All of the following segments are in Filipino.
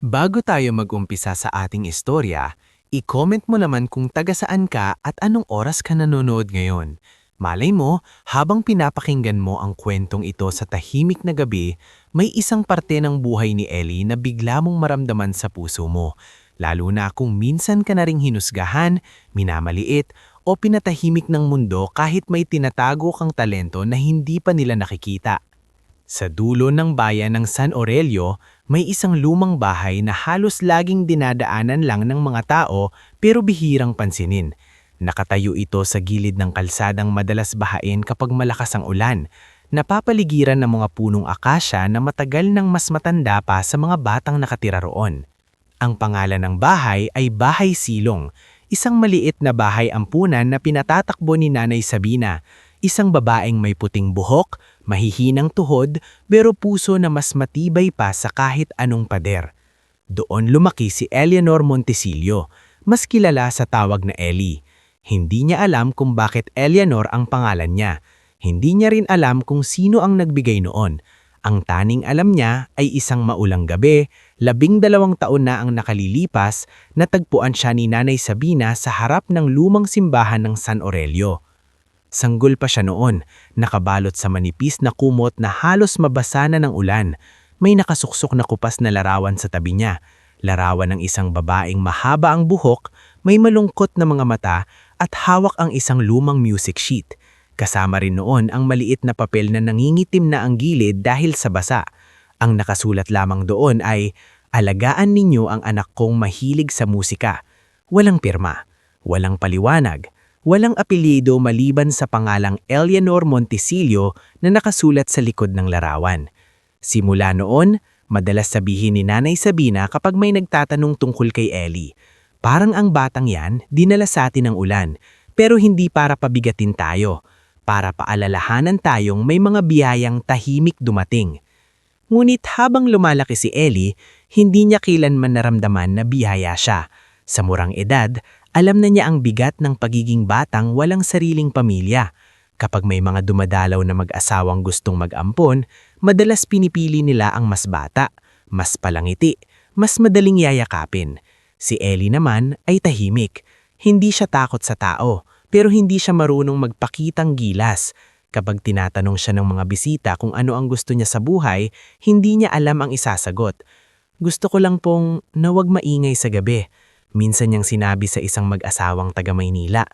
Bago tayo mag-umpisa sa ating istorya, i-comment mo naman kung taga saan ka at anong oras ka nanonood ngayon. Malay mo, habang pinapakinggan mo ang kwentong ito sa tahimik na gabi, may isang parte ng buhay ni Ellie na bigla mong maramdaman sa puso mo. Lalo na kung minsan ka na ring hinusgahan, minamaliit, o pinatahimik ng mundo kahit may tinatago kang talento na hindi pa nila nakikita. Sa dulo ng bayan ng San Aurelio, may isang lumang bahay na halos laging dinadaanan lang ng mga tao pero bihirang pansinin. Nakatayo ito sa gilid ng kalsadang madalas bahain kapag malakas ang ulan. Napapaligiran ng mga punong akasya na matagal nang mas matanda pa sa mga batang nakatira roon. Ang pangalan ng bahay ay Bahay Silong, isang maliit na bahay ampunan na pinatatakbo ni Nanay Sabina, isang babaeng may puting buhok, mahihinang tuhod, pero puso na mas matibay pa sa kahit anong pader. Doon lumaki si Eleanor Montesilio, mas kilala sa tawag na Ellie. Hindi niya alam kung bakit Eleanor ang pangalan niya. Hindi niya rin alam kung sino ang nagbigay noon. Ang taning alam niya ay isang maulang gabi, 12 taon na ang nakalilipas, natagpuan siya ni Nanay Sabina sa harap ng lumang simbahan ng San Aurelio. Sanggol pa siya noon, nakabalot sa manipis na kumot na halos mabasa na ng ulan. May nakasuksok na kupas na larawan sa tabi niya. Larawan ng isang babaeng mahaba ang buhok, may malungkot na mga mata at hawak ang isang lumang music sheet. Kasama rin noon ang maliit na papel na nangingitim na ang gilid dahil sa basa. Ang nakasulat lamang doon ay, "Alagaan ninyo ang anak kong mahilig sa musika." Walang pirma, walang paliwanag. Walang apelyido maliban sa pangalang Eleanor Montesilio na nakasulat sa likod ng larawan. Simula noon, madalas sabihin ni Nanay Sabina kapag may nagtatanong tungkol kay Ellie, "Parang ang batang yan, dinala sa atin ng ulan, pero hindi para pabigatin tayo, para paalalahanan tayong may mga biyayang tahimik dumating." Ngunit habang lumalaki si Ellie, hindi niya kailanman naramdaman na biyaya siya. Sa murang edad, alam na niya ang bigat ng pagiging batang walang sariling pamilya. Kapag may mga dumadalaw na mag-asawang gustong mag-ampon, madalas pinipili nila ang mas bata, mas palangiti, mas madaling yayakapin. Si Ellie naman ay tahimik. Hindi siya takot sa tao, pero hindi siya marunong magpakitang gilas. Kapag tinatanong siya ng mga bisita kung ano ang gusto niya sa buhay, hindi niya alam ang isasagot. "Gusto ko lang pong na wag maingay sa gabi." Minsan niyang sinabi sa isang mag-asawang taga Maynila.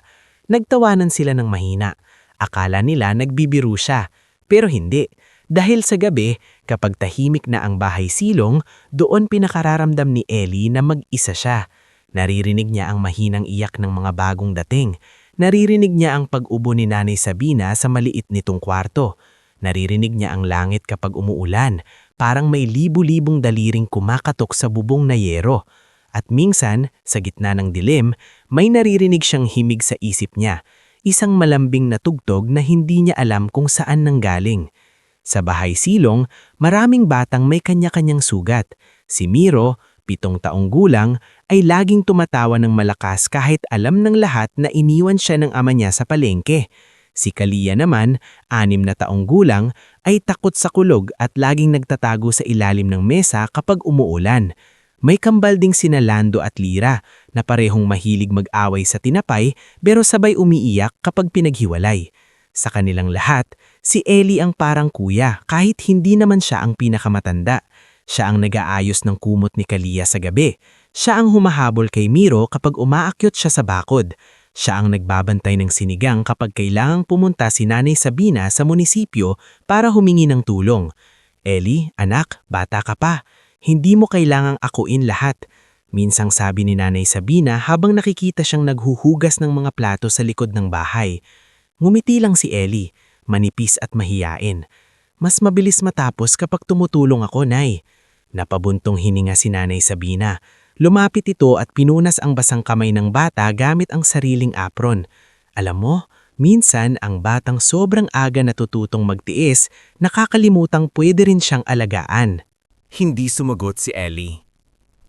Nagtawanan sila ng mahina. Akala nila nagbibiro siya, pero hindi. Dahil sa gabi, kapag tahimik na ang Bahay Silong, doon pinakararamdam ni Ellie na mag-isa siya. Naririnig niya ang mahinang iyak ng mga bagong dating. Naririnig niya ang pag-ubo ni Nanay Sabina sa maliit nitong kwarto. Naririnig niya ang langit kapag umuulan, parang may libu-libong daliring kumakatok sa bubong na yero. At minsan, sa gitna ng dilim, may naririnig siyang himig sa isip niya, isang malambing na tugtog na hindi niya alam kung saan nanggaling. Sa Bahay Silong, maraming batang may kanya-kanyang sugat. Si Miro, 7 taong gulang, ay laging tumatawa ng malakas kahit alam ng lahat na iniwan siya ng ama niya sa palengke. Si Kalia naman, 6 na taong gulang, ay takot sa kulog at laging nagtatago sa ilalim ng mesa kapag umuulan. May kambal ding sina Lando at Lira na parehong mahilig mag-away sa tinapay pero sabay umiiyak kapag pinaghiwalay. Sa kanilang lahat, si Ellie ang parang kuya kahit hindi naman siya ang pinakamatanda. Siya ang nag-aayos ng kumot ni Kalia sa gabi. Siya ang humahabol kay Miro kapag umaakyot siya sa bakod. Siya ang nagbabantay ng sinigang kapag kailangang pumunta si Nanay Sabina sa munisipyo para humingi ng tulong. "Ellie, anak, bata ka pa. Hindi mo kailangang akuin lahat." Minsang sabi ni Nanay Sabina habang nakikita siyang naghuhugas ng mga plato sa likod ng bahay. Ngumiti lang si Ellie, manipis at mahiyain. "Mas mabilis matapos kapag tumutulong ako, Nay." Napabuntong hininga si Nanay Sabina. Lumapit ito at pinunas ang basang kamay ng bata gamit ang sariling apron. "Alam mo, minsan ang batang sobrang aga natututong magtiis, nakakalimutang pwede rin siyang alagaan." Hindi sumagot si Ellie.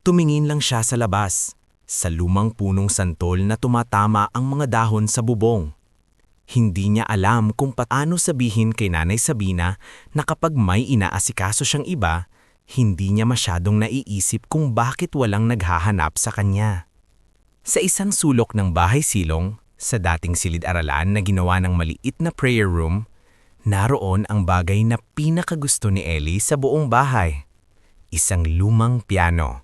Tumingin lang siya sa labas, sa lumang punong santol na tumatama ang mga dahon sa bubong. Hindi niya alam kung paano sabihin kay Nanay Sabina na kapag may inaasikaso siyang iba, hindi niya masyadong naiisip kung bakit walang naghahanap sa kanya. Sa isang sulok ng bahay silong, sa dating silid-aralan na ginawa ng maliit na prayer room, naroon ang bagay na pinakagusto ni Ellie sa buong bahay. Isang lumang piano.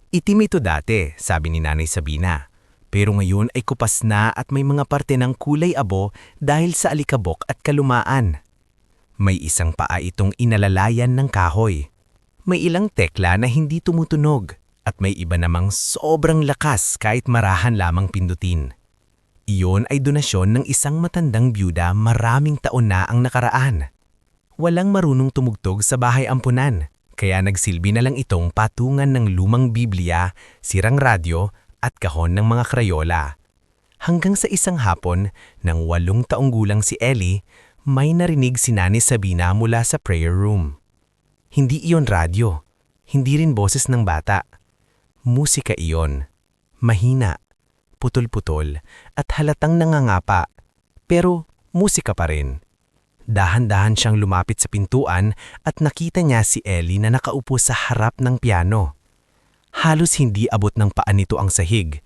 Itim ito dati, sabi ni Nanay Sabina. Pero ngayon ay kupas na at may mga parte ng kulay abo dahil sa alikabok at kalumaan. May isang paa itong inalalayan ng kahoy. May ilang tekla na hindi tumutunog at may iba namang sobrang lakas kahit marahan lamang pindutin. Iyon ay donasyon ng isang matandang byuda maraming taon na ang nakaraan. Walang marunong tumugtog sa bahay ampunan, kaya nagsilbi na lang itong patungan ng lumang Biblia, sirang radyo, at kahon ng mga krayola. Hanggang sa isang hapon, nang 8 taong gulang si Ellie, may narinig si Nanay Sabina mula sa prayer room. Hindi iyon radyo, hindi rin boses ng bata. Musika iyon. Mahina, putol-putol, at halatang nangangapa. Pero musika pa rin. Dahan-dahan siyang lumapit sa pintuan at nakita niya si Ellie na nakaupo sa harap ng piano. Halos hindi abot ng paa nito ang sahig.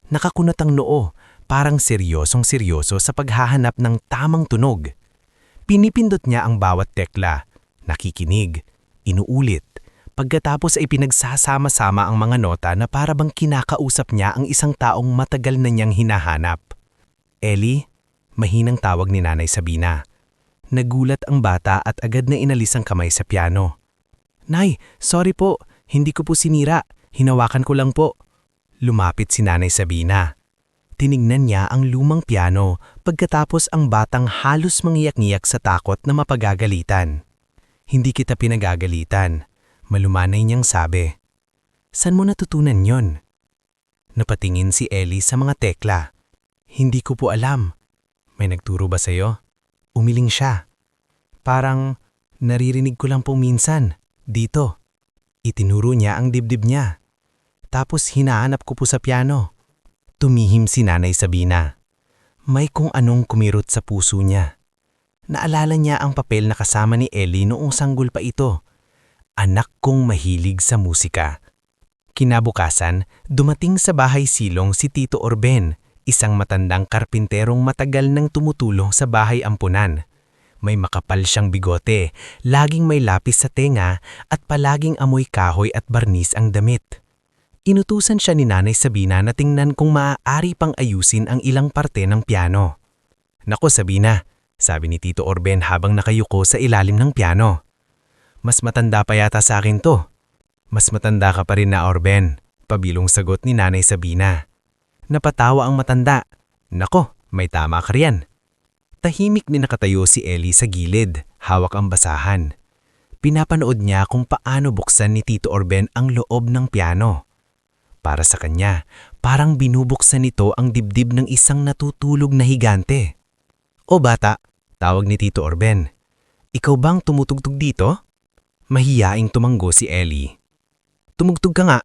Nakakunot ang noo, parang seryosong-seryoso sa paghahanap ng tamang tunog. Pinipindot niya ang bawat tekla, nakikinig, inuulit. Pagkatapos ay pinagsasama-sama ang mga nota na para bang kinakausap niya ang isang taong matagal na niyang hinahanap. Ellie, mahinang tawag ni Nanay Sabina. Nagulat ang bata at agad na inalis ang kamay sa piano. Nay, sorry po, hindi ko po sinira. Hinawakan ko lang po. Lumapit si Nanay Sabina. Tinignan niya ang lumang piano pagkatapos ang batang halos mangiyak-ngiyak sa takot na mapagagalitan. Hindi kita pinagagalitan. Malumanay niyang sabi. San mo natutunan yon? Napatingin si Ellie sa mga tekla. Hindi ko po alam. May nagturo ba sa'yo? Umiling siya. Parang naririnig ko lang po minsan. Dito. Itinuro niya ang dibdib niya. Tapos hinahanap ko po sa piano. Tumihim si Nanay Sabina. May kung anong kumirot sa puso niya. Naalala niya ang papel na kasama ni Ellie noong sanggol pa ito. Anak kong mahilig sa musika. Kinabukasan, dumating sa bahay silong si Tito Orben, isang matandang karpinterong matagal nang tumutulong sa bahay ampunan. May makapal siyang bigote, laging may lapis sa tenga at palaging amoy kahoy at barnis ang damit. Inutusan siya ni Nanay Sabina na tingnan kung maaari pang ayusin ang ilang parte ng piano. Nako Sabina, sabi ni Tito Orben habang nakayuko sa ilalim ng piano. Mas matanda pa yata sa akin to. Mas matanda ka pa rin na Orben, pabilong sagot ni Nanay Sabina. Napatawa ang matanda. Nako, may tama ka riyan. Tahimik din nakatayo si Ellie sa gilid, hawak ang basahan. Pinapanood niya kung paano buksan ni Tito Orben ang loob ng piano. Para sa kanya, parang binubuksan nito ang dibdib ng isang natutulog na higante. O bata, tawag ni Tito Orben. Ikaw bang tumutugtog dito? Mahiyaing tumanggo si Ellie. Tumugtog ka nga.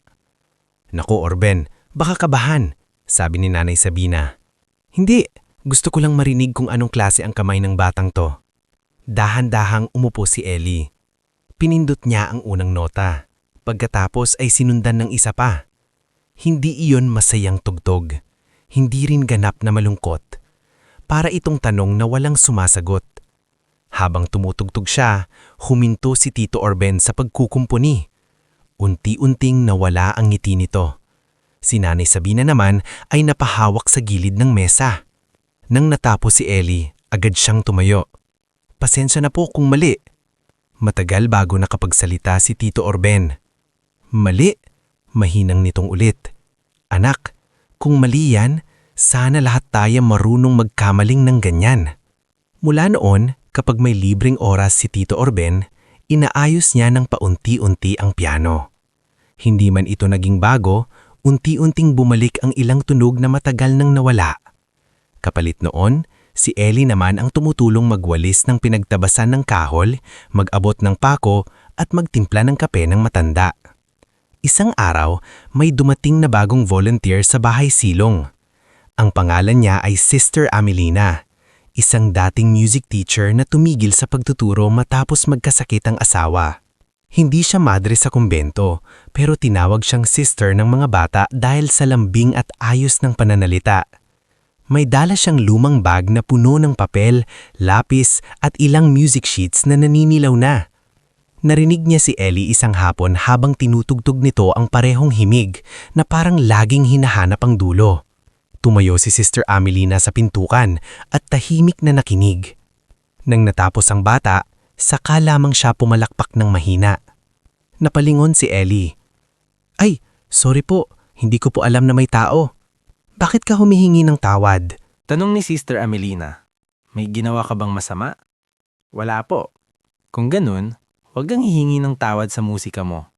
Naku Orben, baka kabahan, sabi ni Nanay Sabina. Hindi. Gusto ko lang marinig kung anong klase ang kamay ng batang to. Dahan-dahang umupo si Ellie. Pinindot niya ang unang nota. Pagkatapos ay sinundan ng isa pa. Hindi iyon masayang tugtog. Hindi rin ganap na malungkot. Para itong tanong na walang sumasagot. Habang tumutugtog siya, huminto si Tito Orben sa pagkukumpuni. Unti-unting nawala ang ngiti nito. Si Nanay Sabina naman ay napahawak sa gilid ng mesa. Nang natapos si Ellie, agad siyang tumayo. Pasensya na po kung mali. Matagal bago nakapagsalita si Tito Orben. Mali? Mahinang nitong ulit. Anak, kung mali yan, sana lahat tayo marunong magkamaling ng ganyan. Mula noon, kapag may libreng oras si Tito Orben, inaayos niya ng paunti-unti ang piano. Hindi man ito naging bago, unti-unting bumalik ang ilang tunog na matagal nang nawala. Kapalit noon, si Ellie naman ang tumutulong magwalis ng pinagtabasan ng kahol, mag-abot ng pako at magtimpla ng kape ng matanda. Isang araw, may dumating na bagong volunteer sa bahay silong. Ang pangalan niya ay Sister Amelina, isang dating music teacher na tumigil sa pagtuturo matapos magkasakit ang asawa. Hindi siya madre sa kumbento, pero tinawag siyang sister ng mga bata dahil sa lambing at ayos ng pananalita. May dala siyang lumang bag na puno ng papel, lapis at ilang music sheets na naninilaw na. Narinig niya si Ellie isang hapon habang tinutugtog nito ang parehong himig na parang laging hinahanap ang dulo. Tumayo si Sister Amelina sa pintukan at tahimik na nakinig. Nang natapos ang bata, saka lamang siya pumalakpak ng mahina. Napalingon si Ellie. Ay, sorry po, hindi ko po alam na may tao. Bakit ka humihingi ng tawad? Tanong ni Sister Amelina, may ginawa ka bang masama? Wala po. Kung ganun, huwag kang hihingi ng tawad sa musika mo.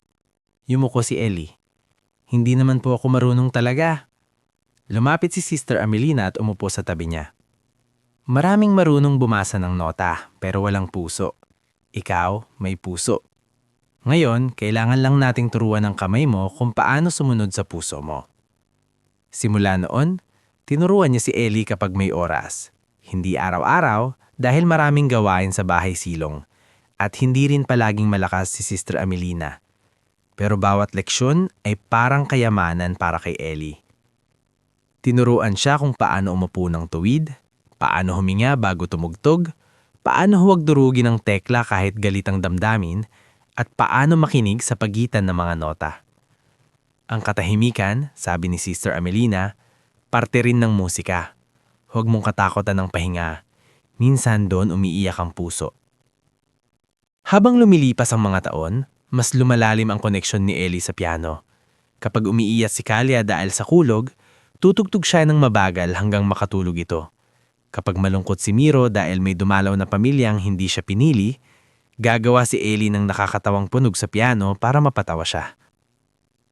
Yumuko si Ellie. Hindi naman po ako marunong talaga. Lumapit si Sister Amelina at umupo sa tabi niya. Maraming marunong bumasa ng nota pero walang puso. Ikaw, may puso. Ngayon, kailangan lang nating turuan ng kamay mo kung paano sumunod sa puso mo. Simula noon, tinuruan niya si Ellie kapag may oras. Hindi araw-araw dahil maraming gawain sa bahay silong. At hindi rin palaging malakas si Sister Amelina. Pero bawat leksyon ay parang kayamanan para kay Ellie. Tinuruan siya kung paano umupo ng tuwid, paano huminga bago tumugtog, paano huwag durugin ng tekla kahit galit ang damdamin, at paano makinig sa pagitan ng mga nota. Ang katahimikan, sabi ni Sister Amelina, parte rin ng musika. Huwag mong katakotan ng pahinga. Minsan doon umiiyak ang puso. Habang lumilipas ang mga taon, mas lumalalim ang koneksyon ni Ellie sa piano. Kapag umiiyak si Kalia dahil sa kulog, tutugtog siya ng mabagal hanggang makatulog ito. Kapag malungkot si Miro dahil may dumalaw na pamilyang hindi siya pinili, gagawa si Ellie ng nakakatawang punog sa piano para mapatawa siya.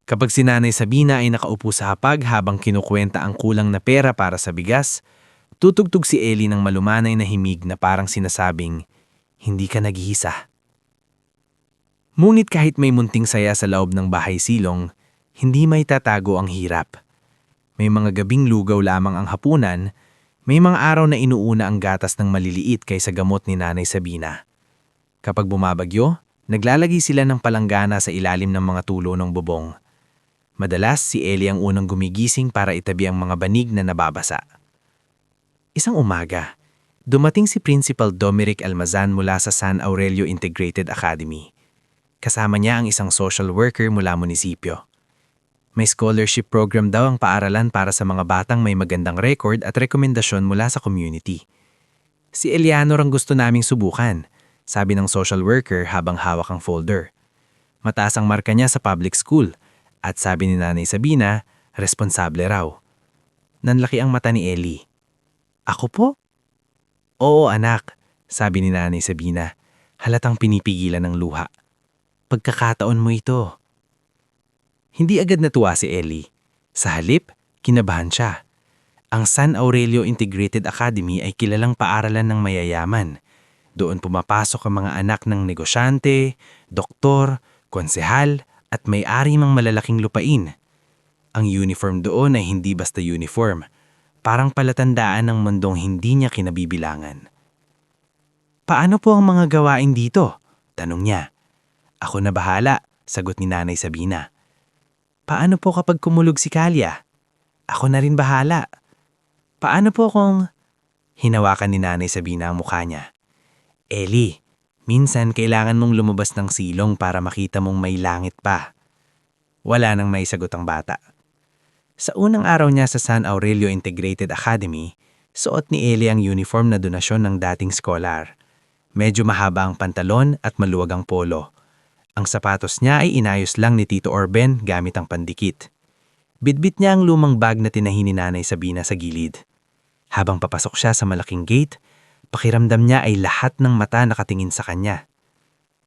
Kapag si Nanay Sabina ay nakaupo sa hapag habang kinukwenta ang kulang na pera para sa bigas, tutugtog si Ellie ng malumanay na himig na parang sinasabing, hindi ka naghihisa. Ngunit kahit may munting saya sa loob ng bahay silong, hindi may tatago ang hirap. May mga gabing lugaw lamang ang hapunan, may mga araw na inuuna ang gatas ng maliliit kaysa gamot ni Nanay Sabina. Kapag bumabagyo, naglalagay sila ng palanggana sa ilalim ng mga tulo ng bubong. Madalas si Ellie ang unang gumigising para itabi ang mga banig na nababasa. Isang umaga, dumating si Principal Domeric Almazan mula sa San Aurelio Integrated Academy. Kasama niya ang isang social worker mula munisipyo. May scholarship program daw ang paaralan para sa mga batang may magandang record at rekomendasyon mula sa community. Si Eleanor ang gusto naming subukan, sabi ng social worker habang hawak ang folder. Mataas ang marka niya sa public school at sabi ni Nanay Sabina, responsable raw. Nanlaki ang mata ni Ellie. Ako po? Oo anak, sabi ni Nanay Sabina, halatang pinipigilan ng luha. Pagkakataon mo ito. Hindi agad natuwa si Ellie. Sa halip, kinabahan siya. Ang San Aurelio Integrated Academy ay kilalang paaralan ng mayayaman. Doon pumapasok ang mga anak ng negosyante, doktor, konsehal at may-ari mang malalaking lupain. Ang uniform doon ay hindi basta uniform. Parang palatandaan ng mundong hindi niya kinabibilangan. Paano po ang mga gawain dito? Tanong niya. Ako na bahala, sagot ni Nanay Sabina. Paano po kapag kumulog si Kalia? Ako na rin bahala. Paano po kung... Hinawakan ni Nanay Sabina ang mukha niya. Ellie, minsan kailangan mong lumabas ng silong para makita mong may langit pa. Wala nang maisagot ang bata. Sa unang araw niya sa San Aurelio Integrated Academy, suot ni Ellie ang uniform na donasyon ng dating scholar. Medyo mahaba ang pantalon at maluwag ang polo. Ang sapatos niya ay inayos lang ni Tito Orben gamit ang pandikit. Bitbit niya ang lumang bag na tinahin ni Nanay Sabina sa gilid. Habang papasok siya sa malaking gate, pakiramdam niya ay lahat ng mata nakatingin sa kanya.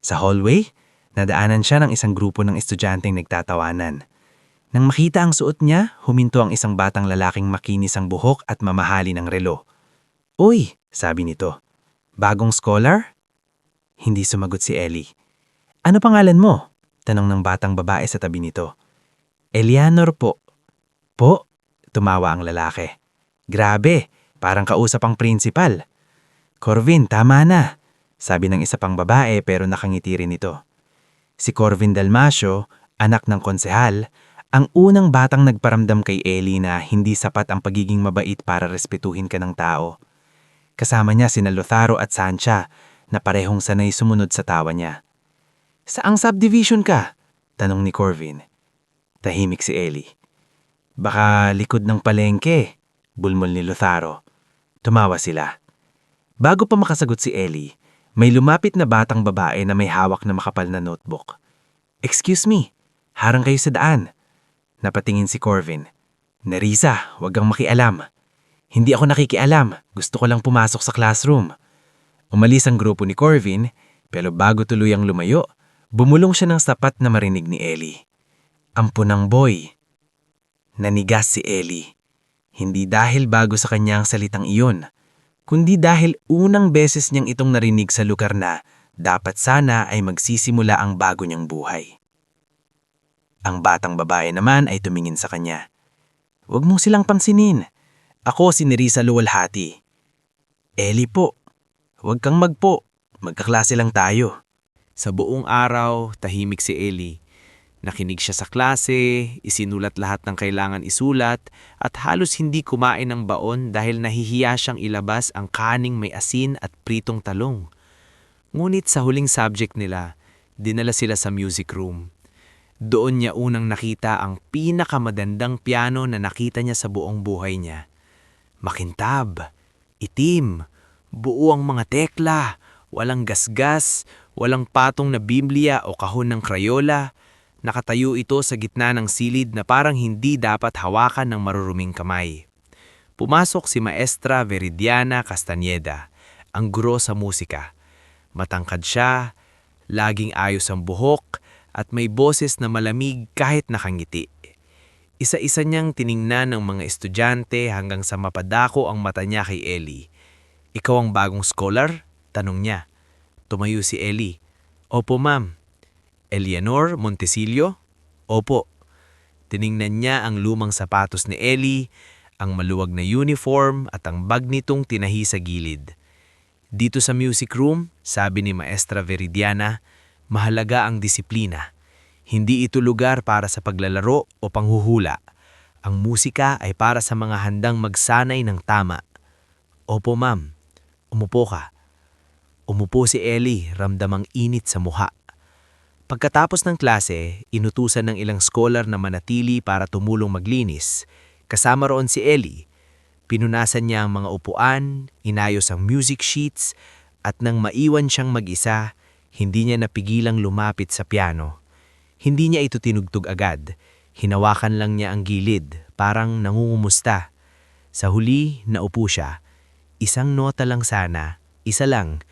Sa hallway, nadaanan siya ng isang grupo ng estudyanteng nagtatawanan. Nang makita ang suot niya, huminto ang isang batang lalaking makinis ang buhok at mamahali ng relo. Uy, sabi nito, bagong scholar? Hindi sumagot si Ellie. Ano pangalan mo? Tanong ng batang babae sa tabi nito. Eleanor po. Po? Tumawa ang lalaki. Grabe, parang kausap ang principal. Corvin, tama na, sabi ng isa pang babae pero nakangiti rin ito. Si Corvin Dalmasio, anak ng konsehal, ang unang batang nagparamdam kay Ellie na hindi sapat ang pagiging mabait para respetuhin ka ng tao. Kasama niya sina Lotharo at Sancha na parehong sanay sumunod sa tawa niya. Saang subdivision ka? Tanong ni Corvin. Tahimik si Ellie. Baka likod ng palengke, bulmol ni Lotharo. Tumawa sila. Bago pa makasagot si Ellie, may lumapit na batang babae na may hawak na makapal na notebook. Excuse me, harang kayo sa daan. Napatingin si Corvin. Nerissa, wag kang makialam. Hindi ako nakikialam, gusto ko lang pumasok sa classroom. Umalis ang grupo ni Corvin, pero bago tuluyang lumayo, bumulong siya ng sapat na marinig ni Ellie. Ampunang boy. Nanigas si Ellie. Hindi dahil bago sa kanya ang salitang iyon, kundi dahil unang beses niyang itong narinig sa lugar na dapat sana ay magsisimula ang bago niyang buhay. Ang batang babae naman ay tumingin sa kanya. Huwag mong silang pansinin. Ako si Nerissa Luwalhati. Ellie po. Huwag kang magpo. Magkaklase lang tayo. Sa buong araw, tahimik si Ellie. Nakinig siya sa klase, isinulat lahat ng kailangan isulat, at halos hindi kumain ng baon dahil nahihiya siyang ilabas ang kaning may asin at pritong talong. Ngunit sa huling subject nila, dinala sila sa music room. Doon niya unang nakita ang pinakamadandang piano na nakita niya sa buong buhay niya. Makintab, itim, buo ang mga tekla, walang gasgas, walang patong na Biblia o kahon ng Crayola. Nakatayo ito sa gitna ng silid na parang hindi dapat hawakan ng maruruming kamay. Pumasok si Maestra Veridiana Castañeda, ang guro sa musika. Matangkad siya, laging ayos ang buhok, at may boses na malamig kahit nakangiti. Isa-isa niyang tiningnan ng mga estudyante hanggang sa mapadako ang mata niya kay Ellie. Ikaw ang bagong scholar? Tanong niya. Tumayo si Ellie. Opo, ma'am. Eleanor Montesilio? Opo. Tiningnan niya ang lumang sapatos ni Ellie, ang maluwag na uniform at ang bag nitong tinahi sa gilid. Dito sa music room, sabi ni Maestra Veridiana, mahalaga ang disiplina. Hindi ito lugar para sa paglalaro o panghuhula. Ang musika ay para sa mga handang magsanay ng tama. Opo, ma'am. Umupo ka. Umupo si Ellie, ramdam ang init sa mukha. Pagkatapos ng klase, inutusan ng ilang scholar na manatili para tumulong maglinis. Kasama roon si Ellie. Pinunasan niya ang mga upuan, inayos ang music sheets, at nang maiwan siyang mag-isa, hindi niya napigilang lumapit sa piano. Hindi niya ito tinugtog agad. Hinawakan lang niya ang gilid, parang nangungumusta. Sa huli, naupo siya. Isang nota lang sana, isa lang.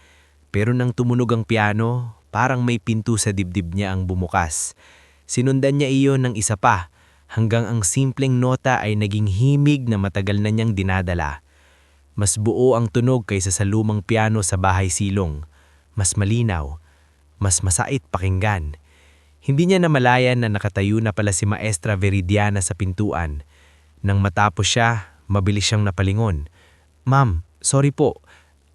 Pero nang tumunog ang piano, parang may pinto sa dibdib niya ang bumukas. Sinundan niya iyon ng isa pa, hanggang ang simpleng nota ay naging himig na matagal na niyang dinadala. Mas buo ang tunog kaysa sa lumang piano sa bahay silong. Mas malinaw, mas masait pakinggan. Hindi niya namalayan na nakatayo na pala si Maestra Veridiana sa pintuan. Nang matapos siya, mabilis siyang napalingon. Ma'am, sorry po.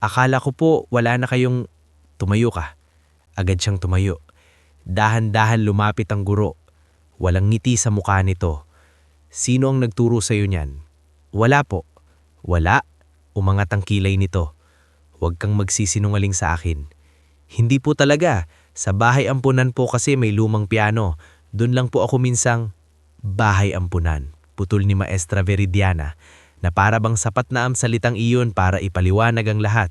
Akala ko po wala na kayong... Tumayo ka. Agad siyang tumayo. Dahan-dahan lumapit ang guro. Walang ngiti sa mukha nito. Sino ang nagturo sa iyo niyan? Wala po. Wala? Umangat ang kilay nito. Huwag kang magsisinungaling sa akin. Hindi po talaga. Sa bahay ampunan po kasi may lumang piano. Doon lang po ako minsang... Bahay ampunan. Putol ni Maestra Veridiana na para bang sapat na ang salitang iyon para ipaliwanag ang lahat.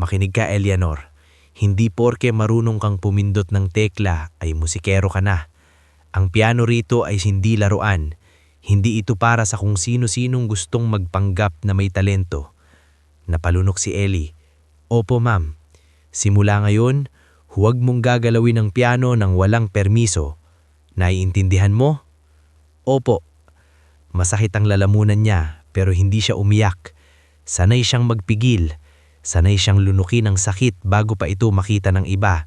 Makinig ka, Eleanor. Hindi porke marunong kang pumindot ng tekla ay musikero ka na. Ang piano rito ay hindi laruan. Hindi ito para sa kung sino-sinong gustong magpanggap na may talento. Napalunok si Ellie. Opo, ma'am. Simula ngayon, huwag mong gagalawin ang piano nang walang permiso. Naiintindihan mo? Opo. Masakit ang lalamunan niya pero hindi siya umiyak. Sanay siyang magpigil. Sanay siyang lunukin ng sakit bago pa ito makita ng iba.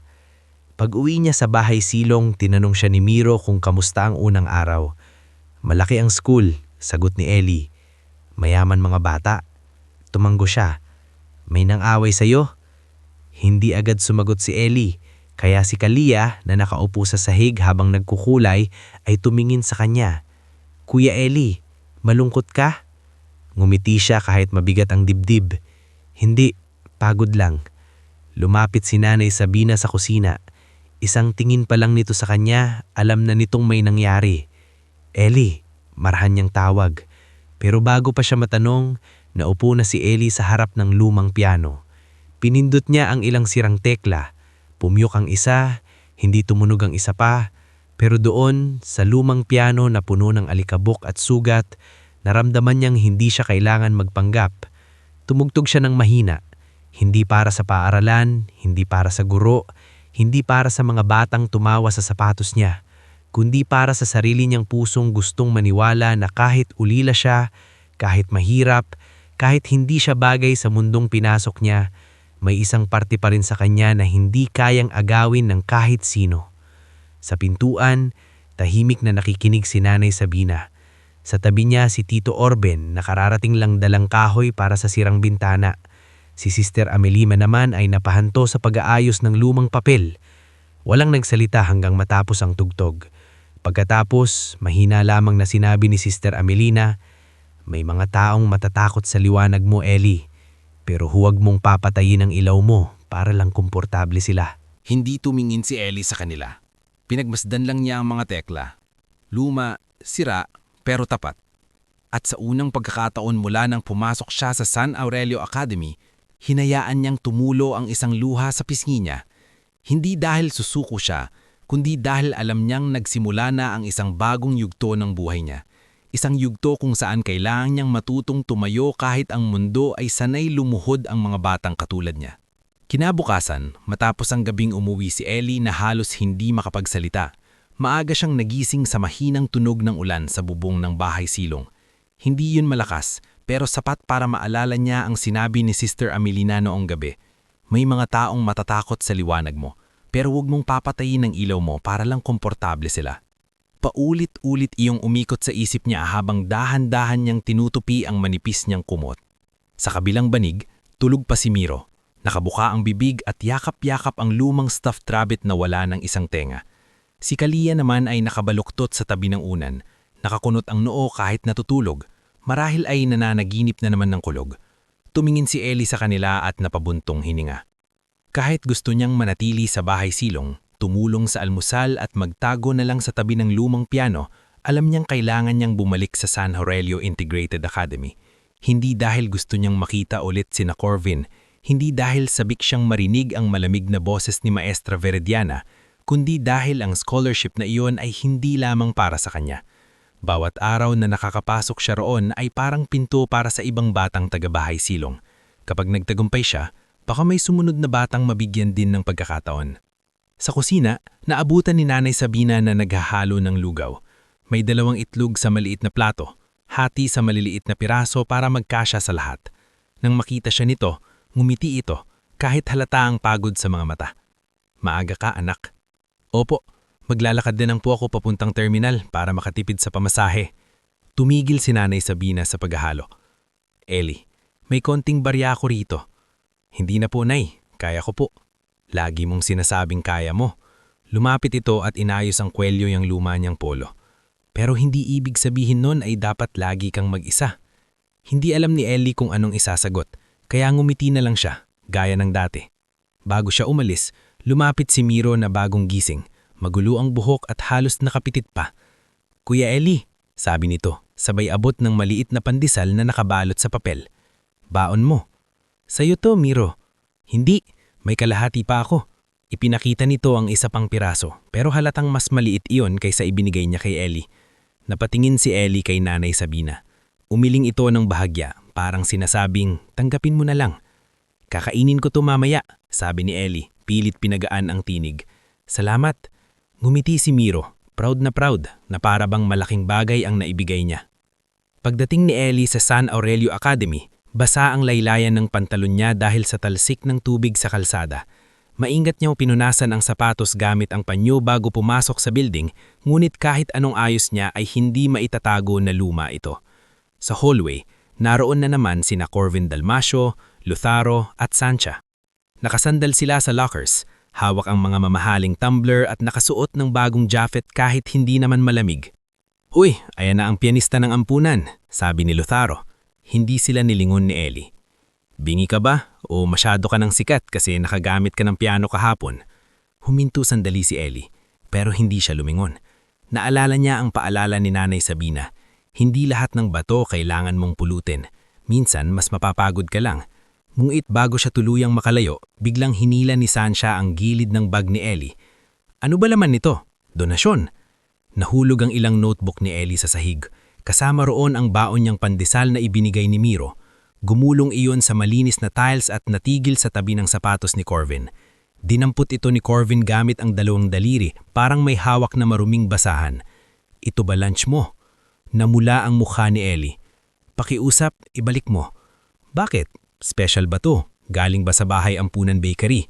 Pag-uwi niya sa bahay silong, tinanong siya ni Miro kung kamusta ang unang araw. Malaki ang school, sagot ni Ellie. Mayaman mga bata. Tumanggo siya. May nang-away sa'yo? Hindi agad sumagot si Ellie, kaya si Kalia na nakaupo sa sahig habang nagkukulay ay tumingin sa kanya. Kuya Ellie, malungkot ka? Ngumiti siya kahit mabigat ang dibdib. Hindi, pagod lang. Lumapit si Nanay Sabina sa kusina. Isang tingin pa lang nito sa kanya, alam na nitong may nangyari. Ellie, marhan niyang tawag. Pero bago pa siya matanong, naupo na si Ellie sa harap ng lumang piano. Pinindot niya ang ilang sirang tekla. Pumyok ang isa, hindi tumunog ang isa pa. Pero doon, sa lumang piano na puno ng alikabok at sugat, naramdaman niyang hindi siya kailangan magpanggap. Tumugtog siya ng mahina. Hindi para sa paaralan, hindi para sa guro, hindi para sa mga batang tumawa sa sapatos niya, kundi para sa sarili niyang pusong gustong maniwala na kahit ulila siya, kahit mahirap, kahit hindi siya bagay sa mundong pinasok niya, may isang parte pa rin sa kanya na hindi kayang agawin ng kahit sino. Sa pintuan, tahimik na nakikinig si Nanay Sabina. Sa tabi niya si Tito Orben na kararating lang dalang kahoy para sa sirang bintana. Si Sister Amelima naman ay napahanto sa pag-aayos ng lumang papel. Walang nagsalita hanggang matapos ang tugtog. Pagkatapos, mahina lamang na sinabi ni Sister Amelina, "May mga taong matatakot sa liwanag mo, Ellie. Pero huwag mong papatayin ang ilaw mo para lang komportable sila." Hindi tumingin si Ellie sa kanila. Pinagmasdan lang niya ang mga tekla. Luma, sira, pero tapat. At sa unang pagkakataon mula nang pumasok siya sa San Aurelio Academy, hinayaan niyang tumulo ang isang luha sa pisngi niya. Hindi dahil susuko siya, kundi dahil alam niyang nagsimula na ang isang bagong yugto ng buhay niya. Isang yugto kung saan kailangan niyang matutong tumayo kahit ang mundo ay sanay lumuhod ang mga batang katulad niya. Kinabukasan, matapos ang gabing umuwi si Ellie na halos hindi makapagsalita, maaga siyang nagising sa mahinang tunog ng ulan sa bubong ng bahay silong. Hindi yun malakas, pero sapat para maalala niya ang sinabi ni Sister Amelina noong gabi. May mga taong matatakot sa liwanag mo, pero huwag mong papatayin ang ilaw mo para lang komportable sila. Paulit-ulit iyong umikot sa isip niya habang dahan-dahan niyang tinutupi ang manipis niyang kumot. Sa kabilang banig, tulog pa si Miro. Nakabuka ang bibig at yakap-yakap ang lumang stuffed rabbit na wala ng isang tenga. Si Kalia naman ay nakabaluktot sa tabi ng unan. Nakakunot ang noo kahit natutulog. Marahil ay nananaginip na naman ng kulog. Tumingin si Ellie sa kanila at napabuntong hininga. Kahit gusto niyang manatili sa bahay silong, tumulong sa almusal at magtago na lang sa tabi ng lumang piano, alam niyang kailangan niyang bumalik sa San Aurelio Integrated Academy. Hindi dahil gusto niyang makita ulit sina Corvin, hindi dahil sabik siyang marinig ang malamig na boses ni Maestra Verediana, kundi dahil ang scholarship na iyon ay hindi lamang para sa kanya. Bawat araw na nakakapasok siya roon ay parang pinto para sa ibang batang taga-bahay silong. Kapag nagtagumpay siya, baka may sumunod na batang mabigyan din ng pagkakataon. Sa kusina, naabutan ni Nanay Sabina na naghahalo ng lugaw. May 2 itlog sa maliit na plato, hati sa maliliit na piraso para magkasya sa lahat. Nang makita siya nito, ngumiti ito, kahit halata ang pagod sa mga mata. "Maaga ka, anak." "Opo. Maglalakad din ang po ako papuntang terminal para makatipid sa pamasahe." Tumigil si Nanay Sabina sa paghahalo. "Ellie, may konting barya ako rito." "Hindi na po, Nay. Kaya ko po." "Lagi mong sinasabing kaya mo." Lumapit ito at inayos ang kwelyo yung luma niyang polo. "Pero hindi ibig sabihin nun ay dapat lagi kang mag-isa." Hindi alam ni Ellie kung anong isasagot, kaya ngumiti na lang siya, gaya ng dati. Bago siya umalis, lumapit si Miro na bagong gising. Magulo ang buhok at halos nakapitit pa. "Kuya Ellie," sabi nito, sabay abot ng maliit na pandesal na nakabalot sa papel. "Baon mo." "Sa'yo to, Miro." "Hindi, may kalahati pa ako." Ipinakita nito ang isa pang piraso, pero halatang mas maliit iyon kaysa ibinigay niya kay Ellie. Napatingin si Ellie kay Nanay Sabina. Umiling ito ng bahagya, parang sinasabing, "Tanggapin mo na lang." "Kakainin ko to mamaya," sabi ni Ellie, pilit pinagaan ang tinig. "Salamat." Ngumiti si Miro, proud na para bang malaking bagay ang naibigay niya. Pagdating ni Ellie sa San Aurelio Academy, basa ang laylayan ng pantalon niya dahil sa talsik ng tubig sa kalsada. Maingat niyang pinunasan ang sapatos gamit ang panyo bago pumasok sa building, ngunit kahit anong ayos niya ay hindi maitatago na luma ito. Sa hallway, naroon na naman sina Corvin Dalmasio, Luzaro at Sancha. Nakasandal sila sa lockers, hawak ang mga mamahaling tumbler at nakasuot ng bagong jacket kahit hindi naman malamig. "Uy, ayan na ang pianista ng ampunan," sabi ni Luzaro. Hindi sila nilingon ni Ellie. "Bingi ka ba o masyado ka ng sikat kasi nakagamit ka ng piano kahapon?" Huminto sandali si Ellie, pero hindi siya lumingon. Naalala niya ang paalala ni Nanay Sabina. Hindi lahat ng bato kailangan mong pulutin. Minsan mas mapapagod ka lang. Ngunit bago siya tuluyang makalayo, biglang hinila ni Sancha ang gilid ng bag ni Ellie. "Ano ba laman nito? Donasyon." Nahulog ang ilang notebook ni Ellie sa sahig. Kasama roon ang baon niyang pandesal na ibinigay ni Miro. Gumulong iyon sa malinis na tiles at natigil sa tabi ng sapatos ni Corvin. Dinampot ito ni Corvin gamit ang dalawang daliri, parang may hawak na maruming basahan. "Ito ba lunch mo?" Namula ang mukha ni Ellie. "Pakiusap, ibalik mo." "Bakit? Special ba to? Galing ba sa bahay ampunan bakery?"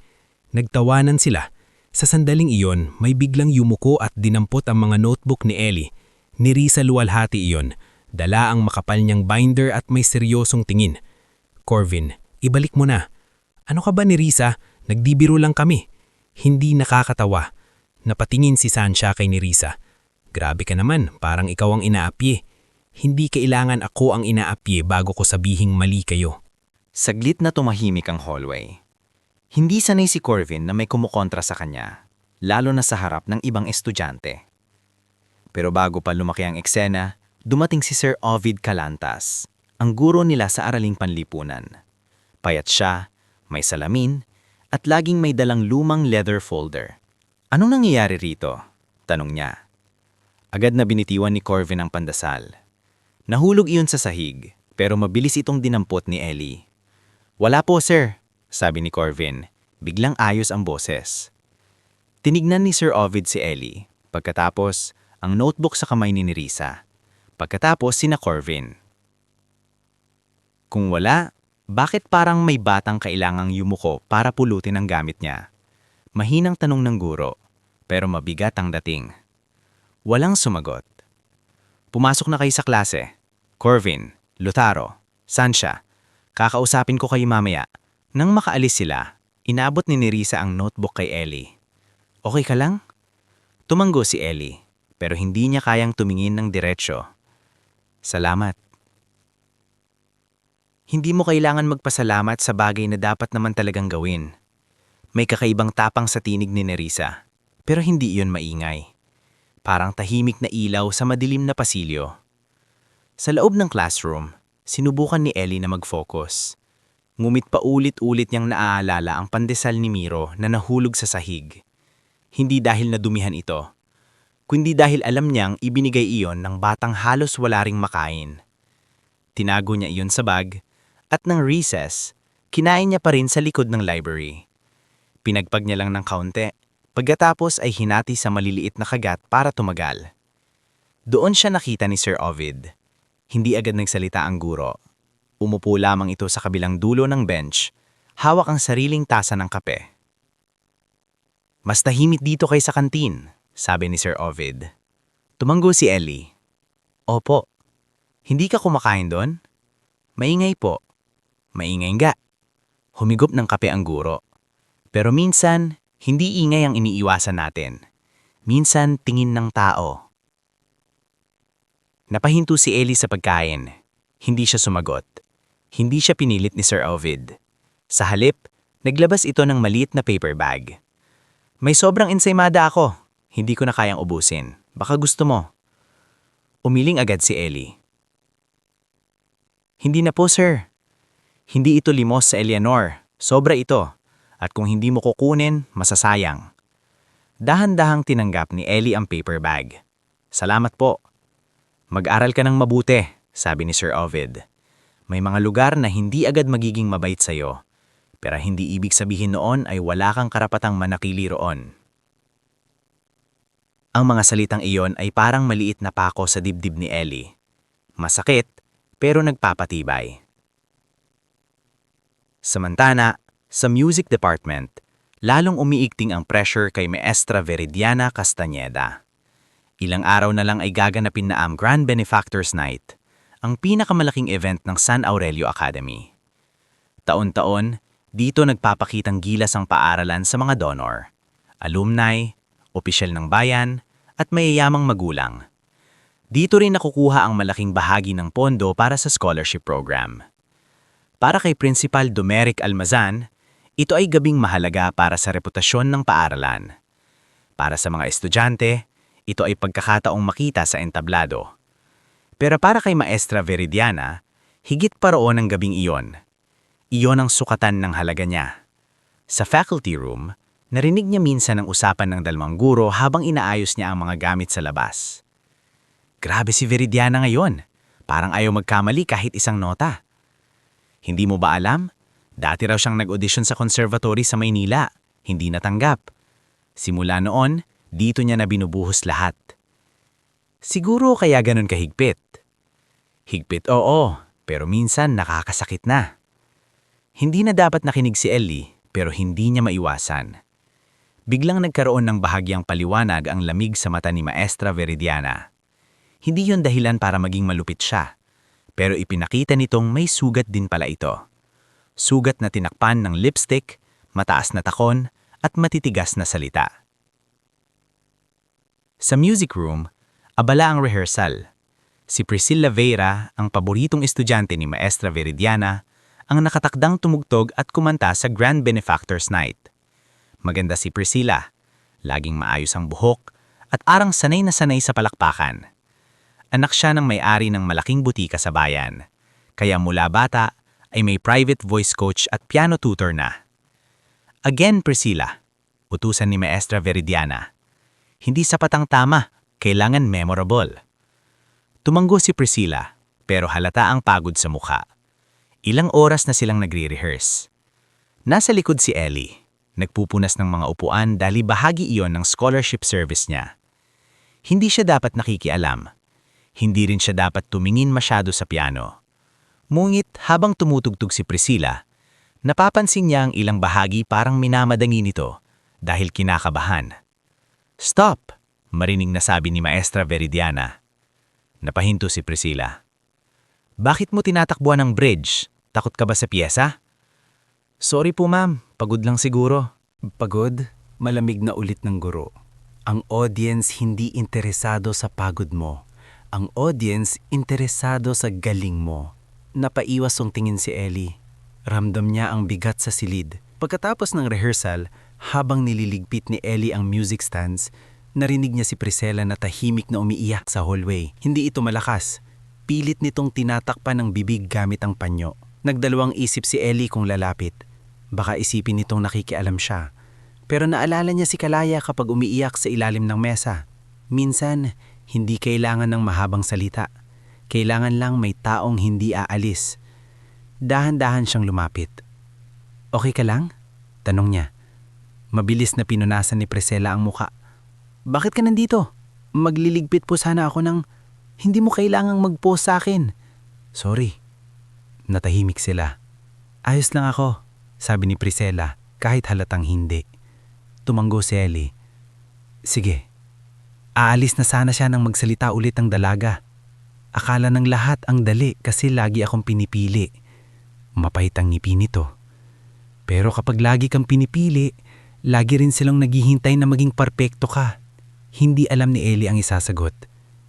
Nagtawanan sila. Sa sandaling iyon, may biglang yumuko at dinampot ang mga notebook ni Ellie. Ni Risa luwalhati iyon. Dala ang makapal niyang binder at may seryosong tingin. "Corvin, ibalik mo na." "Ano ka ba ni Risa? Nagdibiro lang kami." Hindi nakakatawa. Napatingin si Sancha kay ni Risa. "Grabe ka naman, parang ikaw ang inaapye. Hindi kailangan ako ang inaapye bago ko sabihing mali kayo." Saglit na tumahimik ang hallway. Hindi sanay si Corvin na may kumukontra sa kanya, lalo na sa harap ng ibang estudyante. Pero bago pa lumaki ang eksena, dumating si Sir Ovid Calantas, ang guro nila sa araling panlipunan. Payat siya, may salamin, at laging may dalang lumang leather folder. "Anong nangyayari rito?" tanong niya. Agad na binitiwan ni Corvin ang pandasal. Nahulog iyon sa sahig, pero mabilis itong dinampot ni Ellie. "Wala po, sir," sabi ni Corvin. Biglang ayos ang boses. Tinignan ni Sir Ovid si Ellie. Pagkatapos, ang notebook sa kamay ni Risa. Pagkatapos, sina Corvin. Kung wala, bakit parang may batang kailangang yumuko para pulutin ang gamit niya? Mahinang tanong ng guro, pero mabigat ang dating. Walang sumagot. "Pumasok na kayo sa klase. Corvin, Luzaro, Sancha, kakausapin ko kayo mamaya." Nang makaalis sila, inabot ni Risa ang notebook kay Ellie. "Okay ka lang?" Tumanggo si Ellie, pero hindi niya kayang tumingin ng diretsyo. "Salamat." Hindi mo kailangan magpasalamat sa bagay na dapat naman talagang gawin. May kakaibang tapang sa tinig ni Risa, pero hindi iyon maingay. Parang tahimik na ilaw sa madilim na pasilyo. Sa loob ng classroom, sinubukan ni Ellie na mag-focus. Ngumit pa ulit-ulit niyang naaalala ang pandesal ni Miro na nahulog sa sahig. Hindi dahil nadumihan ito, kundi dahil alam niyang ibinigay iyon ng batang halos wala ring makain. Tinago niya iyon sa bag, at ng recess, kinain niya pa rin sa likod ng library. Pinagpag niya lang ng kaunti, pagkatapos ay hinati sa maliliit na kagat para tumagal. Doon siya nakita ni Sir Ovid. Hindi agad nagsalita ang guro. Umupo lamang ito sa kabilang dulo ng bench, hawak ang sariling tasa ng kape. "Mas tahimik dito kay sa kantin," sabi ni Sir Ovid. Tumanggo si Ellie. "Opo. Hindi ka kumakain doon?" "Maingay po." "Maingay nga." Humigop ng kape ang guro. "Pero minsan, hindi ingay ang iniiwasan natin. Minsan, tingin ng tao." Napahinto si Ellie sa pagkain. Hindi siya sumagot. Hindi siya pinilit ni Sir Ovid. Sa halip, naglabas ito ng maliit na paper bag. "May sobrang ensaymada ako. Hindi ko na kayang ubusin. Baka gusto mo." Umiling agad si Ellie. "Hindi na po, sir. Hindi ito limos sa Eleanor. Sobra ito. At kung hindi mo kukunin, masasayang." Dahan-dahang tinanggap ni Ellie ang paper bag. "Salamat po." "Mag-aral ka ng mabuti," sabi ni Sir Ovid. "May mga lugar na hindi agad magiging mabait sa'yo, pero hindi ibig sabihin noon ay wala kang karapatang manakili roon." Ang mga salitang iyon ay parang maliit na pako sa dibdib ni Ellie. Masakit, pero nagpapatibay. Samantala, sa music department, lalong umiigting ang pressure kay Maestra Veridiana Castañeda. Ilang araw na lang ay gaganapin na ang Grand Benefactors Night, ang pinakamalaking event ng San Aurelio Academy. Taon-taon, dito nagpapakitang gilas ang paaralan sa mga donor, alumni, opisyal ng bayan, at mayayamang magulang. Dito rin nakukuha ang malaking bahagi ng pondo para sa scholarship program. Para kay Principal Domeric Almazan, ito ay gabing mahalaga para sa reputasyon ng paaralan. Para sa mga estudyante, ito ay pagkakataong makita sa entablado. Pero para kay Maestra Veridiana, higit pa roon ang gabing iyon. Iyon ang sukatan ng halaga niya. Sa faculty room, narinig niya minsan ang usapan ng dalawang guro habang inaayos niya ang mga gamit sa labas. Grabe si Veridiana ngayon. Parang ayaw magkamali kahit isang nota. Hindi mo ba alam? Dati raw siyang nag-audition sa conservatory sa Maynila. Hindi natanggap. Simula noon, dito niya na binubuhos lahat. Siguro kaya ganun kahigpit. Higpit oo, pero minsan nakakasakit na. Hindi na dapat nakinig si Ellie, pero hindi niya maiwasan. Biglang nagkaroon ng bahagyang paliwanag ang lamig sa mata ni Maestra Veridiana. Hindi yon dahilan para maging malupit siya, pero ipinakita nitong may sugat din pala ito. Sugat na tinakpan ng lipstick, mataas na takon, at matitigas na salita. Sa music room, abala ang rehearsal. Si Priscilla Veira, ang paboritong estudyante ni Maestra Veridiana, ang nakatakdang tumugtog at kumanta sa Grand Benefactors Night. Maganda si Priscilla, laging maayos ang buhok, at arang sanay na sanay sa palakpakan. Anak siya ng may-ari ng malaking butika sa bayan, kaya mula bata ay may private voice coach at piano tutor na. Again, Priscilla, utusan ni Maestra Veridiana. Hindi sapat ang tama, kailangan memorable. Tumanggo si Priscilla, pero halata ang pagod sa mukha. Ilang oras na silang nagre-rehearse. Nasa likod si Ellie, nagpupunas ng mga upuan dahil bahagi iyon ng scholarship service niya. Hindi siya dapat nakikialam. Hindi rin siya dapat tumingin masyado sa piano. Ngunit habang tumutugtog si Priscilla, napapansin niya ang ilang bahagi parang minamadangin nito dahil kinakabahan. "Stop!" marinig na sabi ni Maestra Veridiana. Napahinto si Priscilla. "Bakit mo tinatakbuhan ng bridge? Takot ka ba sa piyesa?" "Sorry po ma'am, pagod lang siguro." Pagod, malamig na ulit ng guro. Ang audience hindi interesado sa pagod mo. Ang audience interesado sa galing mo. Napaiwas ang tingin si Ellie. Ramdam niya ang bigat sa silid. Pagkatapos ng rehearsal, habang nililigpit ni Ellie ang music stands, narinig niya si Priscilla na tahimik na umiiyak sa hallway. Hindi ito malakas. Pilit nitong tinatakpan ng bibig gamit ang panyo. Nagdalawang isip si Ellie kung lalapit. Baka isipin nitong nakikialam siya. Pero naalala niya si Kalaya kapag umiiyak sa ilalim ng mesa. Minsan, hindi kailangan ng mahabang salita. Kailangan lang may taong hindi aalis. Dahan-dahan siyang lumapit. "Okay ka lang?" tanong niya. Mabilis na pinunasan ni Priscilla ang muka. "Bakit ka nandito? Magliligpit po sana ako ng... Hindi mo kailangang mag-pause sa akin." "Sorry." Natahimik sila. "Ayos lang ako," sabi ni Priscilla kahit halatang hindi. Tumanggo si Ellie. "Sige." Aalis na sana siya nang magsalita ulit ang dalaga. Akala ng lahat ang dali kasi lagi akong pinipili. Mapait ang ngipin nito. Pero kapag lagi kang pinipili, lagi rin silang naghihintay na maging perpekto ka. Hindi alam ni Ellie ang isasagot.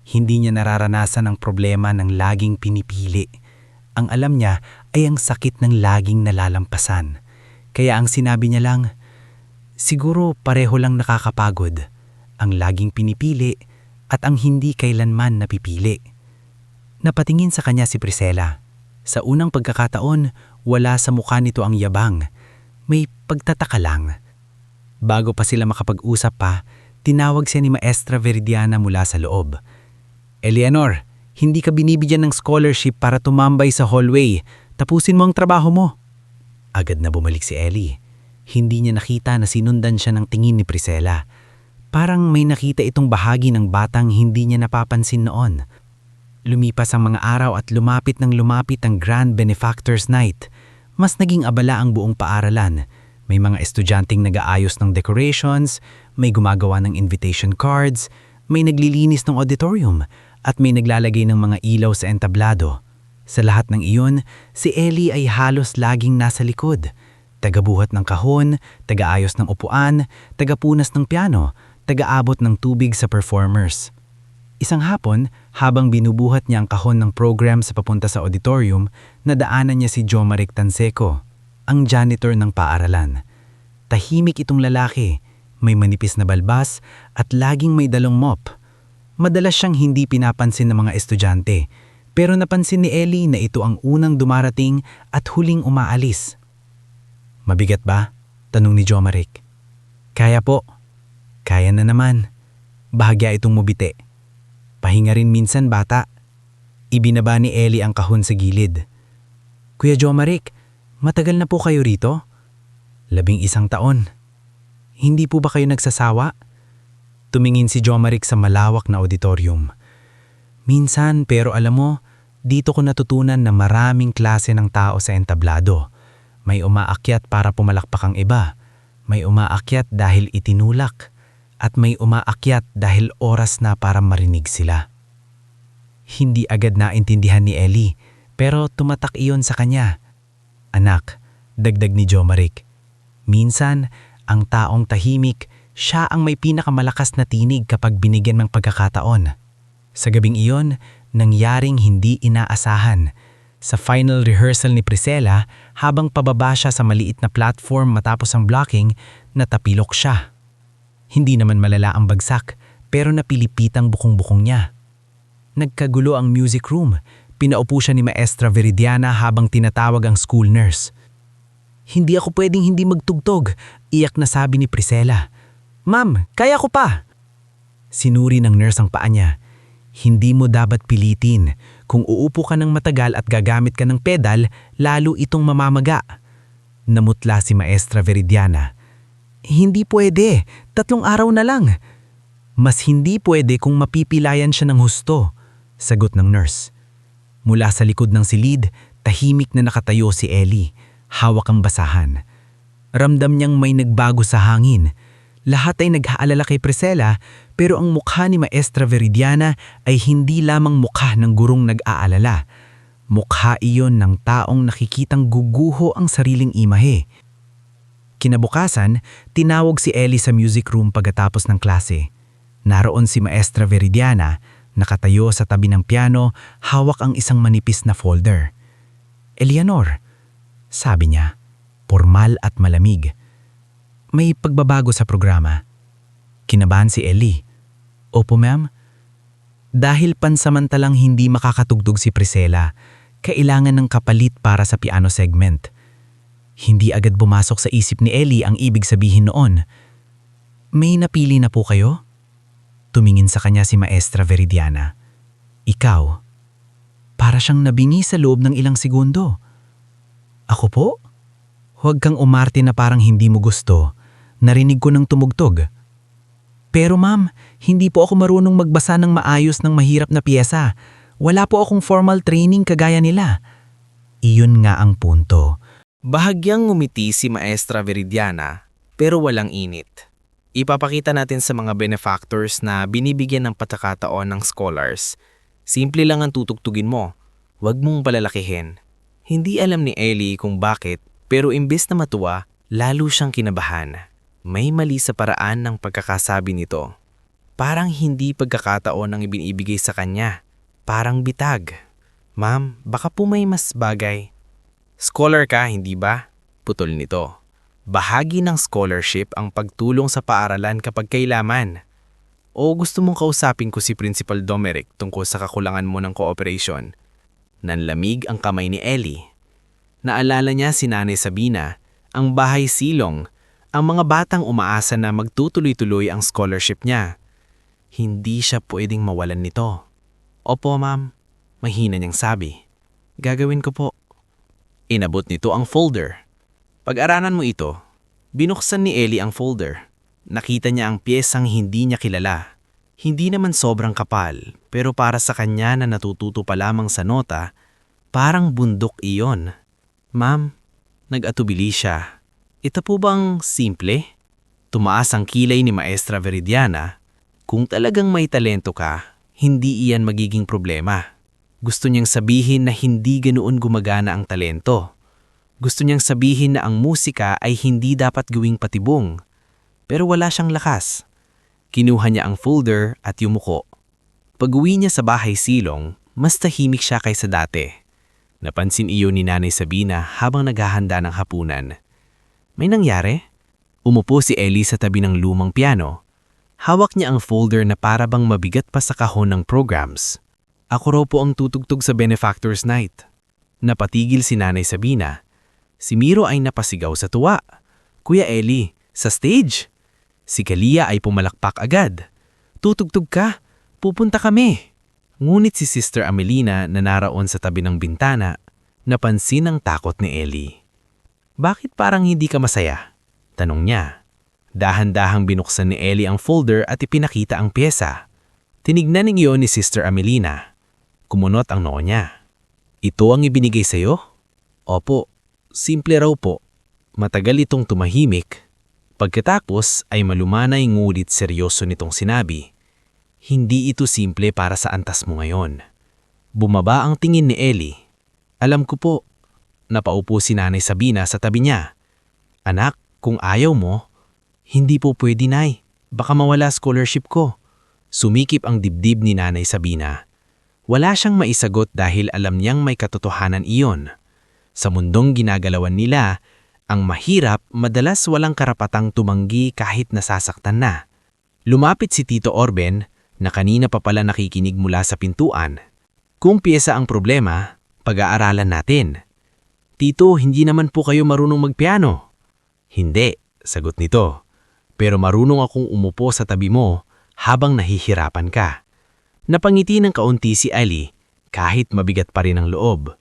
Hindi niya nararanasan ang problema ng laging pinipili. Ang alam niya ay ang sakit ng laging nalalampasan. Kaya ang sinabi niya lang, siguro pareho lang nakakapagod. Ang laging pinipili at ang hindi kailanman napipili. Napatingin sa kanya si Priscilla. Sa unang pagkakataon, wala sa mukha nito ang yabang. May pagtataka lang. Bago pa sila makapag-usap pa, tinawag siya ni Maestra Veridiana mula sa loob. "Eleanor, hindi ka binibigyan ng scholarship para tumambay sa hallway. Tapusin mo ang trabaho mo." Agad na bumalik si Ellie. Hindi niya nakita na sinundan siya ng tingin ni Priscilla. Parang may nakita itong bahagi ng batang hindi niya napapansin noon. Lumipas ang mga araw at lumapit ang Grand Benefactors Night. Mas naging abala ang buong paaralan. May mga estudyanteng nag-aayos ng decorations, may gumagawa ng invitation cards, may naglilinis ng auditorium, at may naglalagay ng mga ilaw sa entablado. Sa lahat ng iyon, si Ellie ay halos laging nasa likod. Tagabuhat ng kahon, tagaayos ng upuan, tagapunas ng piano, tagaabot ng tubig sa performers. Isang hapon, habang binubuhat niya ang kahon ng program sa papunta sa auditorium, nadaanan niya si Jomaric Tanseco, ang janitor ng paaralan. Tahimik itong lalaki, may manipis na balbas at laging may dalong mop. Madalas siyang hindi pinapansin ng mga estudyante, pero napansin ni Ellie na ito ang unang dumarating at huling umaalis. "Mabigat ba?" tanong ni Jomaric. "Kaya po." "Kaya na naman. Bahagya itong mubite." "Pahinga rin minsan, bata." Ibinaba ni Ellie ang kahon sa gilid. "Kuya Jomaric, matagal na po kayo rito?" 11 taon. "Hindi po ba kayo nagsasawa?" Tumingin si Jomaric sa malawak na auditorium. "Minsan, pero alam mo, dito ko natutunan na maraming klase ng tao sa entablado. May umaakyat para pumalakpak ang iba. May umaakyat dahil itinulak. At may umaakyat dahil oras na para marinig sila." Hindi agad naintindihan ni Ellie, pero tumatak iyon sa kanya. "Anak," dagdag ni Jomaric, "minsan, ang taong tahimik, siya ang may pinakamalakas na tinig kapag binigyan ng pagkakataon." Sa gabing iyon, nangyaring hindi inaasahan. Sa final rehearsal ni Priscilla, habang pababa siya sa maliit na platform matapos ang blocking, natapilok siya. Hindi naman malala ang bagsak, pero napilipitang bukong-bukong niya. Nagkagulo ang music room. Pinaupo siya ni Maestra Veridiana habang tinatawag ang school nurse. "Hindi ako pwedeng hindi magtugtog," iyak na sabi ni Priscilla. "Ma'am, kaya ko pa." Sinuri ng nurse ang paa niya. "Hindi mo dapat pilitin. Kung uupo ka ng matagal at gagamit ka ng pedal, lalo itong mamamaga." Namutla si Maestra Veridiana. "Hindi pwede. 3 araw na lang." "Mas hindi pwede kung mapipilayan siya ng husto," sagot ng nurse. Mula sa likod ng silid, tahimik na nakatayo si Ellie, hawak ang basahan. Ramdam niyang may nagbago sa hangin. Lahat ay nag-aalala kay Priscilla, pero ang mukha ni Maestra Veridiana ay hindi lamang mukha ng gurong nag-aalala. Mukha iyon ng taong nakikitang guguho ang sariling imahe. Kinabukasan, tinawag si Ellie sa music room pagkatapos ng klase. Naroon si Maestra Veridiana, nakatayo sa tabi ng piano, hawak ang isang manipis na folder. "Eleanor," sabi niya, pormal at malamig. "May pagbabago sa programa." Kinabahan si Ellie. "Opo, ma'am." Dahil pansamantalang hindi makakatugtog si Priscilla, kailangan ng kapalit para sa piano segment. Hindi agad bumasok sa isip ni Ellie ang ibig sabihin noon. "May napili na po kayo?" Tumingin sa kanya si Maestra Veridiana. "Ikaw." Para siyang nabingi sa loob ng ilang segundo. "Ako po?" "Huwag kang umarte na parang hindi mo gusto. Narinig ko ng tumugtog." "Pero ma'am, hindi po ako marunong magbasa ng maayos ng mahirap na piyesa. Wala po akong formal training kagaya nila." Iyon nga ang punto. Bahagyang ngumiti si Maestra Veridiana, pero walang init. Ipapakita natin sa mga benefactors na binibigyan ng pagkakataon ng scholars. Simple lang ang tutugtugin mo. Huwag mong palalakihin. Hindi alam ni Ellie kung bakit, pero imbes na matuwa, lalo siyang kinabahan. May mali sa paraan ng pagkakasabi nito. Parang hindi pagkakataon ang ibinibigay sa kanya. Parang bitag. "Ma'am, baka po may mas bagay." "Scholar ka, hindi ba?" Putol nito. Bahagi ng scholarship ang pagtulong sa paaralan kapag kailangan. "O gusto mong kausapin ko si Principal Domeric tungkol sa kakulangan mo ng cooperation?" Nanlamig ang kamay ni Ellie. Naalala niya si Nanay Sabina, ang bahay silong, ang mga batang umaasa na magtutuloy-tuloy ang scholarship niya. Hindi siya pwedeng mawalan nito. "Opo, ma'am," mahina niyang sabi. "Gagawin ko po." Inabot nito ang folder. Pag-aralan mo ito. Binuksan ni Ellie ang folder. Nakita niya ang piyesang hindi niya kilala. Hindi naman sobrang kapal, pero para sa kanya na natututo pa lamang sa nota, parang bundok iyon. "Ma'am," nag-atubili siya. "Ito po bang simple?" Tumaas ang kilay ni Maestra Veridiana. "Kung talagang may talento ka, hindi iyan magiging problema." Gusto niyang sabihin na hindi ganoon gumagana ang talento. Gusto niyang sabihin na ang musika ay hindi dapat gawing patibong. Pero wala siyang lakas. Kinuha niya ang folder at yumuko. Pag-uwi niya sa bahay silong, mas tahimik siya kaysa dati. Napansin iyon ni Nanay Sabina habang naghahanda ng hapunan. May nangyari? Umupo si Ellie sa tabi ng lumang piano. Hawak niya ang folder na para bang mabigat pa sa kahon ng programs. Ako raw po ang tutugtog sa Benefactors Night. Napatigil si Nanay Sabina. Si Miro ay napasigaw sa tuwa. Kuya Ellie, sa stage? Si Kalia ay pumalakpak agad. Tutugtog ka? Pupunta kami. Ngunit si Sister Amelina na naraon sa tabi ng bintana, napansin ang takot ni Ellie. Bakit parang hindi ka masaya? Tanong niya. Dahan-dahang binuksan ni Ellie ang folder at ipinakita ang pyesa. Tinignan niyo ni Sister Amelina. Kumunot ang noo niya. Ito ang ibinigay sa'yo? Opo, simple raw po. Matagal itong tumahimik. Pagkatapos ay malumanay ngunit seryoso nitong sinabi. Hindi ito simple para sa antas mo ngayon. Bumaba ang tingin ni Ellie. Alam ko po. Napaupo si Nanay Sabina sa tabi niya. Anak, kung ayaw mo, hindi po pwede, Nay. Baka mawala scholarship ko. Sumikip ang dibdib ni Nanay Sabina. Wala siyang maisagot dahil alam niyang may katotohanan iyon. Sa mundong ginagalawan nila, ang mahirap madalas walang karapatang tumanggi kahit nasasaktan na. Lumapit si Tito Orben na kanina pa pala nakikinig mula sa pintuan. Kung piyesa ang problema, pag-aaralan natin. Tito, hindi naman po kayo marunong magpiano. Hindi, sagot nito. Pero marunong akong umupo sa tabi mo habang nahihirapan ka. Napangiti ng kaunti si Ali kahit mabigat pa rin ang loob.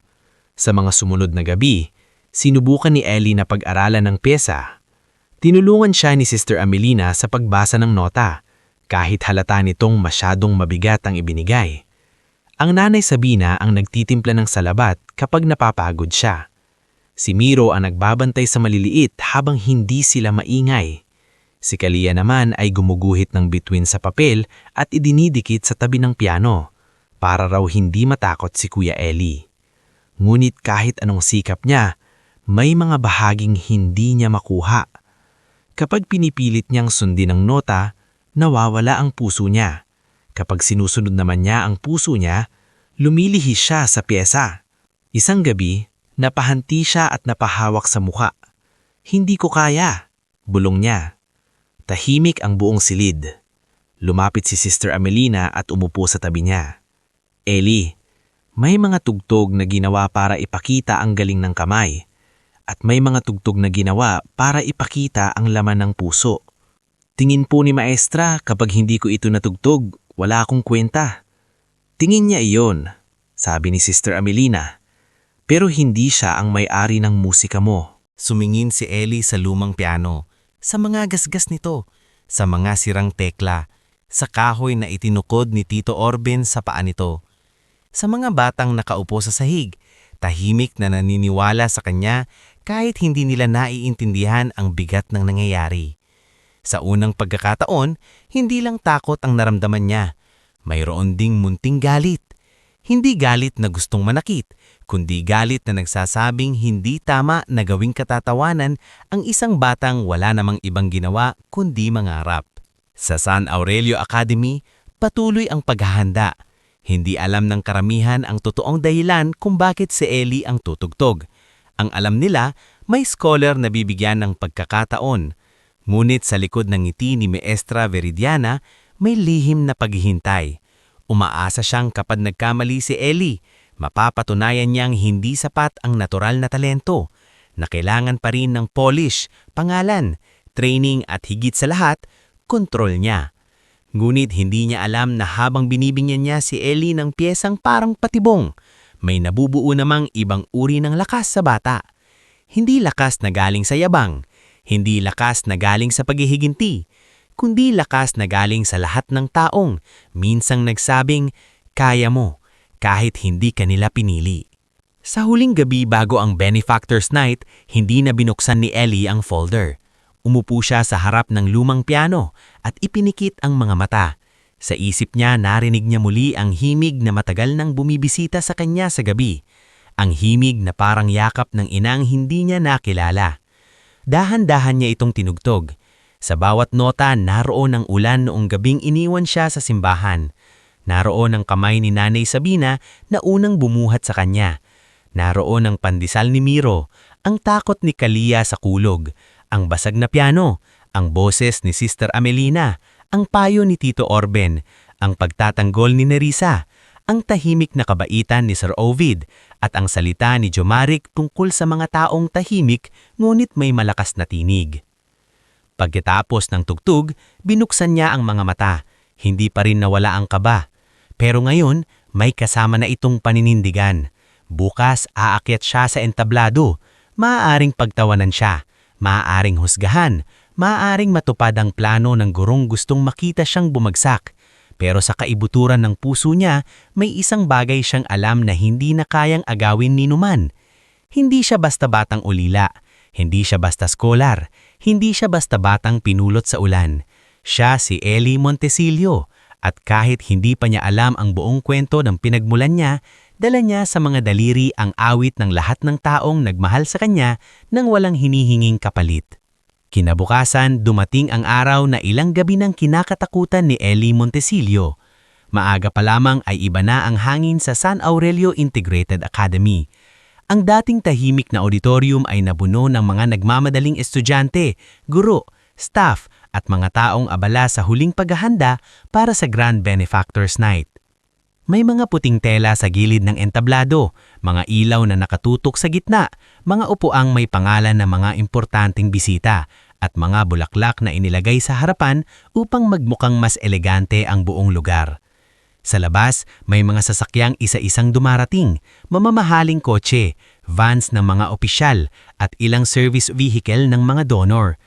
Sa mga sumunod na gabi, sinubukan ni Ellie na pag-aralan ng pyesa. Tinulungan siya ni Sister Amelina sa pagbasa ng nota kahit halata nitong masyadong mabigat ang ibinigay. Ang Nanay Sabina ang nagtitimpla ng salabat kapag napapagod siya. Si Miro ang nagbabantay sa maliliit habang hindi sila maingay. Si Kalia naman ay gumuguhit ng bituin sa papel at idinidikit sa tabi ng piano para raw hindi matakot si Kuya Ellie. Ngunit kahit anong sikap niya, may mga bahaging hindi niya makuha. Kapag pinipilit niyang sundin ang nota, nawawala ang puso niya. Kapag sinusunod naman niya ang puso niya, lumilihis siya sa pyesa. Isang gabi, napahanti siya at napahawak sa mukha. Hindi ko kaya, bulong niya. Tahimik ang buong silid. Lumapit si Sister Amelina at umupo sa tabi niya. Ellie, may mga tugtog na ginawa para ipakita ang galing ng kamay. At may mga tugtog na ginawa para ipakita ang laman ng puso. Tingin po ni Maestra kapag hindi ko ito natugtog, wala akong kwenta. Tingin niya iyon, sabi ni Sister Amelina. Pero hindi siya ang may-ari ng musika mo. Sumingin si Ellie sa lumang piano, sa mga gasgas nito, sa mga sirang tekla, sa kahoy na itinukod ni Tito Orben sa paa nito, sa mga batang nakaupo sa sahig, tahimik na naniniwala sa kanya kahit hindi nila naiintindihan ang bigat ng nangyayari. Sa unang pagkakataon, hindi lang takot ang naramdaman niya, mayroon ding munting galit. Hindi galit na gustong manakit, kundi galit na nagsasabing hindi tama na gawing katatawanan ang isang batang wala namang ibang ginawa kundi mangarap. Sa San Aurelio Academy, patuloy ang paghahanda. Hindi alam ng karamihan ang totoong dahilan kung bakit si Ellie ang tutugtog. Ang alam nila, may scholar na bibigyan ng pagkakataon. Ngunit sa likod ng ngiti ni Maestra Veridiana, may lihim na paghihintay. Umaasa siyang kapag nagkamali si Ellie, mapapatunayan niyang hindi sapat ang natural na talento, na kailangan pa rin ng polish, pangalan, training at higit sa lahat, kontrol niya. Ngunit hindi niya alam na habang binibigyan niya si Ellie ng piyesang parang patibong, may nabubuo namang ibang uri ng lakas sa bata. Hindi lakas na galing sa yabang, hindi lakas na galing sa paghihiginti, kundi lakas na galing sa lahat ng taong minsang nagsabing, kaya mo, kahit hindi kanila pinili. Sa huling gabi bago ang Benefactors Night, hindi na binuksan ni Ellie ang folder. Umupo siya sa harap ng lumang piano at ipinikit ang mga mata. Sa isip niya narinig niya muli ang himig na matagal nang bumibisita sa kanya sa gabi. Ang himig na parang yakap ng inang hindi niya nakilala. Dahan-dahan niya itong tinugtog. Sa bawat nota naroon ang ulan noong gabing iniwan siya sa simbahan. Naroon ang kamay ni Nanay Sabina na unang bumuhat sa kanya. Naroon ang pandesal ni Miro, ang takot ni Kalia sa kulog, ang basag na piano, ang boses ni Sister Amelina, ang payo ni Tito Orben, ang pagtatanggol ni Nerissa, ang tahimik na kabaitan ni Sir Ovid, at ang salita ni Jomaric tungkol sa mga taong tahimik ngunit may malakas na tinig. Pagkatapos ng tugtog, binuksan niya ang mga mata. Hindi pa rin nawala ang kaba. Pero ngayon, may kasama na itong paninindigan. Bukas, aakyat siya sa entablado. Maaaring pagtawanan siya. Maaaring husgahan. Maaaring matupad ang plano ng gurong gustong makita siyang bumagsak. Pero sa kaibuturan ng puso niya, may isang bagay siyang alam na hindi na kayang agawin ni Numan. Hindi siya basta batang ulila. Hindi siya basta skolar. Hindi siya basta batang pinulot sa ulan. Siya si Ellie Montesilio. At kahit hindi pa niya alam ang buong kwento ng pinagmulan niya, dala niya sa mga daliri ang awit ng lahat ng taong nagmahal sa kanya nang walang hinihinging kapalit. Kinabukasan, dumating ang araw na ilang gabi ng kinakatakutan ni Ellie Montesilio. Maaga pa lamang ay iba na ang hangin sa San Aurelio Integrated Academy. Ang dating tahimik na auditorium ay nabuno ng mga nagmamadaling estudyante, guro, staff at mga taong abala sa huling paghahanda para sa Grand Benefactors Night. May mga puting tela sa gilid ng entablado, mga ilaw na nakatutok sa gitna, mga upuang may pangalan ng mga importanteng bisita, at mga bulaklak na inilagay sa harapan upang magmukhang mas elegante ang buong lugar. Sa labas, may mga sasakyang isa-isang dumarating, mamamahaling kotse, vans ng mga opisyal, at ilang service vehicle ng mga donor.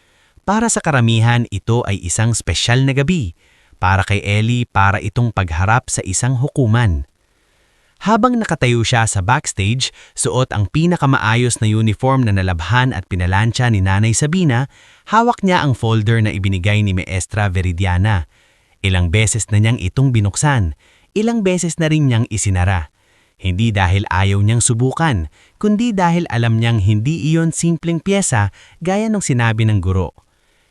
Para sa karamihan, ito ay isang spesyal na gabi. Para kay Ellie, para itong pagharap sa isang hukuman. Habang nakatayo siya sa backstage, suot ang pinakamaayos na uniform na nalabhan at pinalansya ni Nanay Sabina, hawak niya ang folder na ibinigay ni Maestra Veridiana. Ilang beses na niyang itong binuksan, ilang beses na rin niyang isinara. Hindi dahil ayaw niyang subukan, kundi dahil alam niyang hindi iyon simpleng pyesa gaya ng sinabi ng guro.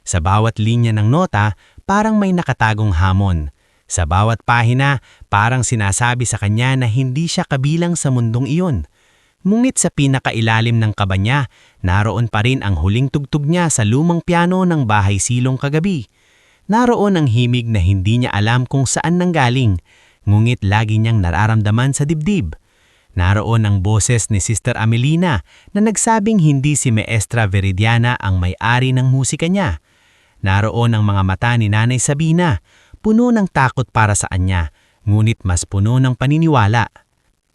Sa bawat linya ng nota, parang may nakatagong hamon. Sa bawat pahina, parang sinasabi sa kanya na hindi siya kabilang sa mundong iyon. Ngunit sa pinakailalim ng kaba niya, naroon pa rin ang huling tugtog niya sa lumang piano ng bahay silong kagabi. Naroon ang himig na hindi niya alam kung saan nanggaling, ngunit lagi niyang nararamdaman sa dibdib. Naroon ang boses ni Sister Amelina na nagsabing hindi si Maestra Veridiana ang may-ari ng musika niya. Naroon ang mga mata ni Nanay Sabina, puno ng takot para sa kanya, ngunit mas puno ng paniniwala.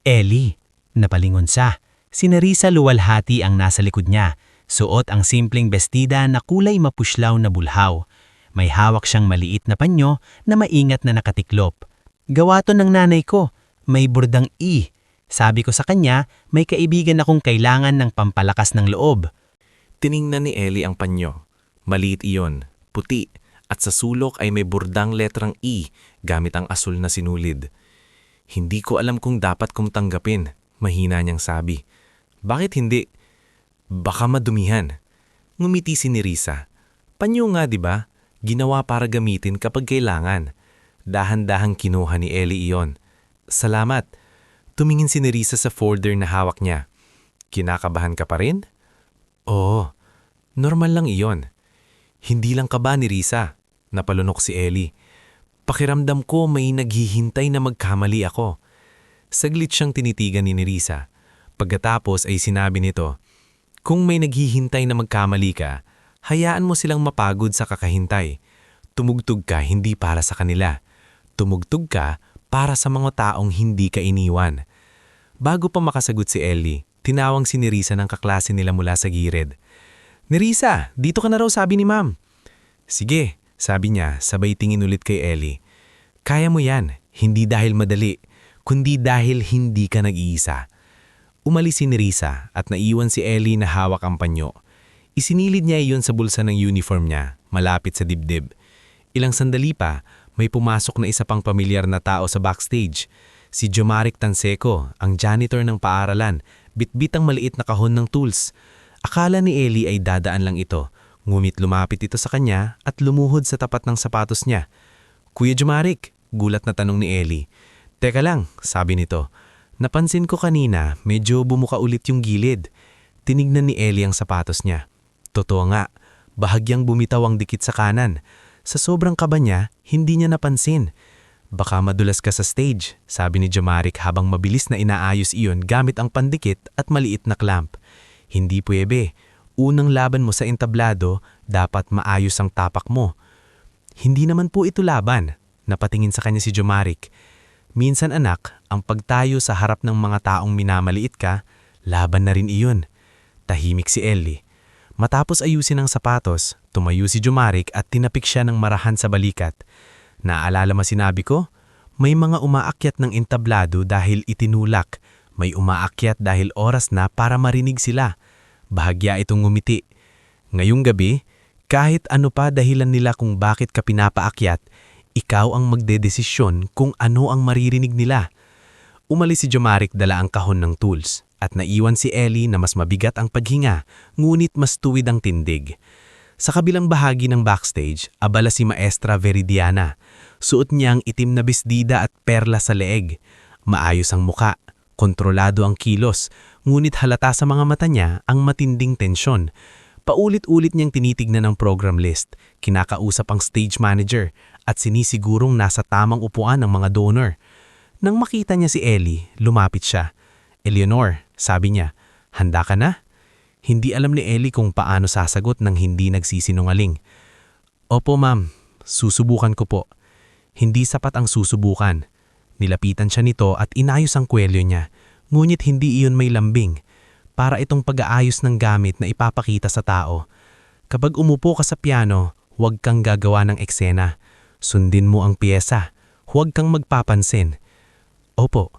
Ellie, napalingon siya. Si Nerissa luwalhati ang nasa likod niya, suot ang simpleng bestida na kulay mapuslaw na bulhaw. May hawak siyang maliit na panyo na maingat na nakatiklop. Gawa to ng nanay ko, may burdang E. Sabi ko sa kanya, may kaibigan akong kailangan ng pampalakas ng loob. Tiningnan ni Ellie ang panyo. Maliit iyon, puti, at sa sulok ay may burdang letrang E gamit ang asul na sinulid. Hindi ko alam kung dapat kong tanggapin, mahina niyang sabi. Bakit hindi? Baka madumihan. Ngumiti si Nerissa. Panyo nga, di ba? Ginawa para gamitin kapag kailangan. Dahan-dahang kinuha ni Ellie iyon. Salamat. Tumingin si Nerissa sa folder na hawak niya. Kinakabahan ka pa rin? Oo, normal lang iyon. Hindi lang kaba ni Nerissa, napalunok si Ellie. Pakiramdam ko may naghihintay na magkamali ako. Saglit siyang tinitigan ni Nerissa. Pagkatapos ay sinabi nito, kung may naghihintay na magkamali ka, hayaan mo silang mapagod sa kakahintay. Tumugtog ka hindi para sa kanila. Tumugtog ka para sa mga taong hindi ka iniwan. Bago pa makasagot si Ellie, tinawang si Nerissa ng kaklase nila mula sa gilid. Nerissa, dito ka na raw sabi ni ma'am. Sige, sabi niya, sabay tingin ulit kay Ellie. Kaya mo yan, hindi dahil madali, kundi dahil hindi ka nag-iisa. Umalis si Nerissa at naiwan si Ellie na hawak ang panyo. Isinilid niya iyon sa bulsa ng uniform niya, malapit sa dibdib. Ilang sandali pa, may pumasok na isa pang pamilyar na tao sa backstage. Si Jomaric Tanseco, ang janitor ng paaralan, bitbit ang maliit na kahon ng tools. Akala ni Ellie ay dadaan lang ito, ngunit lumapit ito sa kanya at lumuhod sa tapat ng sapatos niya. "Kuya Jomaric," gulat na tanong ni Ellie. "Teka lang," sabi nito. "Napansin ko kanina, medyo bumuka ulit yung gilid." Tinignan ni Ellie ang sapatos niya. Totoo nga, bahagyang bumitaw ang dikit sa kanan. Sa sobrang kaba niya, hindi niya napansin. "Baka madulas ka sa stage," sabi ni Jomaric habang mabilis na inaayos iyon gamit ang pandikit at maliit na clamp. "Hindi pwede. Unang laban mo sa entablado, dapat maayos ang tapak mo." "Hindi naman po ito laban," napatingin sa kanya si Jomaric. "Minsan anak, ang pagtayo sa harap ng mga taong minamaliit ka, laban na rin iyon." Tahimik si Ellie. Matapos ayusin ang sapatos, tumayo si Jomaric at tinapik siya ng marahan sa balikat. "Naalala mo sinabi ko? May mga umaakyat ng entablado dahil itinulak. May umaakyat dahil oras na para marinig sila." Bahagya itong ngumiti. "Ngayong gabi, kahit ano pa dahilan nila kung bakit ka pinapaakyat, ikaw ang magdedesisyon kung ano ang maririnig nila." Umalis si Jomaric dala ang kahon ng tools at naiwan si Ellie na mas mabigat ang paghinga, ngunit mas tuwid ang tindig. Sa kabilang bahagi ng backstage, abala si Maestra Veridiana. Suot niya ang itim na bisdida at perla sa leeg. Maayos ang muka, kontrolado ang kilos, ngunit halata sa mga mata niya ang matinding tensyon. Paulit-ulit niyang tinitignan ang program list, kinakausap ang stage manager, at sinisigurong nasa tamang upuan ng mga donor. Nang makita niya si Ellie, lumapit siya. "Eleanor," sabi niya, "handa ka na?" Hindi alam ni Ellie kung paano sasagot nang hindi nagsisinungaling. "Opo ma'am, susubukan ko po." Hindi sapat ang susubukan. Nilapitan siya nito at inayos ang kwelyo niya, ngunit hindi iyon may lambing. Para itong pag-aayos ng gamit na ipapakita sa tao. Kapag umupo ka sa piano, huwag kang gagawa ng eksena. Sundin mo ang piyesa. Huwag kang magpapansin. "Opo."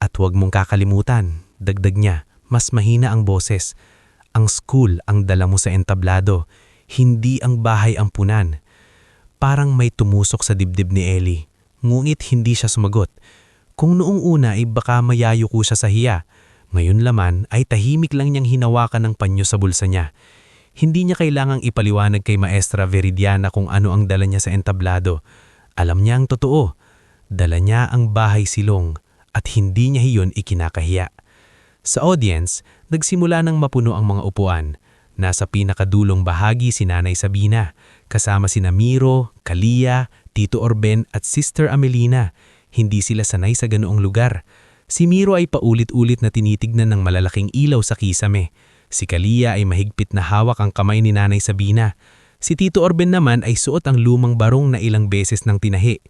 "At huwag mong kakalimutan," dagdag niya, "mas mahina ang boses. Ang school ang dala mo sa entablado, hindi ang bahay ang punan." Parang may tumusok sa dibdib ni Ellie, ngunit hindi siya sumagot. Kung noong una ay baka mayayuko siya sa hiya, ngayon laman ay tahimik lang niyang hinawakan ng panyo sa bulsa niya. Hindi niya kailangang ipaliwanag kay Maestra Veridiana kung ano ang dala niya sa entablado. Alam niya ang totoo. Dala niya ang bahay silong at hindi niya iyon ikinakahiya. Sa audience, nagsimula nang mapuno ang mga upuan. Nasa pinakadulong bahagi si Nanay Sabina, kasama sina Miro, Kalia, Tito Orben at Sister Amelina. Hindi sila sanay sa ganoong lugar. Si Miro ay paulit-ulit na tinitignan ng malalaking ilaw sa kisame. Si Kalia ay mahigpit na hawak ang kamay ni Nanay Sabina. Si Tito Orben naman ay suot ang lumang barong na ilang beses nang tinahi,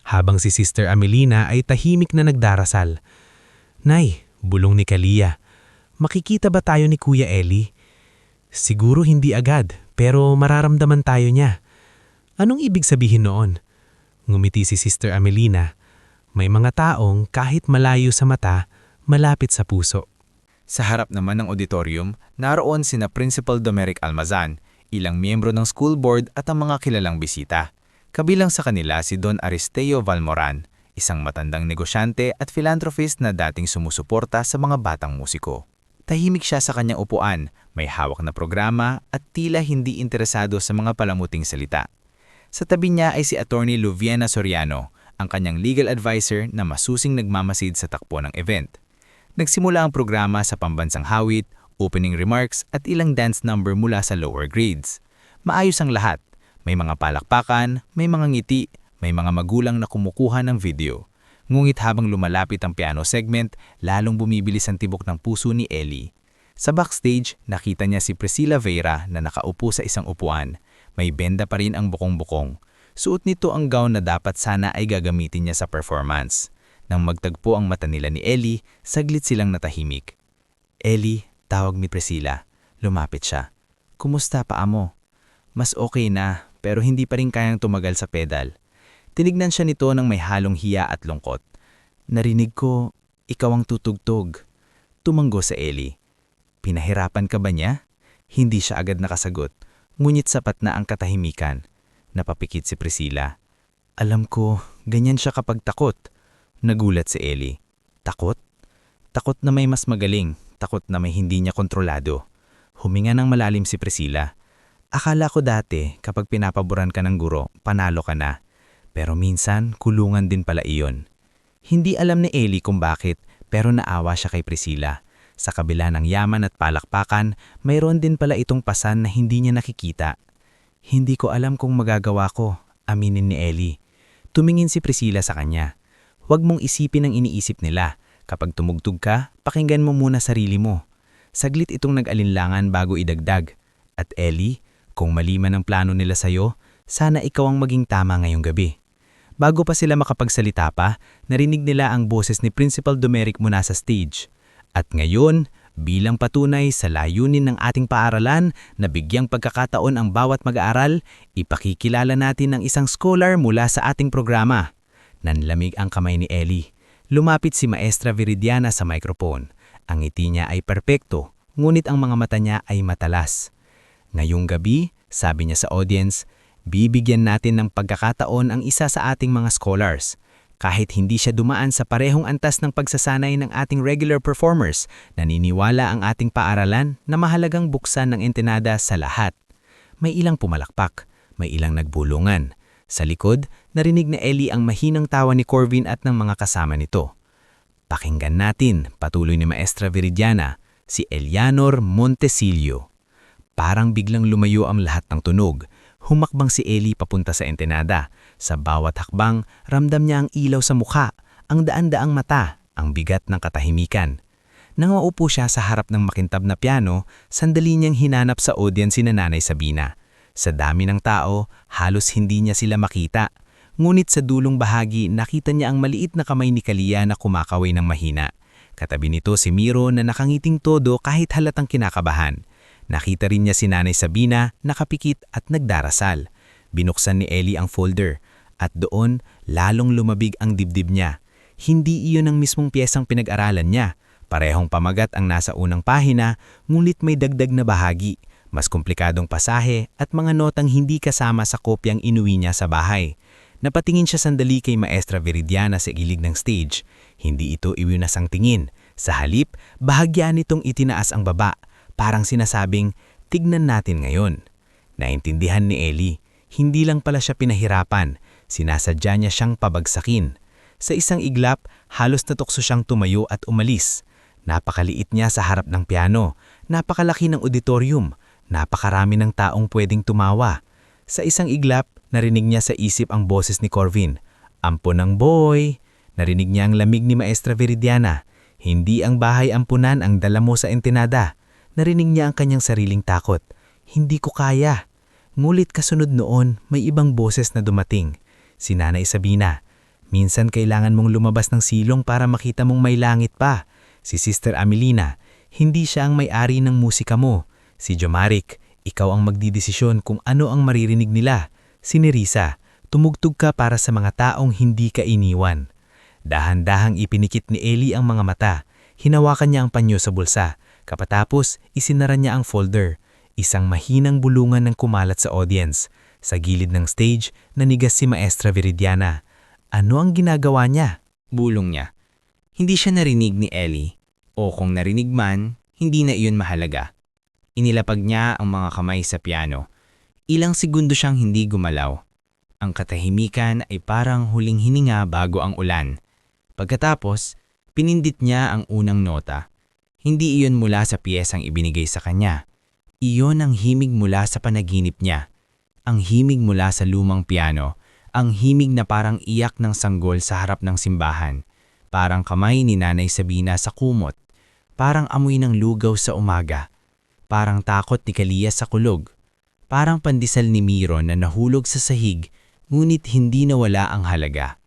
habang si Sister Amelina ay tahimik na nagdarasal. "Nay," bulong ni Kalia, "makikita ba tayo ni Kuya Ellie?" "Siguro hindi agad, pero mararamdaman tayo niya." "Anong ibig sabihin noon?" Ngumiti si Sister Amelina. "May mga taong kahit malayo sa mata, malapit sa puso." Sa harap naman ng auditorium, naroon sina Principal Domeric Almazan, ilang miyembro ng school board at ang mga kilalang bisita. Kabilang sa kanila si Don Aristeo Valmoran, isang matandang negosyante at philanthropist na dating sumusuporta sa mga batang musiko. Tahimik siya sa kanyang upuan, may hawak na programa at tila hindi interesado sa mga palamuting salita. Sa tabi niya ay si Attorney Luviana Soriano, ang kanyang legal advisor na masusing nagmamasid sa takbo ng event. Nagsimula ang programa sa pambansang hawit, opening remarks at ilang dance number mula sa lower grades. Maayos ang lahat. May mga palakpakan, may mga ngiti, may mga magulang na kumukuha ng video. Ngunit habang lumalapit ang piano segment, lalong bumibilis ang tibok ng puso ni Ellie. Sa backstage, nakita niya si Priscilla Vera na nakaupo sa isang upuan. May benda pa rin ang bukong-bukong. Suot nito ang gown na dapat sana ay gagamitin niya sa performance. Nang magtagpo ang mata nila ni Ellie, saglit silang natahimik. "Ellie," tawag ni Priscilla. Lumapit siya. "Kumusta paa mo?" "Mas okay na, pero hindi pa rin kayang tumagal sa pedal." Tinignan siya nito ng may halong hiya at lungkot. "Narinig ko, ikaw ang tutugtog." Tumanggo sa Ellie. "Pinahirapan ka ba niya?" Hindi siya agad nakasagot, ngunit sapat na ang katahimikan. Napapikit si Priscilla. Alam ko, ganyan siya kapag takot. Nagulat si Ellie. Takot? Takot na may mas magaling. Takot na may hindi niya kontrolado. Huminga ng malalim si Priscilla. Akala ko dati, kapag pinapaboran ka ng guro, panalo ka na. Pero minsan, kulungan din pala iyon. Hindi alam ni Ellie kung bakit, pero naawa siya kay Priscilla. Sa kabila ng yaman at palakpakan, mayroon din pala itong pasan na hindi niya nakikita. Hindi ko alam kung magagawa ko, aminin ni Ellie. Tumingin si Priscilla sa kanya. Huwag mong isipin ang iniisip nila. Kapag tumugtog ka, pakinggan mo muna sarili mo. Saglit itong nag-alinlangan bago idagdag. At Ellie, kung mali man ang plano nila sa'yo, sana ikaw ang maging tama ngayong gabi. Bago pa sila makapagsalita pa, narinig nila ang boses ni Principal Domeric muna sa stage. At ngayon, bilang patunay sa layunin ng ating paaralan na bigyang pagkakataon ang bawat mag-aaral, ipakikilala natin ang isang scholar mula sa ating programa. Nanlamig ang kamay ni Ellie. Lumapit si Maestra Viridiana sa microphone. Ang ngiti niya ay perpekto, ngunit ang mga mata niya ay matalas. Ngayong gabi, sabi niya sa audience, bibigyan natin ng pagkakataon ang isa sa ating mga scholars. Kahit hindi siya dumaan sa parehong antas ng pagsasanay ng ating regular performers, naniniwala ang ating paaralan na mahalagang buksan ng entenada sa lahat. May ilang pumalakpak, may ilang nagbulungan. Sa likod, narinig na Ellie ang mahinang tawa ni Corvin at ng mga kasama nito. Pakinggan natin, patuloy ni Maestra Viridiana, si Elianor Montesilio. Parang biglang lumayo ang lahat ng tunog. Humakbang si Ellie papunta sa entenada. Sa bawat hakbang, ramdam niya ang ilaw sa mukha, ang daan-daang mata, ang bigat ng katahimikan. Nang maupo siya sa harap ng makintab na piano, sandali niyang hinanap sa audience si Nanay Sabina. Sa dami ng tao, halos hindi niya sila makita. Ngunit sa dulong bahagi, nakita niya ang maliit na kamay ni Kalia na kumakaway ng mahina. Katabi nito si Miro na nakangiting todo kahit halatang kinakabahan. Nakita rin niya si Nanay Sabina, nakapikit at nagdarasal. Binuksan ni Ellie ang folder, at doon lalong lumabig ang dibdib niya. Hindi iyon ang mismong piyesang pinag-aralan niya. Parehong pamagat ang nasa unang pahina, ngunit may dagdag na bahagi. Mas komplikadong pasahe at mga notang hindi kasama sa kopyang inuwi niya sa bahay. Napatingin siya sandali kay Maestra Viridiana sa gilid ng stage. Hindi ito iwinas ang tingin. Sa halip, bahagyaan nitong itinaas ang baba. Parang sinasabing, tignan natin ngayon. Naintindihan ni Ellie, hindi lang pala siya pinahirapan. Sinasadya niya siyang pabagsakin. Sa isang iglap, halos natukso siyang tumayo at umalis. Napakaliit niya sa harap ng piano. Napakalaki ng auditorium. Napakarami ng taong pwedeng tumawa. Sa isang iglap, narinig niya sa isip ang boses ni Corvin. Ampon ng boy! Narinig niya ang lamig ni Maestra Viridiana. Hindi ang bahay ampunan ang dala mo sa entenada. Narinig niya ang kanyang sariling takot. Hindi ko kaya. Ngulit kasunod noon, may ibang boses na dumating. Si Nanay Sabina. Minsan kailangan mong lumabas ng silong para makita mong may langit pa. Si Sister Amelina. Hindi siya ang may-ari ng musika mo. Si Jomaric, ikaw ang magdidesisyon kung ano ang maririnig nila. Si Nerissa, tumugtog ka para sa mga taong hindi ka iniwan. Dahan-dahang ipinikit ni Ellie ang mga mata. Hinawakan niya ang panyo sa bulsa. Kapatapos, isinara niya ang folder. Isang mahinang bulungan ng kumalat sa audience. Sa gilid ng stage, nanigas si Maestra Viridiana. Ano ang ginagawa niya? Bulong niya. Hindi siya narinig ni Ellie. O kung narinig man, hindi na iyon mahalaga. Inilapag niya ang mga kamay sa piano. Ilang segundo siyang hindi gumalaw. Ang katahimikan ay parang huling hininga bago ang ulan. Pagkatapos, pinindit niya ang unang nota. Hindi iyon mula sa piyesang ibinigay sa kanya. Iyon ang himig mula sa panaginip niya. Ang himig mula sa lumang piano. Ang himig na parang iyak ng sanggol sa harap ng simbahan. Parang kamay ni Nanay Sabina sa kumot. Parang amoy ng lugaw sa umaga. Parang takot ni Kalia sa kulog. Parang pandesal ni Miro na nahulog sa sahig, ngunit hindi nawala ang halaga.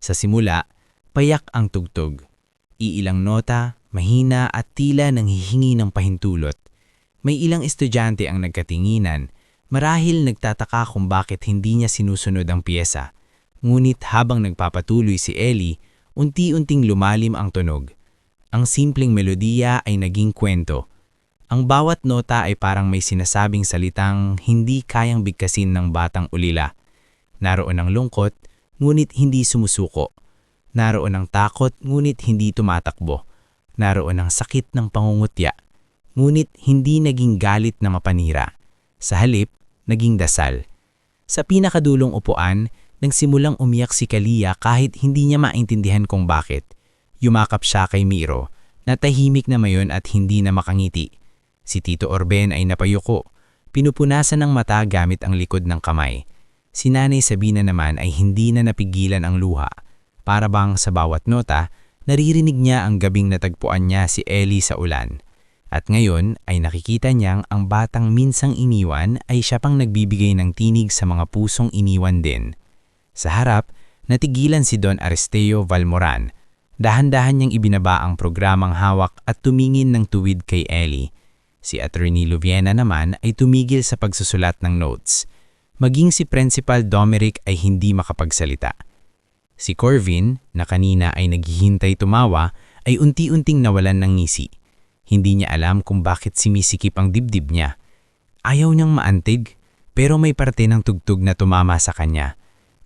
Sa simula, payak ang tugtog. Iilang nota, mahina at tila nang hihingi ng pahintulot. May ilang estudyante ang nagkatinginan, marahil nagtataka kung bakit hindi niya sinusunod ang piyesa. Ngunit habang nagpapatuloy si Ellie, unti-unting lumalim ang tunog. Ang simpleng melodiya ay naging kwento. Ang bawat nota ay parang may sinasabing salitang hindi kayang bigkasin ng batang ulila. Naroon ang lungkot, ngunit hindi sumusuko. Naroon ang takot, ngunit hindi tumatakbo. Naroon ang sakit ng pangungutya, ngunit hindi naging galit na mapanira. Sa halip, naging dasal. Sa pinakadulong upuan, nagsimulang umiyak si Kalia kahit hindi niya maintindihan kung bakit. Yumakap siya kay Miro, na tahimik na mayon at hindi na makangiti. Si Tito Orben ay napayuko, pinupunasan ng mata gamit ang likod ng kamay. Si Nanay Sabina naman ay hindi na napigilan ang luha. Para bang sa bawat nota, naririnig niya ang gabing natagpuan niya si Ellie sa ulan. At ngayon ay nakikita niyang ang batang minsang iniwan ay siya pang nagbibigay ng tinig sa mga pusong iniwan din. Sa harap, natigilan si Don Aristeo Valmoran. Dahan-dahan niyang ibinaba ang programang hawak at tumingin ng tuwid kay Ellie. Si Attorney Luviena naman ay tumigil sa pagsusulat ng notes. Maging si Principal Domeric ay hindi makapagsalita. Si Corvin, na kanina ay naghihintay tumawa, ay unti-unting nawalan ng ngisi. Hindi niya alam kung bakit sumisikip ang dibdib niya. Ayaw niyang maantig, pero may parte ng tugtog na tumama sa kanya.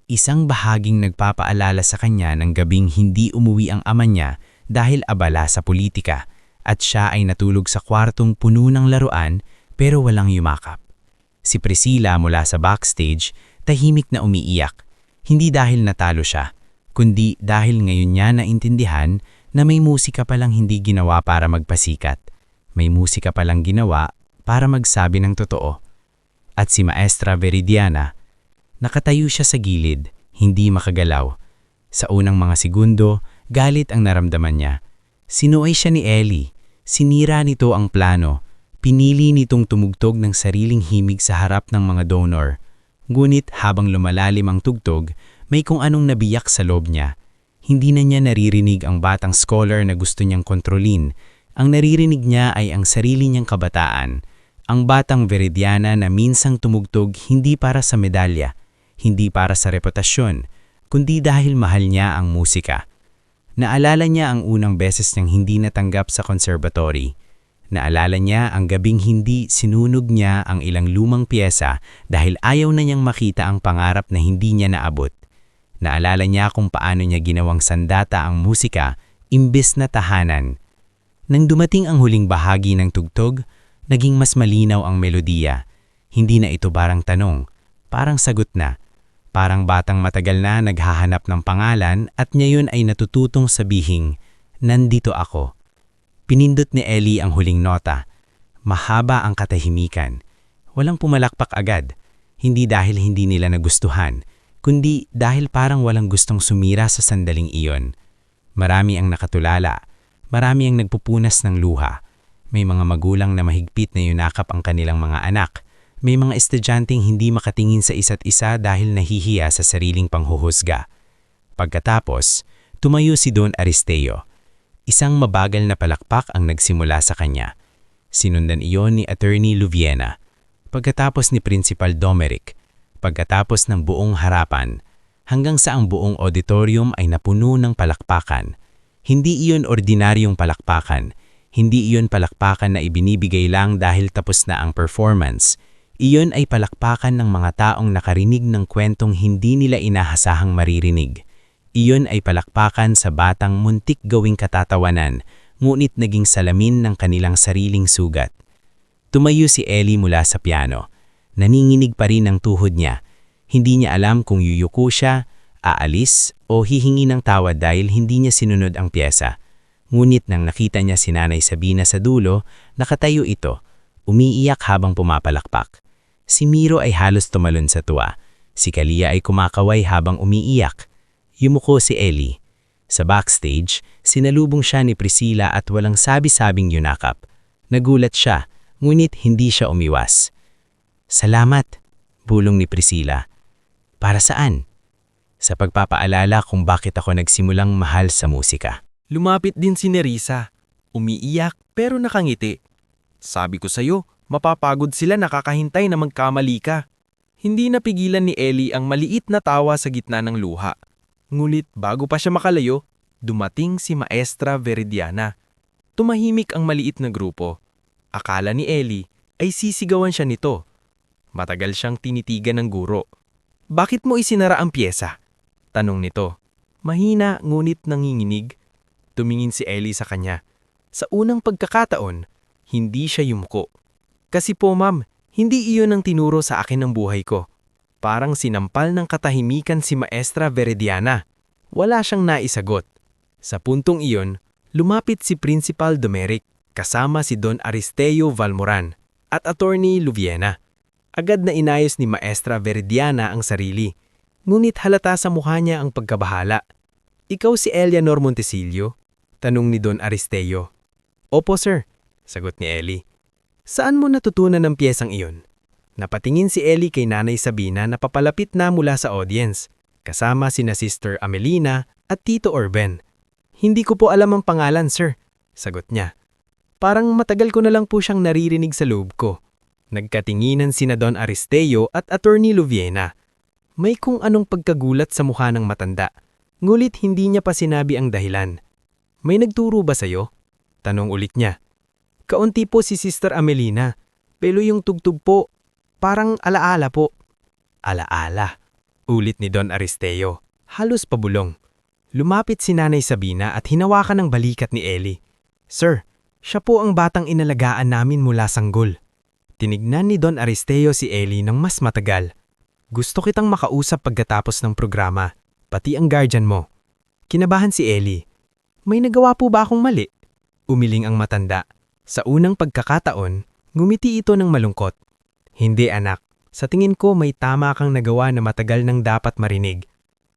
Isang bahaging nagpapaalala sa kanya ng gabing hindi umuwi ang ama niya dahil abala sa politika at siya ay natulog sa kwartong puno ng laruan pero walang yumakap. Si Priscilla mula sa backstage, tahimik na umiiyak, hindi dahil natalo siya, kundi dahil ngayon niya naintindihan na may musika palang hindi ginawa para magpasikat. May musika palang ginawa para magsabi ng totoo. At si Maestra Veridiana, nakatayo siya sa gilid, hindi makagalaw. Sa unang mga segundo, galit ang naramdaman niya. Sinuway siya ni Ellie, sinira nito ang plano, pinili nitong tumugtog ng sariling himig sa harap ng mga donor. Ngunit habang lumalalim ang tugtog, may kung anong nabiyak sa loob niya. Hindi na niya naririnig ang batang scholar na gusto niyang kontrolin. Ang naririnig niya ay ang sarili niyang kabataan. Ang batang Veridiana na minsang tumugtog hindi para sa medalya, hindi para sa reputasyon, kundi dahil mahal niya ang musika. Naalala niya ang unang beses niyang hindi natanggap sa conservatory. Naalala niya ang gabing hindi sinunog niya ang ilang lumang piyesa dahil ayaw na niyang makita ang pangarap na hindi niya naabot. Naalala niya kung paano niya ginawang sandata ang musika imbes na tahanan. Nang dumating ang huling bahagi ng tugtog, naging mas malinaw ang melodiya. Hindi na ito barang tanong, parang sagot na. Parang batang matagal na naghahanap ng pangalan at ngayon ay natututong sabihing, "Nandito ako." Pinindot ni Ellie ang huling nota. Mahaba ang katahimikan. Walang pumalakpak agad, hindi dahil hindi nila nagustuhan, kundi dahil parang walang gustong sumira sa sandaling iyon. Marami ang nakatulala, marami ang nagpupunas ng luha. May mga magulang na mahigpit na yunakap ang kanilang mga anak. May mga estudyanteng hindi makatingin sa isa't isa dahil nahihiya sa sariling panghuhusga. Pagkatapos, tumayo si Don Aristeo. Isang mabagal na palakpak ang nagsimula sa kanya. Sinundan iyon ni Attorney Luviena. Pagkatapos ni Principal Domeric. Pagkatapos ng buong harapan, hanggang sa ang buong auditorium ay napuno ng palakpakan. Hindi iyon ordinaryong palakpakan. Hindi iyon palakpakan na ibinibigay lang dahil tapos na ang performance. Iyon ay palakpakan ng mga taong nakarinig ng kwentong hindi nila inahasahang maririnig. Iyon ay palakpakan sa batang muntik gawing katatawanan, ngunit naging salamin ng kanilang sariling sugat. Tumayo si Ellie mula sa piano. Naninginig pa rin ang tuhod niya. Hindi niya alam kung yuyuko siya, aalis, o hihingi ng tawad dahil hindi niya sinunod ang pyesa. Ngunit nang nakita niya si Nanay Sabina sa dulo, nakatayo ito, umiiyak habang pumapalakpak. Si Miro ay halos tumalon sa tuwa. Si Kalia ay kumakaway habang umiiyak. Yumuko si Ellie. Sa backstage, sinalubong siya ni Priscilla at walang sabi-sabing yunakap. Nagulat siya, ngunit hindi siya umiwas. "Salamat," bulong ni Priscilla. "Para saan?" "Sa pagpapaalala kung bakit ako nagsimulang mahal sa musika." Lumapit din si Nerissa. Umiiyak pero nakangiti. "Sabi ko sa'yo, mapapagod sila nakakahintay na magkamali ka." Hindi napigilan ni Ellie ang maliit na tawa sa gitna ng luha. Ngulit bago pa siya makalayo, dumating si Maestra Veridiana. Tumahimik ang maliit na grupo. Akala ni Ellie ay sisigawan siya nito. Matagal siyang tinitigan ng guro. "Bakit mo isinara ang pyesa?" Tanong nito. Mahina ngunit nanginginig. Tumingin si Ellie sa kanya. Sa unang pagkakataon, hindi siya yumuko. Kasi po ma'am, hindi iyon ang tinuro sa akin ng buhay ko. Parang sinampal ng katahimikan si Maestra Veridiana. Wala siyang naisagot. Sa puntong iyon, lumapit si Principal Domeric kasama si Don Aristeo Valmoran at Attorney Luviena. Agad na inayos ni Maestra Veridiana ang sarili, ngunit halata sa mukha niya ang pagkabahala. Ikaw si Eleanor Montesillo? Tanong ni Don Aristeo. Opo sir, sagot ni Ellie. Saan mo natutunan ang piyesang iyon? Napatingin si Ellie kay Nanay Sabina na papalapit na mula sa audience, kasama sina Sister Amelina at Tito Orben. Hindi ko po alam ang pangalan sir, sagot niya. Parang matagal ko na lang po siyang naririnig sa loob ko. Nagkatinginan sina Don Aristeo at Attorney Luviena. May kung anong pagkagulat sa mukha ng matanda, ngulit hindi niya pa sinabi ang dahilan. May nagturo ba sa'yo? Tanong ulit niya. Kaunti po si Sister Amelina, pero yung tugtog po, parang alaala po. Alaala, ulit ni Don Aristeo, halos pabulong. Lumapit si Nanay Sabina at hinawakan ang balikat ni Ellie. Sir, siya po ang batang inalagaan namin mula sanggol. Tinignan ni Don Aristeo si Ellie ng mas matagal. Gusto kitang makausap pagkatapos ng programa, pati ang guardian mo. Kinabahan si Ellie. May nagawa po ba akong mali? Umiling ang matanda. Sa unang pagkakataon, ngumiti ito ng malungkot. Hindi anak, sa tingin ko may tama kang nagawa na matagal nang dapat marinig.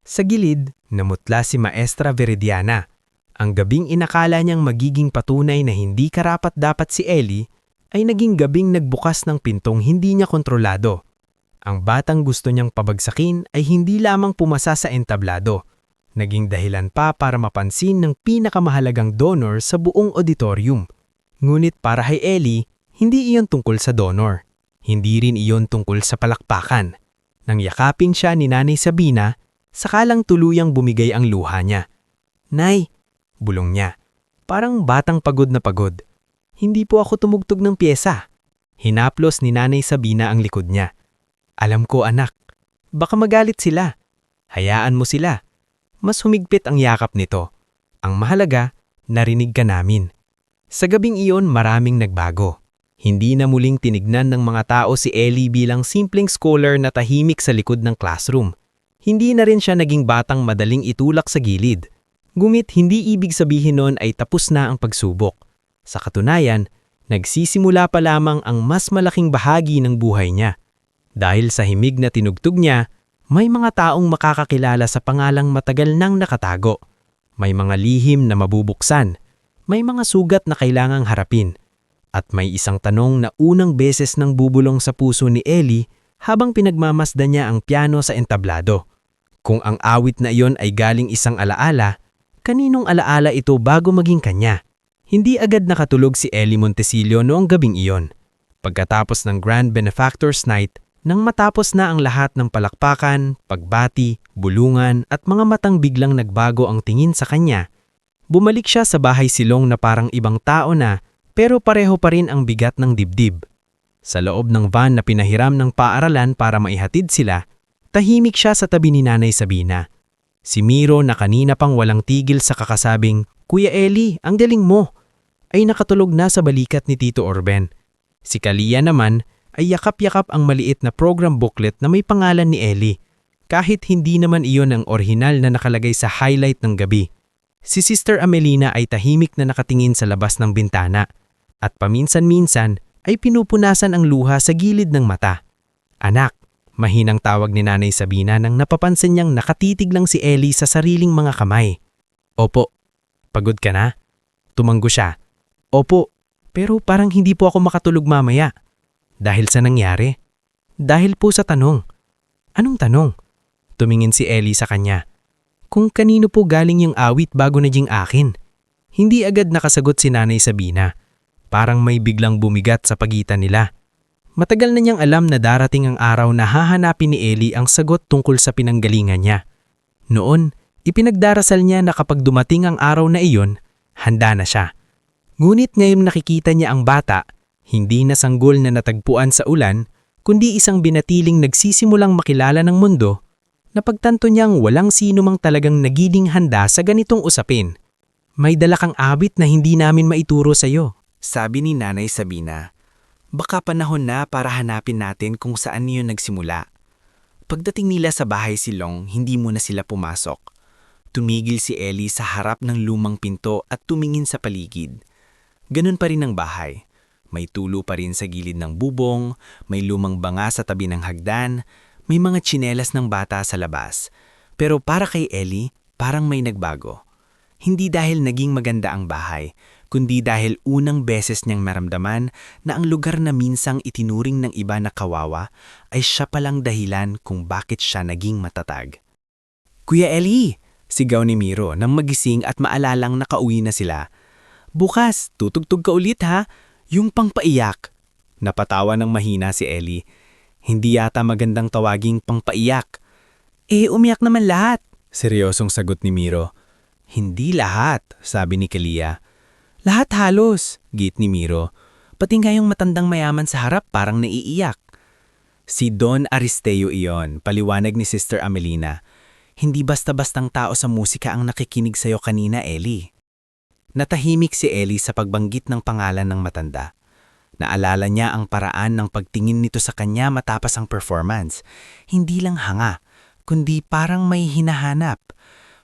Sa gilid, namutla si Maestra Veridiana. Ang gabing inakala niyang magiging patunay na hindi karapat-dapat si Ellie ay naging gabing nagbukas ng pintong hindi niya kontrolado. Ang batang gusto niyang pabagsakin ay hindi lamang pumasa sa entablado. Naging dahilan pa para mapansin ng pinakamahalagang donor sa buong auditorium. Ngunit para kay Ellie, hindi iyon tungkol sa donor. Hindi rin iyon tungkol sa palakpakan. Nang yakapin siya ni Nanay Sabina, sakalang tuluyang bumigay ang luha niya. Nay, bulong niya, parang batang pagod na pagod. Hindi po ako tumugtog ng pyesa. Hinaplos ni Nanay Sabina ang likod niya. Alam ko anak, baka magalit sila. Hayaan mo sila. Mas humigpit ang yakap nito. Ang mahalaga, narinig ka namin. Sa gabing iyon maraming nagbago. Hindi na muling tinignan ng mga tao si Ellie bilang simpleng scholar na tahimik sa likod ng classroom. Hindi na rin siya naging batang madaling itulak sa gilid. Gumit hindi ibig sabihin nun ay tapos na ang pagsubok. Sa katunayan, nagsisimula pa lamang ang mas malaking bahagi ng buhay niya. Dahil sa himig na tinugtog niya, may mga taong makakakilala sa pangalang matagal nang nakatago. May mga lihim na mabubuksan. May mga sugat na kailangang harapin. At may isang tanong na unang beses nang bubulong sa puso ni Ellie habang pinagmamasdan niya ang piano sa entablado. Kung ang awit na iyon ay galing isang alaala, kaninong alaala ito bago maging kanya? Hindi agad nakatulog si Ellie Montesillo noong gabing iyon. Pagkatapos ng Grand Benefactors Night, nang matapos na ang lahat ng palakpakan, pagbati, bulungan at mga matang biglang nagbago ang tingin sa kanya, bumalik siya sa bahay silong na parang ibang tao na pero pareho pa rin ang bigat ng dibdib. Sa loob ng van na pinahiram ng paaralan para maihatid sila, tahimik siya sa tabi ni Nanay Sabina. Si Miro na kanina pang walang tigil sa kakasabing, Kuya Ellie, ang galing mo, ay nakatulog na sa balikat ni Tito Orben. Si Kalia naman ay yakap-yakap ang maliit na program booklet na may pangalan ni Ellie, kahit hindi naman iyon ang orihinal na nakalagay sa highlight ng gabi. Si Sister Amelina ay tahimik na nakatingin sa labas ng bintana at paminsan-minsan ay pinupunasan ang luha sa gilid ng mata. Anak, mahinang tawag ni Nanay Sabina nang napapansin niyang nakatitig lang si Ellie sa sariling mga kamay. Opo, pagod ka na? Tumanggo siya. Opo, pero parang hindi po ako makatulog mamaya. Dahil sa nangyari? Dahil po sa tanong. Anong tanong? Tumingin si Ellie sa kanya. Kung kanino po galing yung awit bago naging akin. Hindi agad nakasagot si Nanay Sabina. Parang may biglang bumigat sa pagitan nila. Matagal na niyang alam na darating ang araw na hahanapin ni Ellie ang sagot tungkol sa pinanggalingan niya. Noon, ipinagdarasal niya na kapag dumating ang araw na iyon, handa na siya. Ngunit ngayon nakikita niya ang bata, hindi na sanggol na natagpuan sa ulan, kundi isang binatiling nagsisimulang makilala ng mundo, Napagtanto niyang walang sino mang talagang nagiging handa sa ganitong usapin. May dala kang abit na hindi namin maituro sa'yo. Sabi ni Nanay Sabina, baka panahon na para hanapin natin kung saan niyo nagsimula. Pagdating nila sa bahay silong, hindi muna sila pumasok. Tumigil si Ellie sa harap ng lumang pinto at tumingin sa paligid. Ganun pa rin ang bahay. May tulo pa rin sa gilid ng bubong, may lumang banga sa tabi ng hagdan, may mga tsinelas ng bata sa labas. Pero para kay Ellie, parang may nagbago. Hindi dahil naging maganda ang bahay, kundi dahil unang beses niyang maramdaman na ang lugar na minsang itinuring ng iba na kawawa ay siya palang dahilan kung bakit siya naging matatag. Kuya Ellie! Sigaw ni Miro nang magising at maalalang nakauwi na sila. Bukas, tutugtog ka ulit ha, yung pangpaiyak. Napatawa ng mahina si Ellie. Hindi yata magandang tawaging pangpaiyak. Umiyak naman lahat. Seryosong sagot ni Miro. Hindi lahat, sabi ni Kalia. Lahat halos, git ni Miro. Pati nga yung matandang mayaman sa harap parang naiiyak. Si Don Aristeo iyon, paliwanag ni Sister Amelina. Hindi basta-bastang tao sa musika ang nakikinig sa'yo kanina, Ellie. Natahimik si Ellie sa pagbanggit ng pangalan ng matanda. Naalala niya ang paraan ng pagtingin nito sa kanya matapos ang performance. Hindi lang hanga, kundi parang may hinahanap.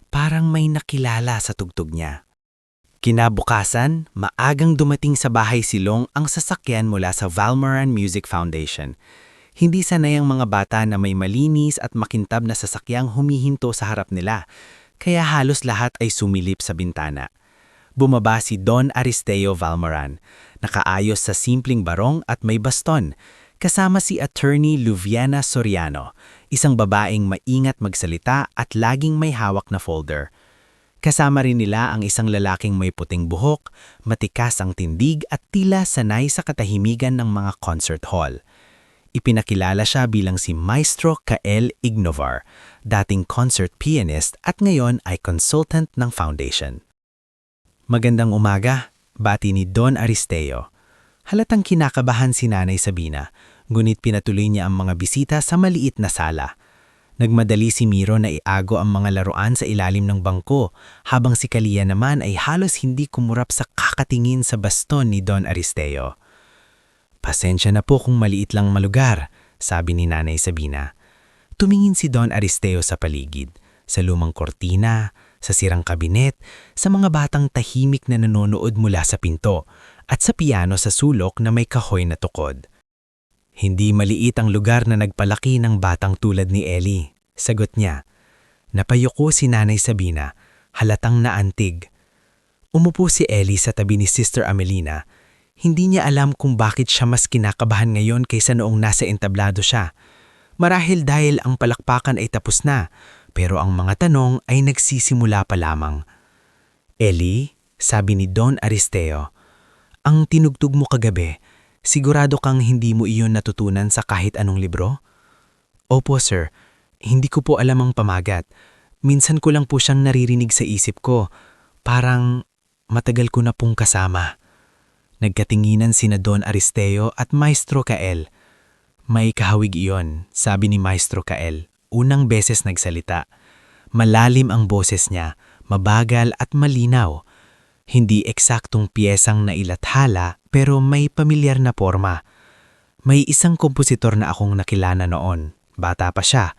Parang may nakilala sa tugtog niya. Kinabukasan, maagang dumating sa bahay silong ang sasakyan mula sa Valmoran Music Foundation. Hindi sanay ang mga bata na may malinis at makintab na sasakyang humihinto sa harap nila, kaya halos lahat ay sumilip sa bintana. Bumaba si Don Aristeo Valmoran, nakaayos sa simpleng barong at may baston, kasama si Attorney Luviana Soriano, isang babaeng maingat magsalita at laging may hawak na folder. Kasama rin nila ang isang lalaking may puting buhok, matikas ang tindig at tila sanay sa katahimigan ng mga concert hall. Ipinakilala siya bilang si Maestro Kael Ignovar, dating concert pianist at ngayon ay consultant ng foundation. Magandang umaga, bati ni Don Aristeo. Halatang kinakabahan si Nanay Sabina, ngunit pinatuloy niya ang mga bisita sa maliit na sala. Nagmadali si Miro na iago ang mga laruan sa ilalim ng bangko, habang si Kalia naman ay halos hindi kumurap sa kakatingin sa baston ni Don Aristeo. Pasensya na po kung maliit lang malugar, sabi ni Nanay Sabina. Tumingin si Don Aristeo sa paligid, sa lumang kortina, sa sirang kabinet, sa mga batang tahimik na nanonood mula sa pinto, at sa piano sa sulok na may kahoy na tukod. Hindi maliit ang lugar na nagpalaki ng batang tulad ni Ellie, sagot niya. Napayuko si Nanay Sabina, halatang naantig. Umupo si Ellie sa tabi ni Sister Amelina. Hindi niya alam kung bakit siya mas kinakabahan ngayon kaysa noong nasa entablado siya. Marahil dahil ang palakpakan ay tapos na, pero ang mga tanong ay nagsisimula pa lamang. Ellie, sabi ni Don Aristeo, ang tinugtog mo kagabi, sigurado kang hindi mo iyon natutunan sa kahit anong libro? Opo sir, hindi ko po alam ang pamagat. Minsan ko lang po siyang naririnig sa isip ko. Parang matagal ko na pong kasama. Nagkatinginan sina Don Aristeo at Maestro Kael. May kahawig iyon, sabi ni Maestro Kael. Unang beses nagsalita. Malalim ang boses niya, mabagal at malinaw. Hindi eksaktong piyesang nailathala pero may pamilyar na forma. May isang kompositor na akong nakilala noon. Bata pa siya.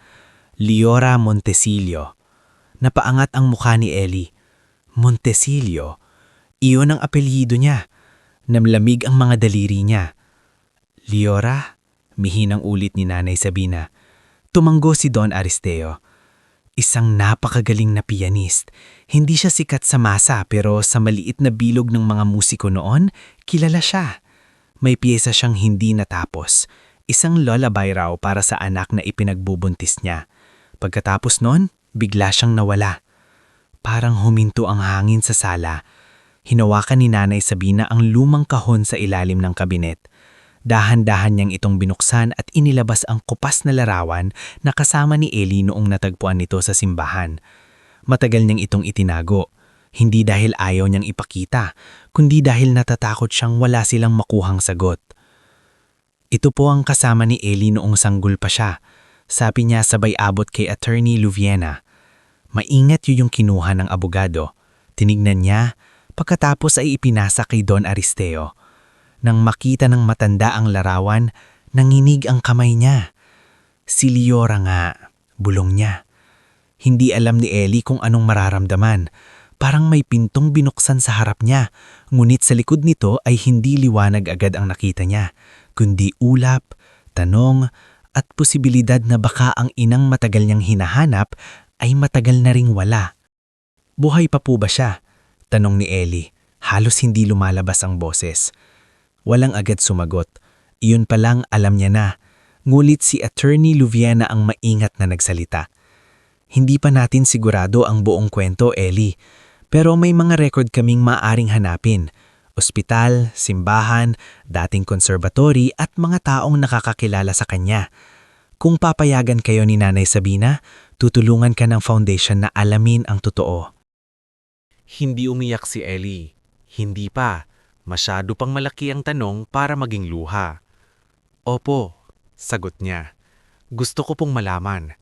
Liora Montesilio. Napaangat ang mukha ni Ellie. Montesilio? Iyon ang apelyido niya. Namlamig ang mga daliri niya. Liora? Mihinang ulit ni Nanay Sabina. Tumanggo si Don Aristeo. Isang napakagaling na pianist. Hindi siya sikat sa masa pero sa maliit na bilog ng mga musiko noon, kilala siya. May piyesa siyang hindi natapos. Isang lullaby raw para sa anak na ipinagbubuntis niya. Pagkatapos noon, bigla siyang nawala. Parang huminto ang hangin sa sala. Hinawakan ni Nanay Sabina ang lumang kahon sa ilalim ng kabinet. Dahan-dahan niyang itong binuksan at inilabas ang kupas na larawan na kasama ni Ellie noong natagpuan nito sa simbahan. Matagal niyang itong itinago, hindi dahil ayaw niyang ipakita, kundi dahil natatakot siyang wala silang makuhang sagot. Ito po ang kasama ni Ellie noong sanggol pa siya. sabi niya sabay abot kay Attorney Luviena. Maingat yun yung kinuha ng abogado. Tinignan niya, pagkatapos ay ipinasa kay Don Aristeo. Nang makita ng matanda ang larawan, nanginig ang kamay niya. Si Leora nga, bulong niya. Hindi alam ni Ellie kung anong mararamdaman. Parang may pintong binuksan sa harap niya, ngunit sa likod nito ay hindi liwanag agad ang nakita niya, kundi ulap, tanong, at posibilidad na baka ang inang matagal niyang hinahanap ay matagal na ring wala. Buhay pa po ba siya? Tanong ni Ellie. Halos hindi lumalabas ang boses. Walang agad sumagot. Iyon pa lang alam niya na. Ngulit si Attorney Luviena ang maingat na nagsalita. Hindi pa natin sigurado ang buong kwento, Ellie. Pero may mga record kaming maaring hanapin. Ospital, simbahan, dating konserbatory at mga taong nakakakilala sa kanya. Kung papayagan kayo ni Nanay Sabina, tutulungan ka ng foundation na alamin ang totoo. Hindi umiyak si Ellie. Hindi pa. Masyado pang malaki ang tanong para maging luha. Opo, sagot niya. Gusto ko pong malaman.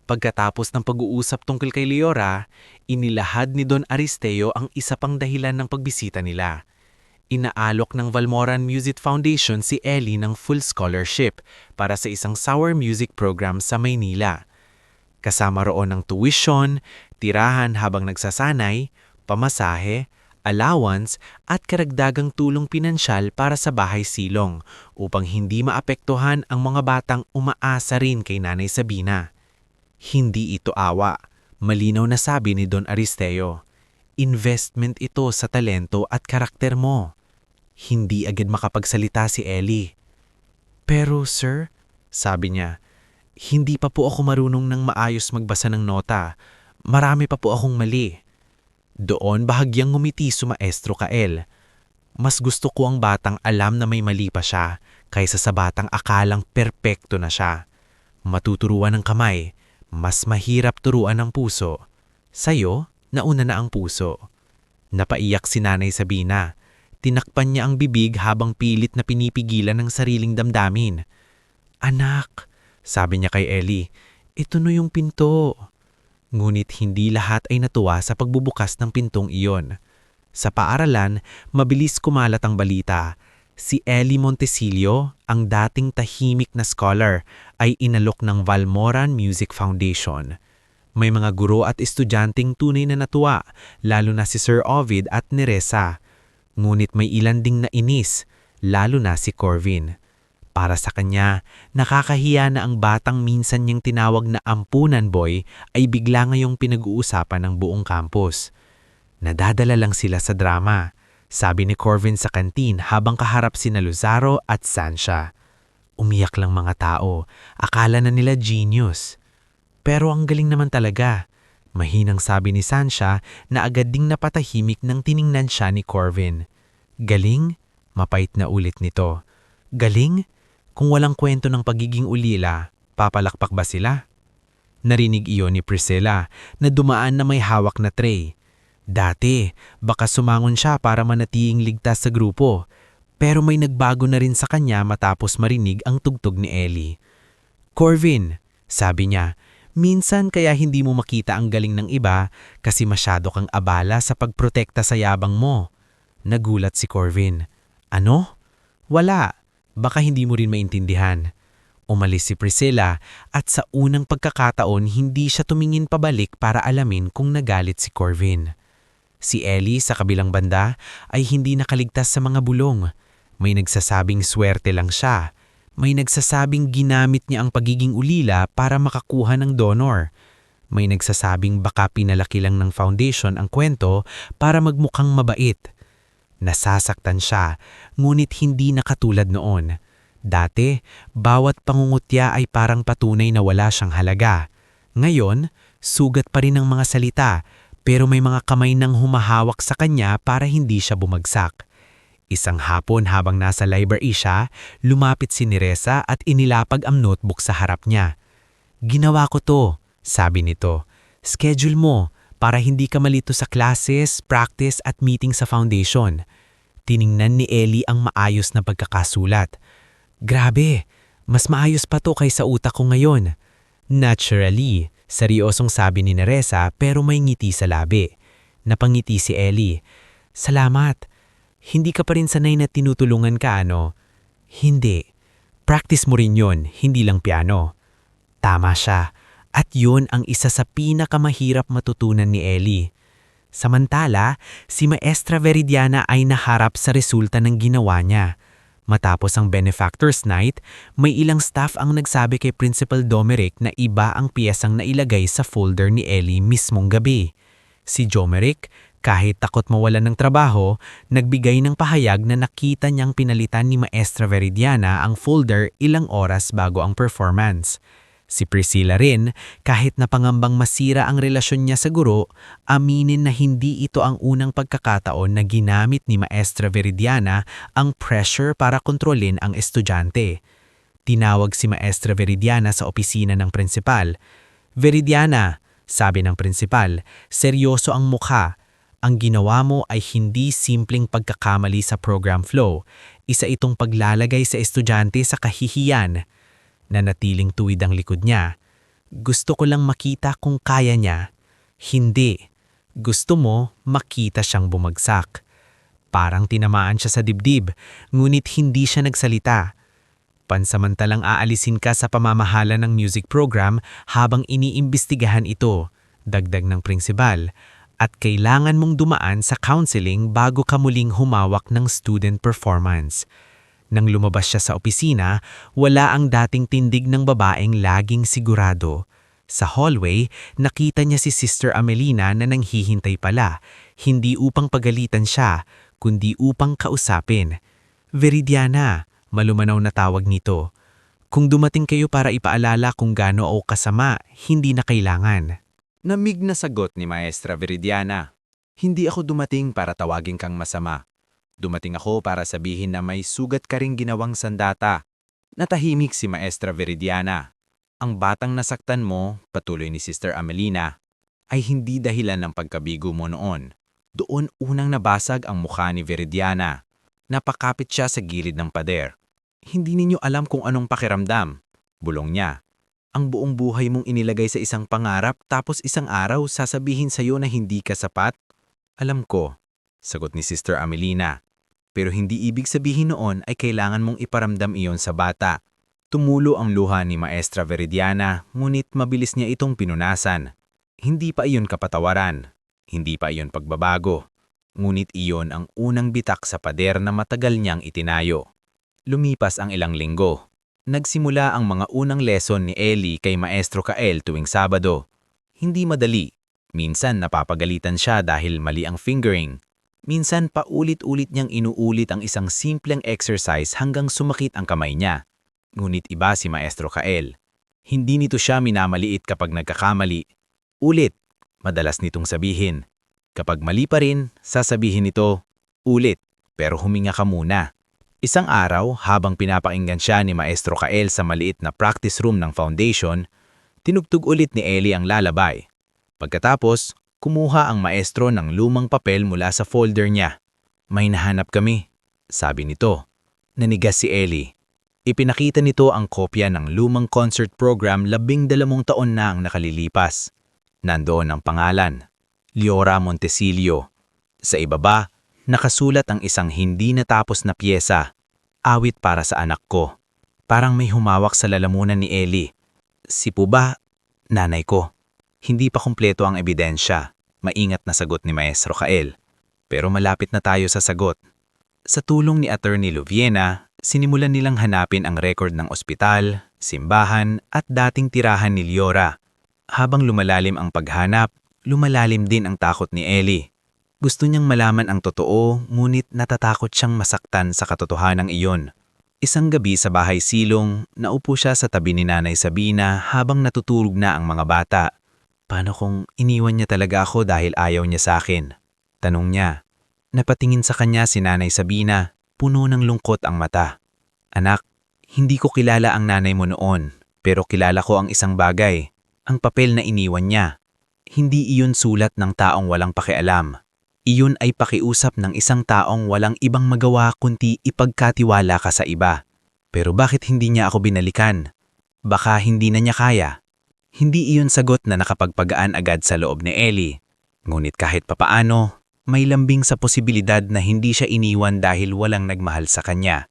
Pagkatapos ng pag-uusap tungkol kay Leora, inilahad ni Don Aristeo ang isa pang dahilan ng pagbisita nila. Inaalok ng Valmoran Music Foundation si Ellie ng full scholarship para sa isang sour music program sa Maynila. Kasama roon ang tuition, tirahan habang nagsasanay, pamasahe, allowance at karagdagang tulong pinansyal para sa bahay silong upang hindi maapektuhan ang mga batang umaasa rin kay Nanay Sabina. Hindi ito awa, malinaw na sabi ni Don Aristeo. Investment ito sa talento at karakter mo. Hindi agad makapagsalita si Ellie. Pero sir, sabi niya, hindi pa po ako marunong ng maayos magbasa ng nota. Marami pa po akong mali. Doon bahagyang ngumiti si Maestro Kael. Mas gusto ko ang batang alam na may mali pa siya kaysa sa batang akalang perpekto na siya. Matuturuan ng kamay. Mas mahirap turuan ng puso. Sa'yo, nauna na ang puso. Napaiyak si Nanay Sabina. Tinakpan niya ang bibig habang pilit na pinipigilan ng sariling damdamin. Anak, sabi niya kay Ellie, ito no yung pinto. Ngunit hindi lahat ay natuwa sa pagbubukas ng pintong iyon. Sa paaralan, mabilis kumalat ang balita. Si Ellie Montesilio, ang dating tahimik na scholar, ay inalok ng Valmoran Music Foundation. May mga guro at estudyanteng tunay na natuwa, lalo na si Sir Ovid at Neresa. Ngunit may ilan ding nainis, lalo na si Corvin. Para sa kanya, nakakahiya na ang batang minsan niyang tinawag na ampunan boy ay bigla ngayong pinag-uusapan ng buong campus. Nadadala lang sila sa drama. Sabi ni Corvin sa kantin habang kaharap sina Luzaro at Sansha. Umiyak lang mga tao, akala na nila genius. Pero ang galing naman talaga. Mahinang sabi ni Sansha na agad ding napatahimik nang tiningnan siya ni Corvin. Galing? Mapait na ulit nito. Galing? Kung walang kwento ng pagiging ulila, papalakpak ba sila? Narinig iyon ni Priscilla na dumaan na may hawak na tray. Dati, baka sumangon siya para manatiing ligtas sa grupo, pero may nagbago na rin sa kanya matapos marinig ang tugtog ni Ellie. Corvin, sabi niya, minsan kaya hindi mo makita ang galing ng iba kasi masyado kang abala sa pagprotekta sa yabang mo. Nagulat si Corvin. Ano? Wala. Baka hindi mo rin maintindihan. Umalis si Priscilla at sa unang pagkakataon hindi siya tumingin pabalik para alamin kung nagalit si Corvin. Si Ellie sa kabilang banda ay hindi nakaligtas sa mga bulong. May nagsasabing swerte lang siya. May nagsasabing ginamit niya ang pagiging ulila para makakuha ng donor. May nagsasabing baka pinalaki lang ng foundation ang kwento para magmukhang mabait. Nasasaktan siya, ngunit hindi na katulad noon. Dati, bawat pangungutya ay parang patunay na wala siyang halaga. Ngayon, sugat pa rin ang mga salita, pero may mga kamay nang humahawak sa kanya para hindi siya bumagsak. Isang hapon habang nasa library siya, lumapit si Neresa at inilapag ang notebook sa harap niya. Ginawa ko to, sabi nito. Schedule mo para hindi ka malito sa classes, practice at meeting sa foundation. Tiningnan ni Ellie ang maayos na pagkakasulat. Grabe, mas maayos pa to kaysa utak ko ngayon. Naturally, seryosong sabi ni Neresa pero may ngiti sa labi. Napangiti si Ellie. Salamat. Hindi ka pa rin sanay na tinutulungan ka, ano? Hindi. Practice mo rin yun, hindi lang piano. Tama siya. At yun ang isa sa pinakamahirap matutunan ni Ellie. Samantala, si Maestra Veridiana ay naharap sa resulta ng ginawa niya. Matapos ang Benefactors Night, may ilang staff ang nagsabi kay Principal Domeric na iba ang piyesang nailagay sa folder ni Ellie mismong gabi. Si Domeric, kahit takot mawalan ng trabaho, nagbigay ng pahayag na nakita niyang pinalitan ni Maestra Veridiana ang folder ilang oras bago ang performance. Si Priscilla rin, kahit napangambang masira ang relasyon niya sa guro, aminin na hindi ito ang unang pagkakataon na ginamit ni Maestra Veridiana ang pressure para kontrolin ang estudyante. Tinawag si Maestra Veridiana sa opisina ng prinsipal. Veridiana, sabi ng prinsipal, seryoso ang mukha. Ang ginawa mo ay hindi simpleng pagkakamali sa program flow. Isa itong paglalagay sa estudyante sa kahihiyan. Nanatiling tuwid ang likod niya. Gusto ko lang makita kung kaya niya. Hindi. Gusto mo makita siyang bumagsak. Parang tinamaan siya sa dibdib, ngunit hindi siya nagsalita. Pansamantalang aalisin ka sa pamamahala ng music program habang iniimbestigahan ito, dagdag ng prinsipal, at kailangan mong dumaan sa counseling bago ka muling humawak ng student performance. Nang lumabas siya sa opisina, wala ang dating tindig ng babaeng laging sigurado. Sa hallway, nakita niya si Sister Amelina na nanghihintay pala, hindi upang pagalitan siya, kundi upang kausapin. Veridiana, malumanaw na tawag nito. Kung dumating kayo para ipaalala kung gaano o kasama, hindi na kailangan. Namig na sagot ni Maestra Veridiana. Hindi ako dumating para tawagin kang masama. Dumating ako para sabihin na may sugat ka ring ginawang sandata. Natahimik si Maestra Veridiana. Ang batang nasaktan mo, patuloy ni Sister Amelina, ay hindi dahilan ng pagkabigo mo noon. Doon unang nabasag ang mukha ni Veridiana. Napakapit siya sa gilid ng pader. Hindi ninyo alam kung anong pakiramdam. Bulong niya. Ang buong buhay mong inilagay sa isang pangarap tapos isang araw sasabihin sa'yo na hindi ka sapat? Alam ko, sagot ni Sister Amelina. Pero hindi ibig sabihin noon ay kailangan mong iparamdam iyon sa bata. Tumulo ang luha ni Maestra Veridiana, ngunit mabilis niya itong pinunasan. Hindi pa iyon kapatawaran. Hindi pa iyon pagbabago. Ngunit iyon ang unang bitak sa pader na matagal niyang itinayo. Lumipas ang ilang linggo. Nagsimula ang mga unang lesson ni Ellie kay Maestro Kael tuwing Sabado. Hindi madali. Minsan napapagalitan siya dahil mali ang fingering. Minsan paulit-ulit niyang inuulit ang isang simpleng exercise hanggang sumakit ang kamay niya. Ngunit iba si Maestro Kael. Hindi nito siya minamaliit kapag nagkakamali. Ulit, madalas nitong sabihin. Kapag mali pa rin, sasabihin nito, ulit, pero huminga ka muna. Isang araw, habang pinapakinggan siya ni Maestro Kael sa maliit na practice room ng foundation, tinugtog ulit ni Ellie ang lalabay. Pagkatapos, kumuha ang maestro ng lumang papel mula sa folder niya. May nahanap kami, sabi nito. Nanigas si Ellie. Ipinakita nito ang kopya ng lumang concert program 12 taon na ang nakalilipas. Nandoon ang pangalan, Leora Montesilio. Sa ibaba, nakasulat ang isang hindi natapos na piyesa, Awit para sa anak ko. Parang may humawak sa lalamunan ni Ellie. Si Puba, nanay ko. Hindi pa kumpleto ang ebidensya. Maingat na sagot ni Maestro Kael. Pero malapit na tayo sa sagot. Sa tulong ni Attorney Luviena, sinimulan nilang hanapin ang record ng ospital, simbahan at dating tirahan ni Leora. Habang lumalalim ang paghanap, lumalalim din ang takot ni Ellie. Gusto niyang malaman ang totoo, ngunit natatakot siyang masaktan sa katotohanan iyon. Isang gabi sa bahay silong, naupo siya sa tabi ni Nanay Sabina habang natutulog na ang mga bata. Paano kung iniwan niya talaga ako dahil ayaw niya sa akin? Tanong niya. Napatingin sa kanya si Nanay Sabina, puno ng lungkot ang mata. Anak, hindi ko kilala ang nanay mo noon, pero kilala ko ang isang bagay, ang papel na iniwan niya. Hindi iyon sulat ng taong walang pakialam. Iyon ay pakiusap ng isang taong walang ibang magawa kundi ipagkatiwala ka sa iba. Pero bakit hindi niya ako binalikan? Baka hindi na niya kaya. Hindi iyon sagot na nakapagpagaan agad sa loob ni Ellie. Ngunit kahit papaano, may lambing sa posibilidad na hindi siya iniwan dahil walang nagmahal sa kanya.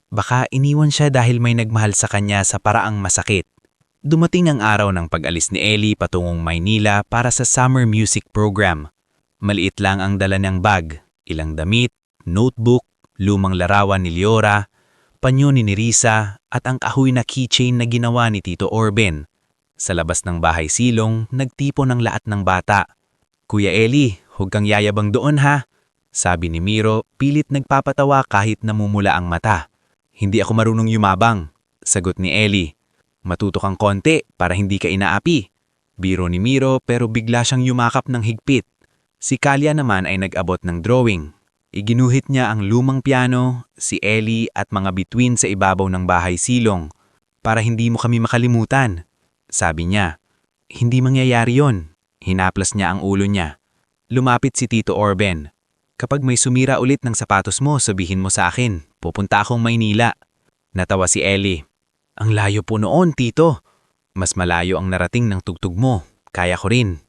Baka iniwan siya dahil may nagmahal sa kanya sa paraang masakit. Dumating ang araw ng pag-alis ni Ellie patungong Maynila para sa summer music program. Maliit lang ang dala niyang bag, ilang damit, notebook, lumang larawan ni Liora, panyo ni Nerissa at ang kahoy na keychain na ginawa ni Tito Orben. Sa labas ng bahay silong, nagtipo ng lahat ng bata. "Kuya Ellie, huwag kang yayabang doon ha," sabi ni Miro, pilit nagpapatawa kahit namumula ang mata. "Hindi ako marunong yumabang," sagot ni Ellie. "Matuto kang konti para hindi ka inaapi." Biro ni Miro pero bigla siyang yumakap ng higpit. Si Kalya naman ay nag-abot ng drawing. Iginuhit niya ang lumang piano, si Ellie at mga bituin sa ibabaw ng bahay silong. "Para hindi mo kami makalimutan," sabi niya. "Hindi mangyayari yon." Hinaplas niya ang ulo niya. Lumapit si Tito Orben. "Kapag may sumira ulit ng sapatos mo, sabihin mo sa akin. Pupunta akong Maynila." Natawa si Ellie. "Ang layo po noon, Tito. Mas malayo ang narating ng tugtog mo. Kaya ko rin."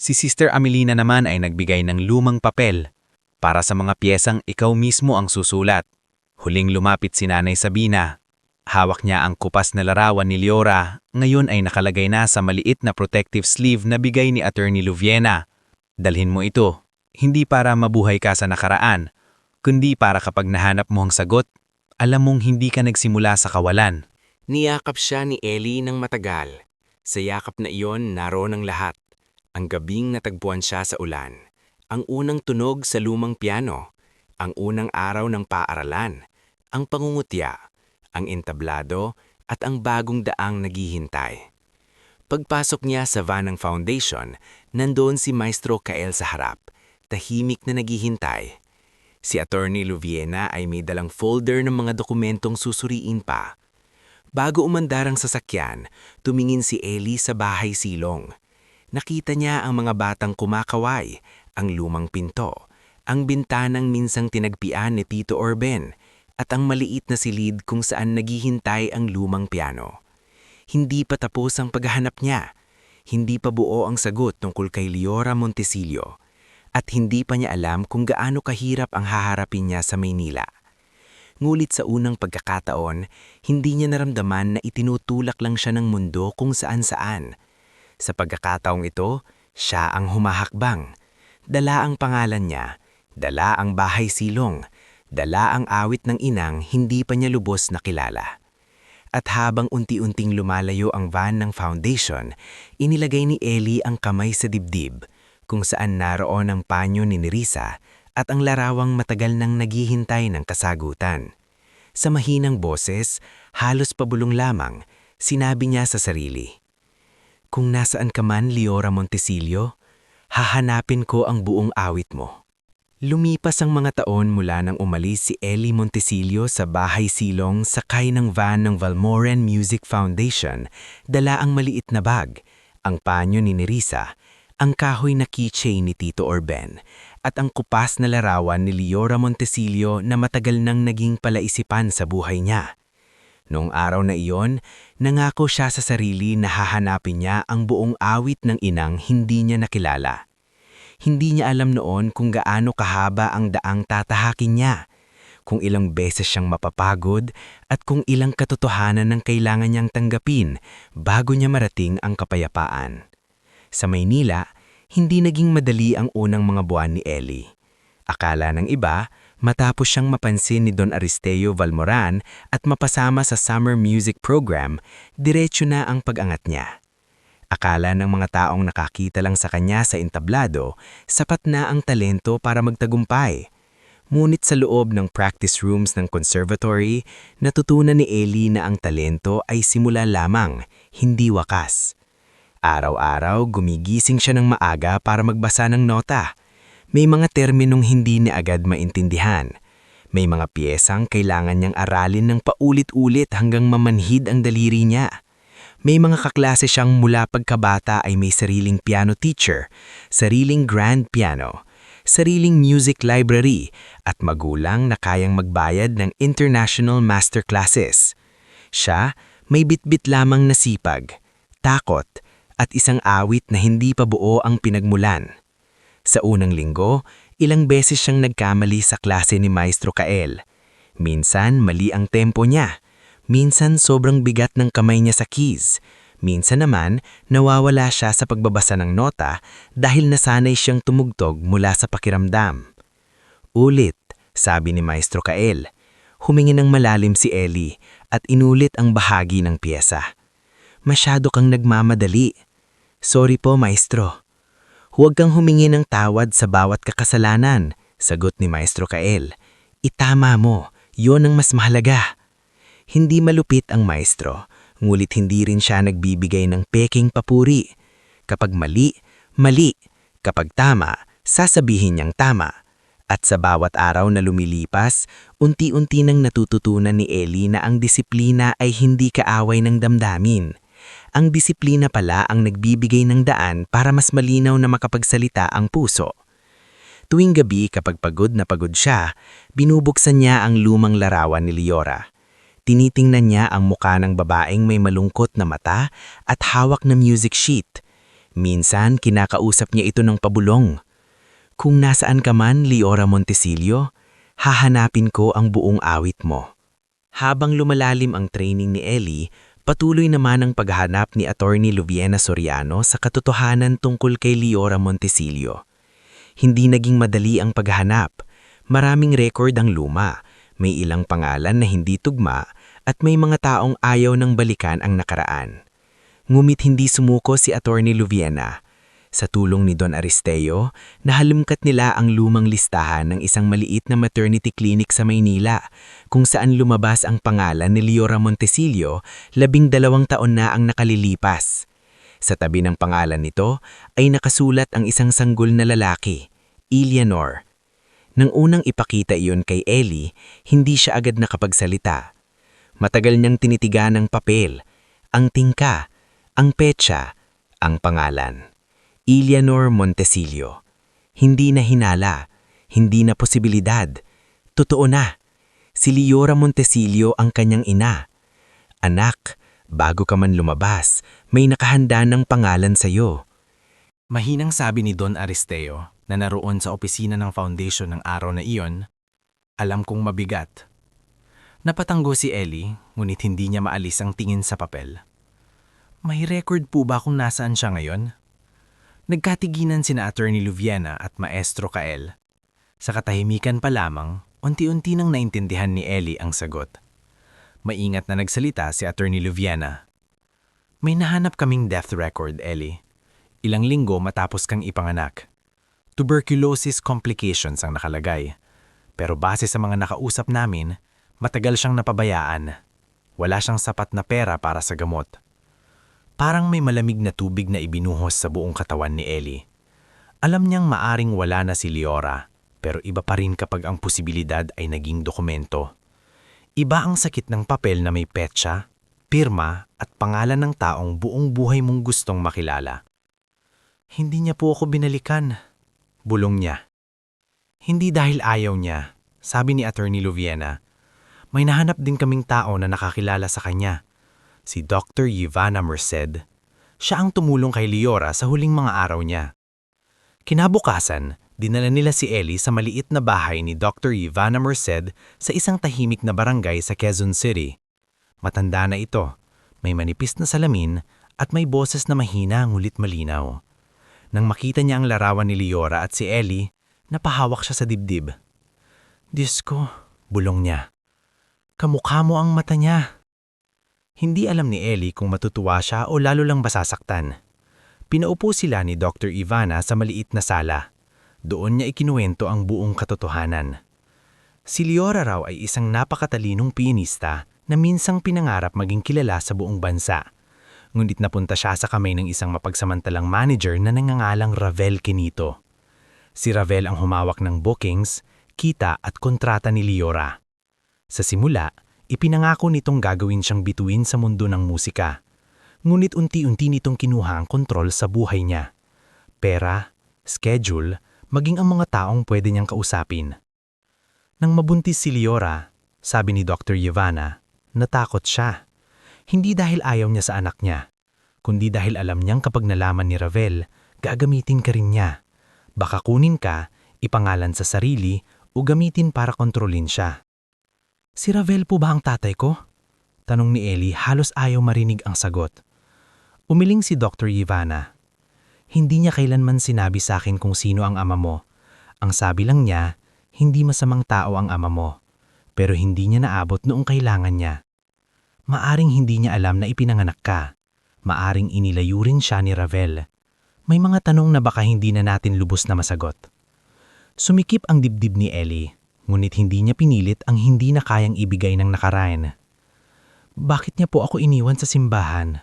Si Sister Amelina naman ay nagbigay ng lumang papel. "Para sa mga piyesang ikaw mismo ang susulat." Huling lumapit si Nanay Sabina. Hawak niya ang kupas na larawan ni Liora, ngayon ay nakalagay na sa maliit na protective sleeve na bigay ni Attorney Luviena. "Dalhin mo ito, hindi para mabuhay ka sa nakaraan, kundi para kapag nahanap mo ang sagot, alam mong hindi ka nagsimula sa kawalan." Niyakap siya ni Ellie ng matagal. Sa yakap na iyon, naroon ang lahat. Ang gabing natagpuan siya sa ulan. Ang unang tunog sa lumang piano. Ang unang araw ng paaralan. Ang pangungutya. Ang entablado at ang bagong daang naghihintay. Pagpasok niya sa van ng foundation, nandoon si Maestro Kael sa harap, tahimik na naghihintay. Si Attorney Luviena ay may dalang folder ng mga dokumentong susuriin pa. Bago umandar ang sasakyan, tumingin si Ellie sa bahay silong. Nakita niya ang mga batang kumakaway, ang lumang pinto, ang bintanang minsang tinagpian ni Tito Orben, at ang maliit na silid kung saan naghihintay ang lumang piano. Hindi pa tapos ang paghahanap niya. Hindi pa buo ang sagot tungkol kay Liora Montesilio. At hindi pa niya alam kung gaano kahirap ang haharapin niya sa Maynila. Ngulit sa unang pagkakataon, hindi niya naramdaman na itinutulak lang siya ng mundo kung saan-saan. Sa pagkakataong ito, siya ang humahakbang. Dala ang pangalan niya, dala ang bahay silong, dala ang awit ng inang hindi pa niya lubos nakilala. At habang unti-unting lumalayo ang van ng foundation, inilagay ni Ellie ang kamay sa dibdib, kung saan naroon ang panyo ni Nerissa at ang larawang matagal nang naghihintay ng kasagutan. Sa mahinang boses, halos pabulong lamang, sinabi niya sa sarili, "Kung nasaan ka man, Liora Montesilio, hahanapin ko ang buong awit mo." Lumipas ang mga taon mula nang umalis si Ellie Montesilio sa bahay silong sakay ng van ng Valmoran Music Foundation, dala ang maliit na bag, ang panyo ni Nerissa, ang kahoy na keychain ni Tito Orben, at ang kupas na larawan ni Liora Montesilio na matagal nang naging palaisipan sa buhay niya. Noong araw na iyon, nangako siya sa sarili na hahanapin niya ang buong awit ng inang hindi niya nakilala. Hindi niya alam noon kung gaano kahaba ang daang tatahakin niya, kung ilang beses siyang mapapagod at kung ilang katotohanan ang kailangan niyang tanggapin bago niya marating ang kapayapaan. Sa Maynila, hindi naging madali ang unang mga buwan ni Ellie. Akala ng iba, matapos siyang mapansin ni Don Aristeo Valmoran at mapasama sa summer music program, diretso na ang pag-angat niya. Akala ng mga taong nakakita lang sa kanya sa entablado, sapat na ang talento para magtagumpay. Ngunit sa loob ng practice rooms ng conservatory, natutunan ni Ellie na ang talento ay simula lamang, hindi wakas. Araw-araw gumigising siya ng maaga para magbasa ng nota. May mga terminong hindi niya agad maintindihan. May mga piyesang kailangan niyang aralin ng paulit-ulit hanggang mamanhid ang daliri niya. May mga kaklase siyang mula pagkabata ay may sariling piano teacher, sariling grand piano, sariling music library, at magulang na kayang magbayad ng international masterclasses. Siya may bitbit lamang na sipag, takot, at isang awit na hindi pa buo ang pinagmulan. Sa unang linggo, ilang beses siyang nagkamali sa klase ni Maestro Kael. Minsan mali ang tempo niya, minsan sobrang bigat ng kamay niya sa keys, minsan naman nawawala siya sa pagbabasa ng nota dahil nasanay siyang tumugtog mula sa pakiramdam. Ulit, sabi ni Maestro Kael. Humingi ng malalim si Ellie at inulit ang bahagi ng piyesa. Masyado kang nagmamadali. Sorry po, Maestro. Huwag kang humingi ng tawad sa bawat kakasalanan, sagot ni Maestro Kael. Itama mo, yon ang mas mahalaga. Hindi malupit ang maestro, ngulit hindi rin siya nagbibigay ng peking papuri. Kapag mali, mali. Kapag tama, sasabihin niyang tama. At sa bawat araw na lumilipas, unti-unti nang natututunan ni Ellie na ang disiplina ay hindi kaaway ng damdamin. Ang disiplina pala ang nagbibigay ng daan para mas malinaw na makapagsalita ang puso. Tuwing gabi kapag pagod na pagod siya, binubuksan niya ang lumang larawan ni Liora. Tinitingnan niya ang muka ng babaeng may malungkot na mata at hawak na music sheet. Minsan kinakausap niya ito ng pabulong. Kung nasaan ka man, Liora Montesilio, hahanapin ko ang buong awit mo. Habang lumalalim ang training ni Ellie, patuloy naman ang paghahanap ni Attorney Luviena Soriano sa katotohanan tungkol kay Liora Montesilio. Hindi naging madali ang paghahanap. Maraming record ang luma, may ilang pangalan na hindi tugma, at may mga taong ayaw ng balikan ang nakaraan. Ngumit hindi sumuko si Attorney Luviena. Sa tulong ni Don Aristeo, nahalumkat nila ang lumang listahan ng isang maliit na maternity clinic sa Maynila, kung saan lumabas ang pangalan ni Liora Montesilio, 12 taon na ang nakalilipas. Sa tabi ng pangalan nito ay nakasulat ang isang sanggol na lalaki, Eleanor. Nang unang ipakita iyon kay Ellie, hindi siya agad nakapagsalita. Matagal niyang tinitigan ang papel, ang tingka, ang petsa, ang pangalan. Eleanor Montesilio. Hindi na hinala, hindi na posibilidad. Totoo na. Si Liora Montesilio ang kanyang ina. Anak, bago ka man lumabas, may nakahanda ng pangalan sa iyo. Mahinang sabi ni Don Aristeo na naroon sa opisina ng foundation ng araw na iyon, alam kong mabigat. Napatanggo si Ellie, ngunit hindi niya maalis ang tingin sa papel. May record po ba kung nasaan siya ngayon? Nagkatiginan sina Attorney Luviena at Maestro Kael. Sa katahimikan pa lamang, unti-unti nang naintindihan ni Ellie ang sagot. Maingat na nagsalita si Attorney Luviena. May nahanap kaming death record, Ellie. Ilang linggo matapos kang ipanganak. Tuberculosis complications ang nakalagay. Pero base sa mga nakausap namin, matagal siyang napabayaan. Wala siyang sapat na pera para sa gamot. Parang may malamig na tubig na ibinuhos sa buong katawan ni Ellie. Alam niyang maaring wala na si Liora, pero iba pa rin kapag ang posibilidad ay naging dokumento. Iba ang sakit ng papel na may petsa, pirma at pangalan ng taong buong buhay mong gustong makilala. Hindi niya po ako binalikan, bulong niya. Hindi dahil ayaw niya, sabi ni Attorney Luviena. May nahanap din kaming tao na nakakilala sa kanya. Si Dr. Ivana Merced. Siya ang tumulong kay Liora sa huling mga araw niya. Kinabukasan, dinala nila si Ellie sa maliit na bahay ni Dr. Ivana Merced sa isang tahimik na barangay sa Quezon City. Matanda na ito, may manipis na salamin at may boses na mahina ngulit malinaw. Nang makita niya ang larawan ni Liora at si Ellie, napahawak siya sa dibdib. Diyos ko, bulong niya. Kamukha mo ang mata niya. Hindi alam ni Ellie kung matutuwa siya o lalo lang basasaktan. Pinaupo sila ni Dr. Ivana sa maliit na sala. Doon niya ikinuwento ang buong katotohanan. Si Liora raw ay isang napakatalinong pianista na minsang pinangarap maging kilala sa buong bansa. Ngunit napunta siya sa kamay ng isang mapagsamantalang manager na nangangalang Ravel Quinito. Si Ravel ang humawak ng bookings, kita at kontrata ni Liora. Sa simula, ipinangako nitong gagawin siyang bituin sa mundo ng musika. Ngunit unti-unti nitong kinuha ang kontrol sa buhay niya. Pera, schedule, maging ang mga taong pwede niyang kausapin. Nang mabuntis si Liora, sabi ni Dr. Ivana, natakot siya. Hindi dahil ayaw niya sa anak niya, kundi dahil alam niyang kapag nalaman ni Ravel, gagamitin ka rin niya. Baka kunin ka, ipangalan sa sarili, o gamitin para kontrolin siya. Si Ravel po ba ang tatay ko? Tanong ni Ellie, halos ayaw marinig ang sagot. Umiling si Dr. Ivana. Hindi niya kailanman sinabi sa akin kung sino ang ama mo. Ang sabi lang niya, hindi masamang tao ang ama mo. Pero hindi niya naabot noong kailangan niya. Maaring hindi niya alam na ipinanganak ka. Maaring inilayo rin siya ni Ravel. May mga tanong na baka hindi na natin lubos na masagot. Sumikip ang dibdib ni Ellie, ngunit hindi niya pinilit ang hindi na kayang ibigay ng nakaraan. Bakit niya po ako iniwan sa simbahan?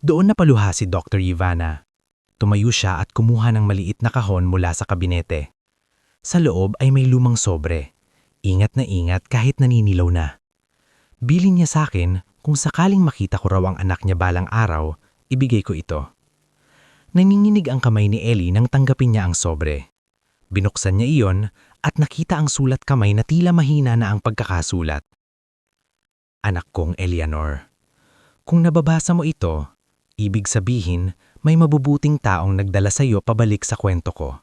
Doon napaluha si Dr. Ivana. Tumayo siya at kumuha ng maliit na kahon mula sa kabinete. Sa loob ay may lumang sobre. Ingat na ingat kahit naninilaw na. Bilin niya sa akin kung sakaling makita ko raw ang anak niya balang araw, ibigay ko ito. Nanginginig ang kamay ni Ellie nang tanggapin niya ang sobre. Binuksan niya iyon at nakita ang sulat kamay na tila mahina na ang pagkakasulat. Anak kong Eleanor, kung nababasa mo ito, ibig sabihin may mabubuting taong nagdala sa iyo pabalik sa kwento ko.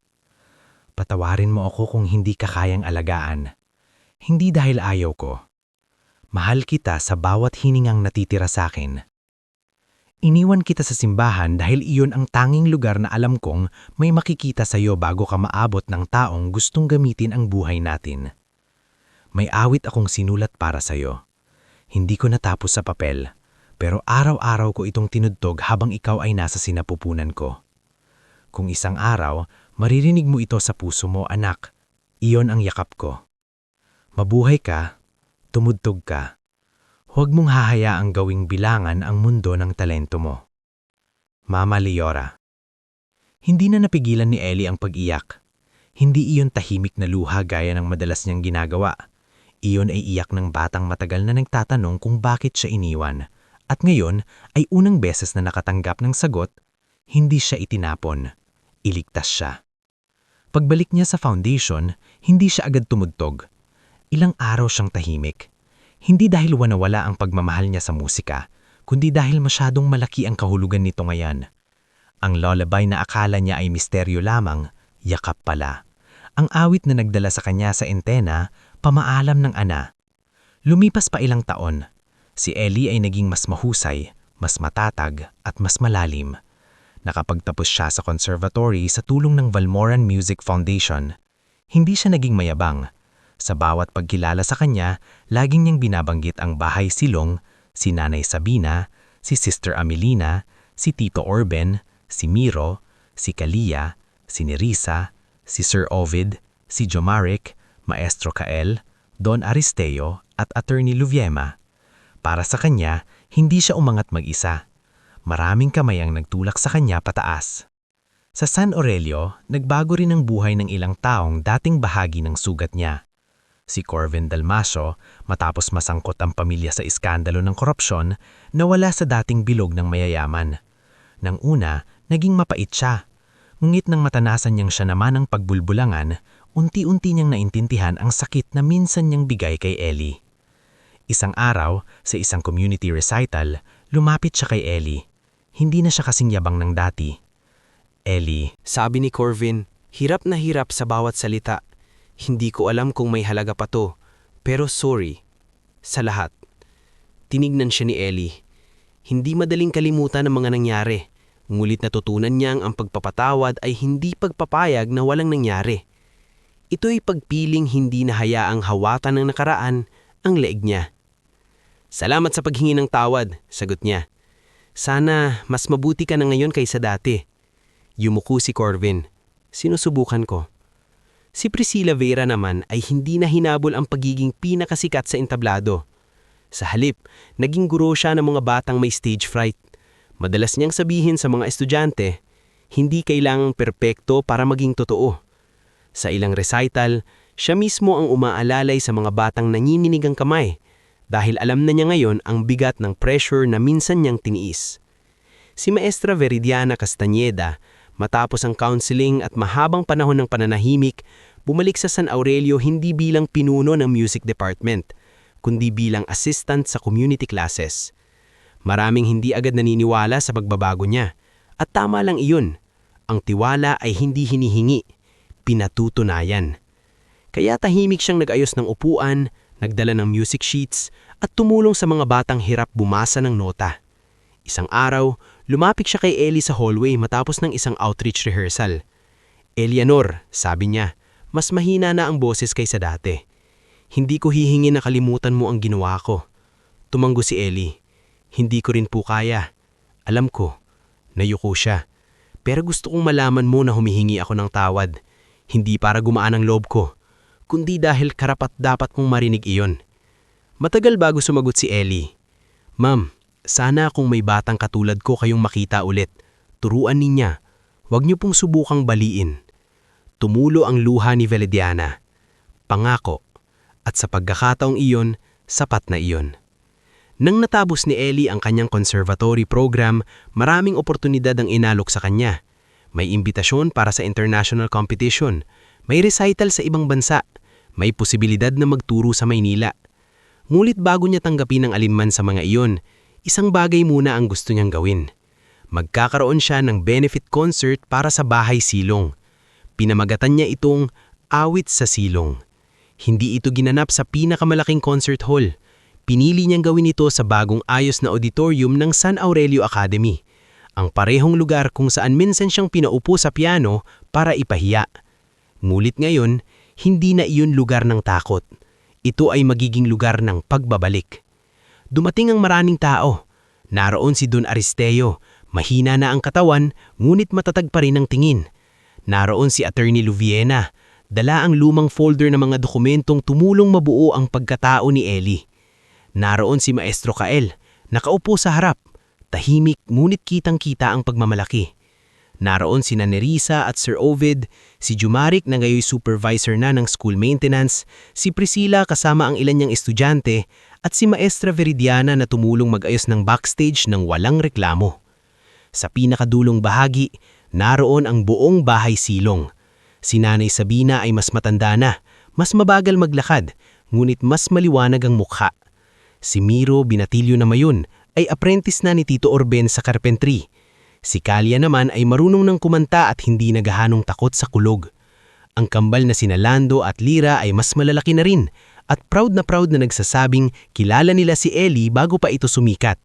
Patawarin mo ako kung hindi ka kayang alagaan. Hindi dahil ayaw ko. Mahal kita sa bawat hiningang natitira sa akin. Iniwan kita sa simbahan dahil iyon ang tanging lugar na alam kong may makikita sa iyo bago ka maabot ng taong gustong gamitin ang buhay natin. May awit akong sinulat para sa iyo. Hindi ko natapos sa papel, pero araw-araw ko itong tinudtog habang ikaw ay nasa sinapupunan ko. Kung isang araw, maririnig mo ito sa puso mo, anak. Iyon ang yakap ko. Mabuhay ka, tumudtog ka. Huwag mong hahayaang gawing bilangan ang mundo ng talento mo. Mama Leora. Hindi na napigilan ni Ellie ang pag-iyak. Hindi iyon tahimik na luha gaya ng madalas niyang ginagawa. Iyon ay iyak ng batang matagal na nagtatanong kung bakit siya iniwan. At ngayon ay unang beses na nakatanggap ng sagot, hindi siya itinapon. Iligtas siya. Pagbalik niya sa foundation, hindi siya agad tumudtog. Ilang araw siyang tahimik. Hindi dahil wanawala ang pagmamahal niya sa musika, kundi dahil masyadong malaki ang kahulugan nito ngayon. Ang lullaby na akala niya ay misteryo lamang, yakap pala. Ang awit na nagdala sa kanya sa entena, pamaalam ng ana. Lumipas pa ilang taon. Si Ellie ay naging mas mahusay, mas matatag, at mas malalim. Nakapagtapos siya sa conservatory sa tulong ng Valmoran Music Foundation. Hindi siya naging mayabang. Sa bawat pagkilala sa kanya, laging niyang binabanggit ang bahay silong, si Nanay Sabina, si Sister Amelina, si Tito Orben, si Miro, si Kalia, si Nerissa, si Sir Ovid, si Jomaric, Maestro Kael, Don Aristeo at Attorney Luviema. Para sa kanya, hindi siya umangat mag-isa. Maraming kamay ang nagtulak sa kanya pataas. Sa San Aurelio, nagbago rin ang buhay ng ilang taong dating bahagi ng sugat niya. Si Corvin Dalmasio, matapos masangkot ang pamilya sa iskandalo ng korupsyon, nawala sa dating bilog ng mayayaman. Nang una, naging mapait siya. Ngunit nang matanasan niyang siya naman ang pagbulbulangan, unti-unti niyang naintindihan ang sakit na minsan niyang bigay kay Ellie. Isang araw, sa isang community recital, lumapit siya kay Ellie. Hindi na siya kasing yabang ng dati. Ellie, Sabi ni Corvin, hirap na hirap sa bawat salita. Hindi ko alam kung may halaga pa to, pero sorry. Sa lahat. Tinignan siya ni Ellie. Hindi madaling kalimutan ang mga nangyari. Ngulit natutunan niyang ang pagpapatawad ay hindi pagpapayag na walang nangyari. Ito'y pagpiling hindi na hayaang hawatan ng nakaraan ang leeg niya. Salamat sa paghingi ng tawad, sagot niya. Sana mas mabuti ka na ngayon kaysa dati. Yumuko si Corvin. Sinusubukan ko. Si Priscilla Vera naman ay hindi na hinabol ang pagiging pinakasikat sa entablado. Sa halip, naging guro siya ng mga batang may stage fright. Madalas niyang sabihin sa mga estudyante, hindi kailangang perpekto para maging totoo. Sa ilang recital, siya mismo ang umaalalay sa mga batang nanginginig ang kamay dahil alam na niya ngayon ang bigat ng pressure na minsan niyang tiniis. Si Maestra Veridiana Castañeda, matapos ang counseling at mahabang panahon ng pananahimik, bumalik sa San Aurelio hindi bilang pinuno ng music department, kundi bilang assistant sa community classes. Maraming hindi agad naniniwala sa pagbabago niya. At tama lang iyon. Ang tiwala ay hindi hinihingi, pinatutunayan. Kaya tahimik siyang nag-ayos ng upuan, nagdala ng music sheets, at tumulong sa mga batang hirap bumasa ng nota. Isang araw, lumapit siya kay Ellie sa hallway matapos ng isang outreach rehearsal. "Eleanor," sabi niya, "mas mahina na ang boses kaysa dati. Hindi ko hihingi na kalimutan mo ang ginawa ko." Tumanggo si Ellie. "Hindi ko rin po kaya. Alam ko." Nayuko siya. "Pero gusto kong malaman mo na humihingi ako ng tawad. Hindi para gumaan ang loob ko, kundi dahil karapat-dapat kong marinig iyon." Matagal bago sumagot si Ellie. "Ma'am, sana kung may batang katulad ko kayong makita ulit, turuan niya. Huwag niyo pong subukang baliin." Tumulo ang luha ni Valediana. Pangako. At sa pagkakataong iyon, sapat na iyon. Nang natapos ni Ellie ang kanyang conservatory program, maraming oportunidad ang inalok sa kanya. May imbitasyon para sa international competition, may recital sa ibang bansa, may posibilidad na magturo sa Maynila. Ngunit bago niya tanggapin ang alinman sa mga iyon, isang bagay muna ang gusto niyang gawin. Magkakaroon siya ng benefit concert para sa Bahay Silong. Pinamagatan niya itong Awit sa Silong. Hindi ito ginanap sa pinakamalaking concert hall. Pinili niyang gawin ito sa bagong ayos na auditorium ng San Aurelio Academy, ang parehong lugar kung saan minsan siyang pinaupo sa piano para ipahiya. Ngunit ngayon, hindi na iyon lugar ng takot. Ito ay magiging lugar ng pagbabalik. Dumating ang maraming tao. Naroon si Don Aristeo, mahina na ang katawan, ngunit matatag pa rin ang tingin. Naroon si Attorney Luviena, dala ang lumang folder ng mga dokumentong tumulong mabuo ang pagkatao ni Ellie. Naroon si Maestro Kael, nakaupo sa harap, tahimik ngunit kitang-kita ang pagmamalaki. Naroon si Nerissa at Sir Ovid, si Jumaric na ngayon supervisor na ng school maintenance, si Priscilla kasama ang ilan niyang estudyante, at si Maestra Veridiana na tumulong mag-ayos ng backstage ng walang reklamo. Sa pinakadulong bahagi, naroon ang buong Bahay Silong. Si Nanay Sabina ay mas matanda na, mas mabagal maglakad, ngunit mas maliwanag ang mukha. Si Miro Binatilyo na mayon ay apprentice na ni Tito Orben sa carpentry. Si Kalia naman ay marunong ng kumanta at hindi nagahanong takot sa kulog. Ang kambal na sina Lando at Lira ay mas malalaki na rin at proud na nagsasabing kilala nila si Ellie bago pa ito sumikat.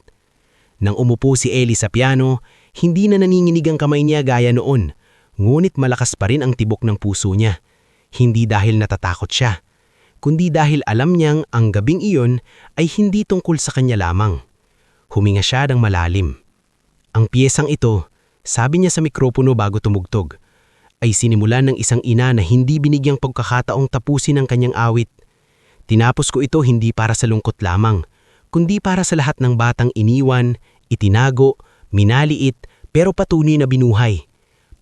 Nang umupo si Ellie sa piano, hindi na naninginig ang kamay niya gaya noon, ngunit malakas pa rin ang tibok ng puso niya. Hindi dahil natatakot siya, kundi dahil alam niyang ang gabing iyon ay hindi tungkol sa kanya lamang. Huminga siya ng malalim. Ang piyesang ito, sabi niya sa mikropono bago tumugtog, ay sinimulan ng isang ina na hindi binigyang pagkakataong tapusin ang kanyang awit. Tinapos ko ito hindi para sa lungkot lamang, kundi para sa lahat ng batang iniwan, itinago, minaliit, pero patunay na binuhay.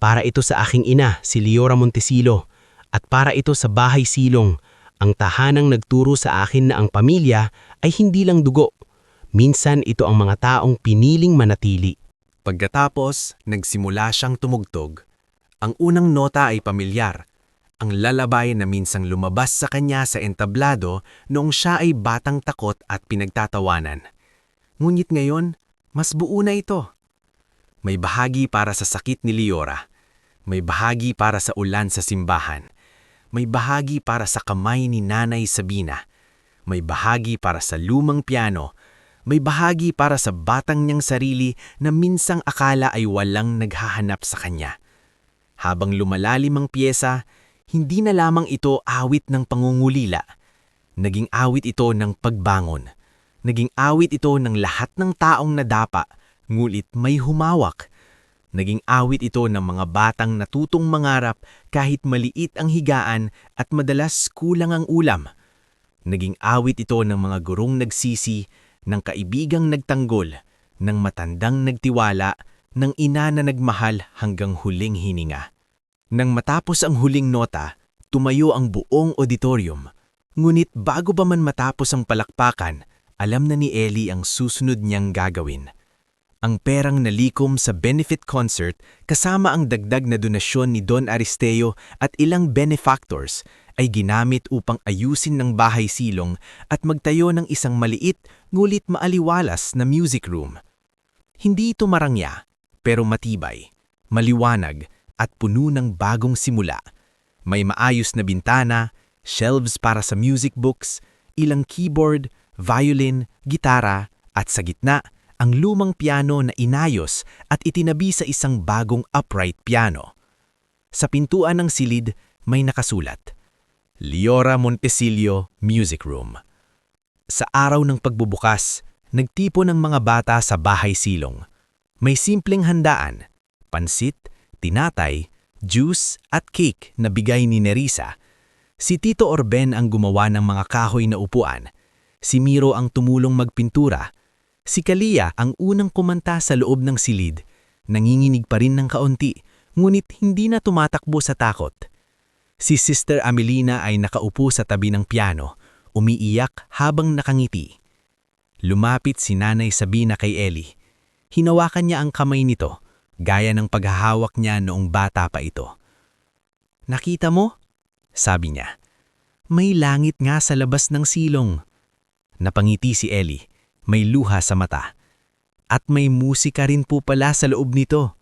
Para ito sa aking ina, si Leora Montesilo, at para ito sa Bahay Silong, ang tahanang nagturo sa akin na ang pamilya ay hindi lang dugo. Minsan ito ang mga taong piniling manatili. Pagkatapos, nagsimula siyang tumugtog. Ang unang nota ay pamilyar, ang lalabay na minsang lumabas sa kanya sa entablado noong siya ay batang takot at pinagtatawanan. Ngunit ngayon, mas buo na ito. May bahagi para sa sakit ni Leora, may bahagi para sa ulan sa simbahan, may bahagi para sa kamay ni Nanay Sabina, may bahagi para sa lumang piano, may bahagi para sa batang niyang sarili na minsang akala ay walang naghahanap sa kanya. Habang lumalalim ang piyesa, hindi na lamang ito awit ng pangungulila. Naging awit ito ng pagbangon. Naging awit ito ng lahat ng taong nadapa, ngulit may humawak. Naging awit ito ng mga batang natutong mangarap kahit maliit ang higaan at madalas kulang ang ulam. Naging awit ito ng mga gurong nagsisi, ng kaibigang nagtanggol, ng matandang nagtiwala, ng ina na nagmahal hanggang huling hininga. Nang matapos ang huling nota, tumayo ang buong auditorium. Ngunit bago pa man matapos ang palakpakan, alam na ni Ellie ang susunod niyang gagawin. Ang perang nalikom sa benefit concert kasama ang dagdag na donasyon ni Don Aristeo at ilang benefactors ay ginamit upang ayusin ng Bahay Silong at magtayo ng isang maliit ngulit maaliwalas na music room. Hindi ito marangya, pero matibay, maliwanag at puno ng bagong simula. May maayos na bintana, shelves para sa music books, ilang keyboard, violin, gitara, at sa gitna, ang lumang piano na inayos at itinabi sa isang bagong upright piano. Sa pintuan ng silid, may nakasulat, Liora Montesilio Music Room. Sa araw ng pagbubukas, nagtipon ng mga bata sa bahay silong. May simpleng handaan, pansit, tinatay, juice at cake na bigay ni Nerissa. Si Tito Orben ang gumawa ng mga kahoy na upuan. Si Miro ang tumulong magpintura. Si Kalia ang unang kumanta sa loob ng silid. Nanginginig pa rin ng kaunti, ngunit hindi na tumatakbo sa takot. Si Sister Amelina ay nakaupo sa tabi ng piano, umiiyak habang nakangiti. Lumapit si Nanay Sabina kay Ellie. Hinawakan niya ang kamay nito, gaya ng paghahawak niya noong bata pa ito. "Nakita mo?" sabi niya. "May langit nga sa labas ng silong." Napangiti si Ellie, may luha sa mata. "At may musika rin po pala sa loob nito."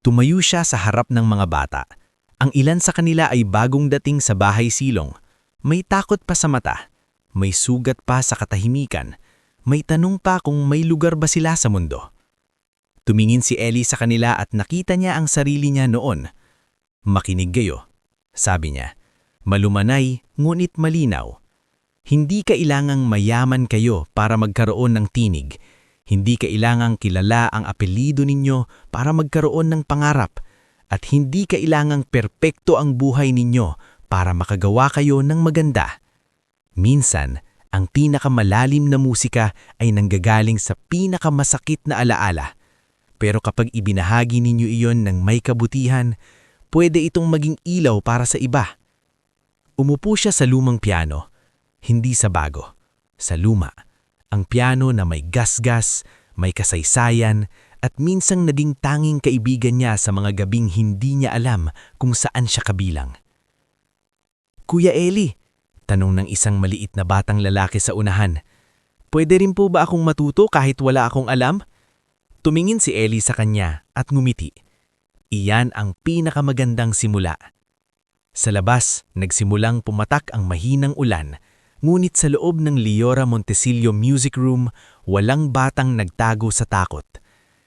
Tumayo siya sa harap ng mga bata. Ang ilan sa kanila ay bagong dating sa bahay silong. May takot pa sa mata. May sugat pa sa katahimikan. May tanong pa kung may lugar ba sila sa mundo. Tumingin si Ellie sa kanila at nakita niya ang sarili niya noon. "Makinig kayo," sabi niya. "Malumanay, ngunit malinaw. Hindi kailangang mayaman kayo para magkaroon ng tinig. Hindi kailangang kilala ang apelyido ninyo para magkaroon ng pangarap. At hindi kailangang perpekto ang buhay ninyo para makagawa kayo ng maganda. Minsan, ang pinakamalalim na musika ay nanggagaling sa pinakamasakit na alaala. Pero kapag ibinahagi ninyo iyon ng may kabutihan, pwede itong maging ilaw para sa iba." Umupo siya sa lumang piano. Hindi sa bago, sa luma. Ang piano na may gasgas, may kasaysayan, at minsang naging tanging kaibigan niya sa mga gabing hindi niya alam kung saan siya kabilang. "Kuya Eli," tanong ng isang maliit na batang lalaki sa unahan, "pwede rin po ba akong matuto kahit wala akong alam?" Tumingin si Eli sa kanya at ngumiti. Iyan ang pinakamagandang simula. Sa labas, nagsimulang pumatak ang mahinang ulan. Ngunit sa loob ng Liora Montesilio Music Room, walang batang nagtago sa takot.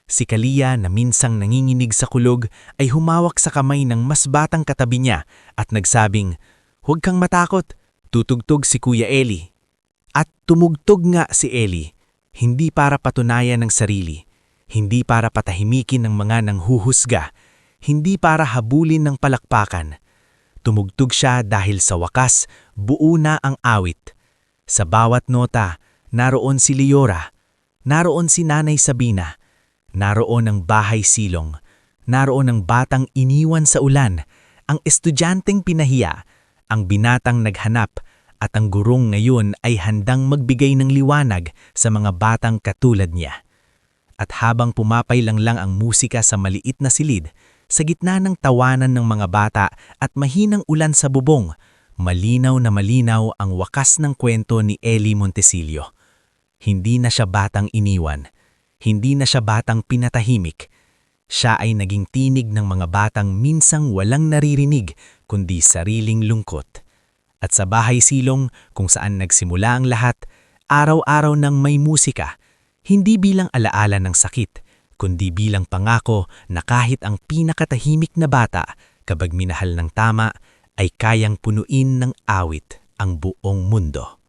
Si Kalia na minsang nanginginig sa kulog ay humawak sa kamay ng mas batang katabi niya at nagsabing, "Huwag kang matakot, tutugtog si Kuya Eli." At tumugtog nga si Eli, hindi para patunayan ng sarili, hindi para patahimikin ng mga nanghuhusga, hindi para habulin ng palakpakan. Tumugtog siya dahil sa wakas, buo na ang awit. Sa bawat nota, naroon si Liora, naroon si Nanay Sabina, naroon ang bahay silong, naroon ang batang iniwan sa ulan, ang estudyanteng pinahiya, ang binatang naghanap, at ang gurong ngayon ay handang magbigay ng liwanag sa mga batang katulad niya. At habang pumapailang lang ang musika sa maliit na silid, sa gitna ng tawanan ng mga bata at mahinang ulan sa bubong, malinaw na malinaw ang wakas ng kwento ni Eli Montesilio. Hindi na siya batang iniwan. Hindi na siya batang pinatahimik. Siya ay naging tinig ng mga batang minsang walang naririnig kundi sariling lungkot. At sa bahay silong kung saan nagsimula ang lahat, araw-araw nang may musika, hindi bilang alaala ng sakit, kundi bilang pangako na kahit ang pinakatahimik na bata, kapag minahal ng tama, ay kayang punuin ng awit ang buong mundo.